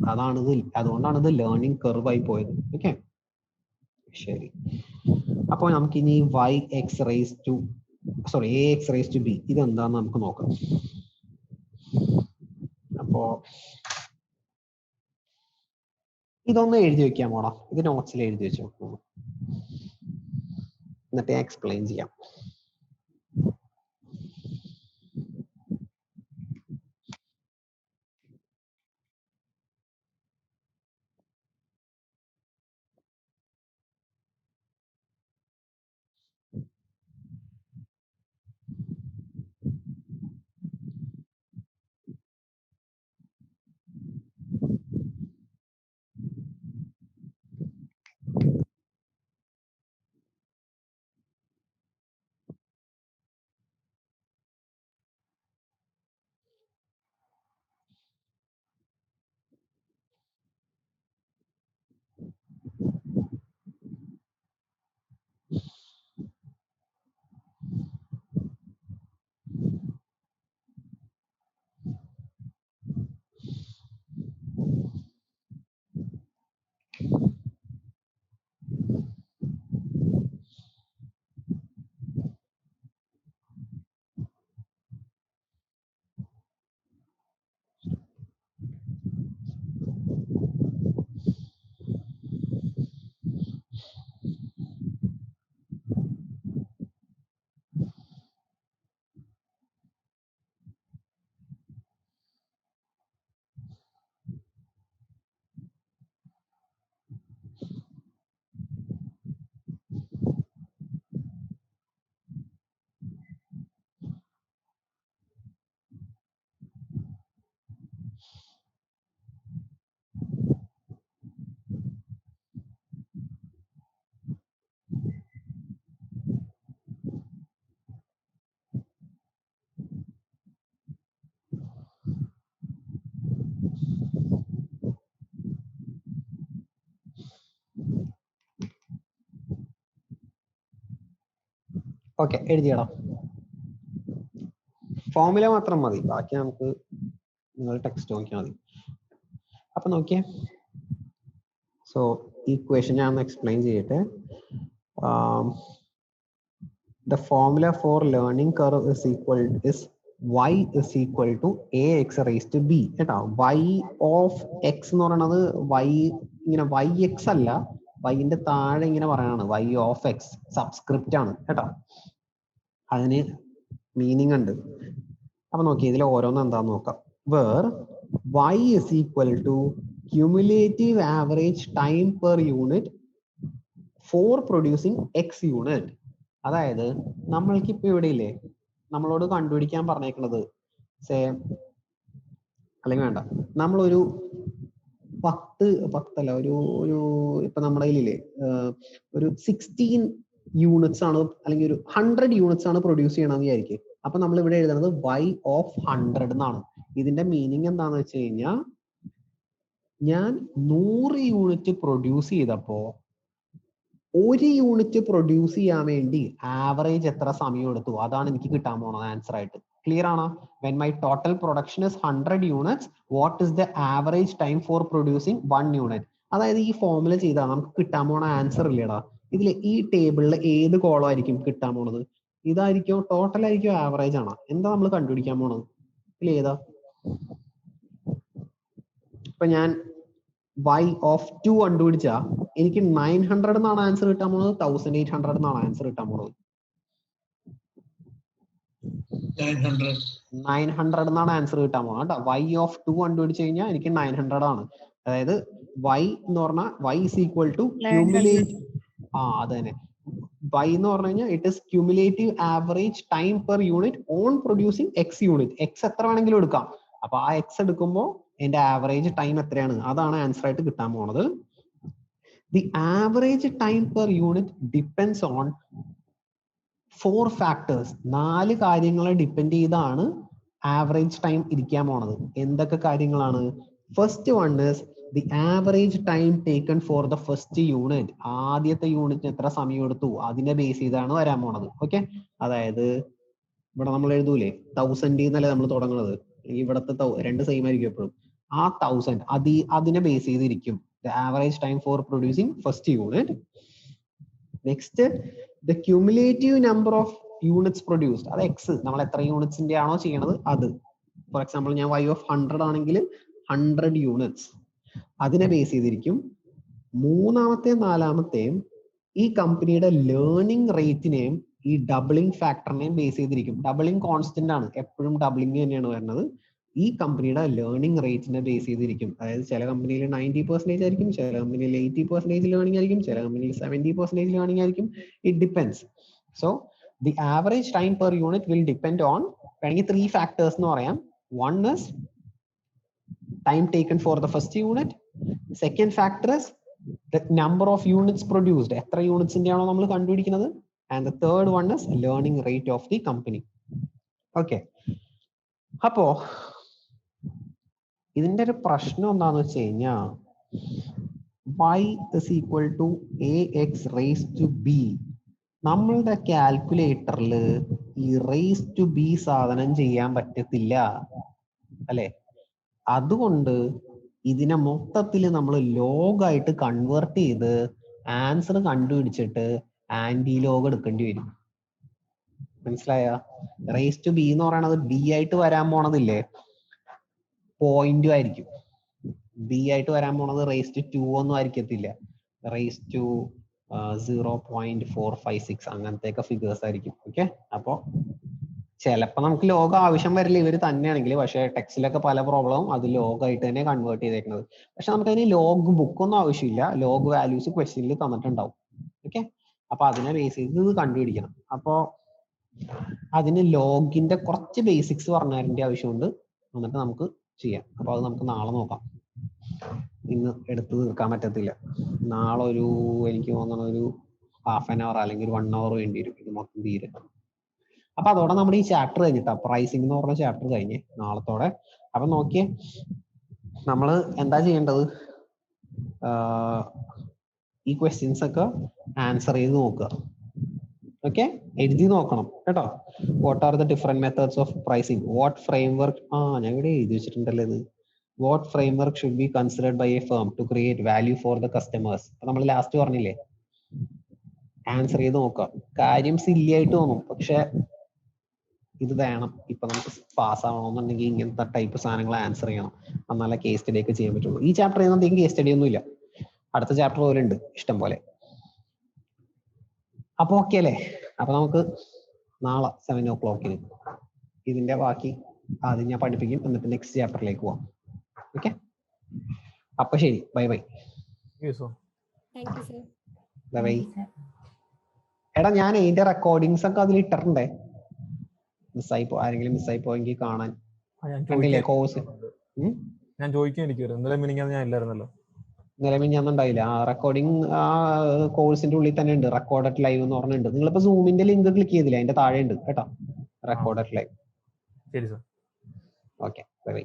അതുകൊണ്ടാണ് ഇത് ലേണിംഗ് കർവ് ആയി പോയത്. ഓക്കെ, ശരി. അപ്പോൾ നമുക്കിനി ax raised to b ഇതെന്താന്ന് നമുക്ക് നോക്കാം. അപ്പോ ഇതൊന്ന് എഴുതി വെക്കാം മോളാ, ഇത് നോട്ട്സിൽ എഴുതി വെച്ചോ, എന്നിട്ട് ഞാൻ എക്സ്പ്ലെയിൻ ചെയ്യാം. ഓക്കെ, എഴുതിയടാ. ഫോർമുല മാത്രം മതി, ബാക്കി നമുക്ക് നിങ്ങൾ ടെക്സ്റ്റ് നോക്കിയാൽ മതി. അപ്പൊ നോക്കിയേ, സോ ഈക്വേഷൻ ഞാൻ ഒന്ന് എക്സ്പ്ലെയിൻ ചെയ്യട്ടെ. The formula for learning curve is y is equal to ax raised to b. കേട്ടോ, y of x എന്ന് പറയുന്നത് y ഇങ്ങനെ yx അല്ല, yന്റെ താഴെ ഇങ്ങനെ പറയാണ് y of x സബ്സ്ക്രിപ്റ്റ് ആണ് കേട്ടോ, അതിന് മീനിങ് ഉണ്ട്. അപ്പൊ നോക്കി ഇതിൽ ഓരോന്നും എന്താന്ന് നോക്കാം. Where y is equal to cumulative average time per unit for producing x unit. അതായത് നമ്മൾക്ക് ഇപ്പൊ ഇവിടെ ഇല്ലേ, നമ്മളോട് കണ്ടുപിടിക്കാൻ പറഞ്ഞേക്കുന്നത് അല്ലെങ്കിൽ വേണ്ട, നമ്മളൊരു 10 ഒരു ഇപ്പൊ നമ്മുടെ കയ്യിലില്ലേ ഒരു 16 യൂണിറ്റ്സ് ആണ് അല്ലെങ്കിൽ ഒരു 100 യൂണിറ്റ്സ് ആണ് പ്രൊഡ്യൂസ് ചെയ്യണമെന്ന് വിചാരിക്കും. അപ്പൊ നമ്മൾ ഇവിടെ എഴുതുന്നത് y of 100 എന്നാണ്. ഇതിന്റെ മീനിങ് എന്താന്ന് വെച്ച് കഴിഞ്ഞാൽ, ഞാൻ 100 യൂണിറ്റ് പ്രൊഡ്യൂസ് ചെയ്തപ്പോ 1 യൂണിറ്റ് പ്രൊഡ്യൂസ് ചെയ്യാൻ വേണ്ടി ആവറേജ് എത്ര സമയം എടുത്തു, അതാണ് എനിക്ക് കിട്ടാൻ പോണത് ആൻസർ ആയിട്ട്. ക്ലിയർ ആണോ? When my total production is 100 units, what is the average time for producing 1 unit. അതായത് ഈ ഫോർമുല ചെയ്താൽ നമുക്ക് കിട്ടാൻ പോണ ആൻസർ ഇല്ലേടാ, ഇതിൽ ഈ ടേബിളിൽ ഏത് കോളം ആയിരിക്കും കിട്ടാൻ പോണത്? ഇതായിരിക്കോ, ടോട്ടൽ ആയിരിക്കോ, ആവറേജ് ആണോ? എന്താ നമ്മൾ കണ്ടുപിടിക്കാൻ പോണത്? ഇതിൽ ഏതാ? ഇപ്പൊ ഞാൻ y of 2 കണ്ടുപിടിച്ചാ എനിക്ക് 900 എന്നാണ് ആൻസർ കിട്ടാൻ പോകുന്നത്, 1800 എന്നാണ് ആൻസർ കിട്ടാൻ പോകുന്നത്? 900 എന്നാണ് ആൻസർ കിട്ടാൻ പോകുന്നത് കേട്ടോ. y of 2 കണ്ടുപിടിച്ച് കഴിഞ്ഞാൽ എനിക്ക് 900 ആണ്. അതായത് y എന്ന് പറഞ്ഞാൽ y is equal to cumulative, അത് തന്നെ, y എന്ന് പറഞ്ഞു കഴിഞ്ഞാൽ it is cumulative average time per unit on producing x unit. x എത്ര വേണമെങ്കിലും എടുക്കാം. അപ്പൊ ആ x എടുക്കുമ്പോൾ എന്റെ ആവറേജ് ടൈം എത്രയാണ്, അതാണ് ആൻസർ ആയിട്ട് കിട്ടാൻ പോണത്. The average time per unit depends on 4 factors. 4 കാര്യങ്ങളെ ഡിപ്പെൻഡ് ചെയ്താണ് ആവറേജ് ടൈം ഇരിക്കാൻ പോണത്. എന്തൊക്കെ കാര്യങ്ങളാണ്? First one is the average time taken for the first unit. ആദ്യത്തെ യൂണിറ്റിന് എത്ര സമയം എടുത്തു, അതിനെ ബേസ് ചെയ്താണ് വരാൻ പോണത്. ഓക്കെ, അതായത് ഇവിടെ നമ്മൾ എഴുതൂലേ 1000 എന്നല്ലേ നമ്മൾ തുടങ്ങുന്നത്, ഇവിടത്തെ 2 സെയിം ആയിരിക്കും എപ്പോഴും. ആ 1000 അതിനെ ബേസ് ചെയ്തിരിക്കും the average time for producing first unit. Next, the cumulative number of units produced, അത് x, നമ്മൾ എത്ര യൂണിറ്റ്സിന്റെ ആണോ ചെയ്യണത് അത്. ഫോർ എക്സാമ്പിൾ ഞാൻ y of 100 ആണെങ്കിൽ 100 യൂണിറ്റ്സ്, അതിനെ ബേസ് ചെയ്തിരിക്കും. മൂന്നാമത്തെയും നാലാമത്തെയും ഈ കമ്പനിയുടെ ലേണിംഗ് റേറ്റിനെയും ഈ ഡബിളിംഗ് ഫാക്ടറിനെയും ബേസ് ചെയ്തിരിക്കും. ഡബിളിംഗ് കോൺസ്റ്റന്റ് ആണ്, എപ്പോഴും ഡബിളിംഗ് തന്നെയാണ് വരുന്നത്. ഈ കമ്പനിയുടെ ലേണിംഗ് റേറ്റിനെ ബേസ് ചെയ്തിരിക്കും. അതായത് ചില കമ്പനിയിൽ 90% ആയിരിക്കും, ചില കമ്പനിയിൽ 80% ലേണിംഗ് ആയിരിക്കും, ചില കമ്പനിയിൽ 70% ലേണിംഗ് ആയിരിക്കും. It depends. So the average time per unit will depend on വേണമെങ്കിൽ 3 ഫാക്ടേഴ്സ് എന്ന് പറയാം. One is time taken for the first unit. Second factor is the number of units produced, എത്ര യൂണിറ്റ്സിന്റെ ആണോ നമ്മൾ കണ്ടുപിടിക്കുന്നത്. And the third one is learning rate of the company. Okay, അപ്പോ ഇതിന്റെ ഒരു പ്രശ്നം എന്താന്ന് വെച്ച് കഴിഞ്ഞാൽ y is equal to ax raised to b. നമ്മളുടെ കാൽക്കുലേറ്ററിൽ ഈ റേസ് ടു ബി സാധനം ചെയ്യാൻ പറ്റത്തില്ല അല്ലെ. അതുകൊണ്ട് ഇതിനെ മൊത്തത്തിൽ നമ്മൾ ലോഗായിട്ട് കൺവേർട്ട് ചെയ്ത് ആൻസർ കണ്ടുപിടിച്ചിട്ട് ആന്റി ലോഗ് എടുക്കേണ്ടി വരും. മനസ്സിലായ? റേസ് ടു ബി എന്ന് പറയണത് ബി ആയിട്ട് വരാൻ പോണതില്ലേ, പോയിന്റും ആയിരിക്കും. ബി ആയിട്ട് വരാൻ പോണത് റേസ് ടു 2 ഒന്നും ആയിരിക്കത്തില്ല, റേസ് ടു 0.456 അങ്ങനത്തെ ഫിഗേഴ്സ് ആയിരിക്കും. ഓക്കെ, അപ്പോ ചിലപ്പോൾ നമുക്ക് ലോഗ് ആവശ്യം വരില്ല ഇവർ തന്നെയാണെങ്കിൽ, പക്ഷേ ടെക്സ്റ്റിലൊക്കെ പല പ്രോബ്ലവും അത് ലോഗായിട്ട് തന്നെ കൺവേർട്ട് ചെയ്തേക്കുന്നത്. പക്ഷെ നമുക്ക് അതിന് ലോഗ് ബുക്കൊന്നും ആവശ്യമില്ല, ലോഗ് വാല്യൂസ് ക്വസ്റ്റ്യനിൽ തന്നിട്ടുണ്ടാവും. ഓക്കെ, അപ്പൊ അതിനെ ബേസ് ചെയ്ത് ഇത് കണ്ടുപിടിക്കണം. അപ്പോ അതിന് ലോഗിന്റെ കുറച്ച് ബേസിക്സ് പറഞ്ഞു തരേണ്ട ആവശ്യമുണ്ട്, എന്നിട്ട് നമുക്ക് ചെയ്യാം. അപ്പൊ അത് നമുക്ക് നാളെ നോക്കാം, ഇന്ന് എടുത്ത് തീർക്കാൻ പറ്റത്തില്ല. നാളെ എനിക്ക് തോന്നണ ഒരു 1/2 hour അല്ലെങ്കിൽ ഒരു 1 hour വേണ്ടി വരും ഇത് മൊത്തം തീരെ. അപ്പൊ അതോടെ നമ്മുടെ ഈ ചാപ്റ്റർ കഴിഞ്ഞിട്ടാ, പ്രൈസിംഗ് എന്ന് പറഞ്ഞ ചാപ്റ്റർ കഴിഞ്ഞ് നാളത്തോടെ. അപ്പൊ നോക്കിയേ, നമ്മള് എന്താ ചെയ്യേണ്ടത്, ഈ ക്വസ്റ്റ്യൻസ് ഒക്കെ ആൻസർ ചെയ്ത് നോക്കുക. ഓക്കെ, എഴുതി നോക്കണം കേട്ടോ. What are the different methods of pricing, what framework, ഞാൻ ഇവിടെ എഴുതി വെച്ചിട്ടുണ്ടല്ലോ ഇത്. What framework should be considered by a firm to create value for the customers. നമ്മൾ ലാസ്റ്റ് പറഞ്ഞില്ലേ, ആൻസർ ചെയ്ത് നോക്കാം. കാര്യം സില്ലി ആയിട്ട് തോന്നും, പക്ഷെ ഇത് വേണം. ഇപ്പൊ നമുക്ക് പാസ് ആവണമെന്നുണ്ടെങ്കിൽ ഇങ്ങനത്തെ ടൈപ്പ് സാധനങ്ങൾ ആൻസർ ചെയ്യണം, എന്നാലേ കേസ് സ്റ്റഡി ഒക്കെ ചെയ്യാൻ പറ്റുള്ളൂ. ഈ ചാപ്റ്റർ ചെയ്യുന്നതെങ്കിൽ കേസ് സ്റ്റഡി ഒന്നും ഇല്ല, അടുത്ത ചാപ്റ്റർ പോലെ ഉണ്ട് ഇഷ്ടം പോലെ. അപ്പൊ ഓക്കെ അല്ലേ? അപ്പൊ നമുക്ക് നാളെ 7 o'clock ഇതിന്റെ ബാക്കി ആദ്യം ഞാൻ പഠിപ്പിക്കും, എന്നിട്ട് നെക്സ്റ്റ് ചാപ്റ്ററിലേക്ക് പോവാം. ഓക്കെ, അപ്പൊ ശരി, ബൈ ബൈ. Bye bye. എടാ ഞാൻ ഇതിന്റെ റെക്കോർഡിങ്സ് ഒക്കെ അതിൽ ഇട്ടിട്ടുണ്ടേ, ആരെങ്കിലും മിസ്സായി പോയെങ്കിൽ കാണാൻ. കണ്ടില്ലേ കോഴ്സ്? ഞാൻ ചോദിക്കാൻ ഇരിക്കുവായിരുന്നു, ഇന്നലെ മിനിങ്ങാന്ന് ഞാൻ ഇല്ലായിരുന്നല്ലോ. നിലവിൽ ഞാൻ ഉണ്ടായില്ല. ആ റെക്കോർഡിംഗ് ആ കോഴ്സിന്റെ ഉള്ളിൽ തന്നെ ഉണ്ട്, റെക്കോർഡഡ് ലൈവ് എന്ന് പറഞ്ഞിട്ടുണ്ട്. നിങ്ങളിപ്പോ സൂമിന്റെ ലിങ്ക് ക്ലിക്ക് ചെയ്തില്ല, അതിന്റെ താഴെ ഉണ്ട് കേട്ടോ, റെക്കോർഡഡ് ലൈവ്. ശരി സാർ. Okay, bye bye.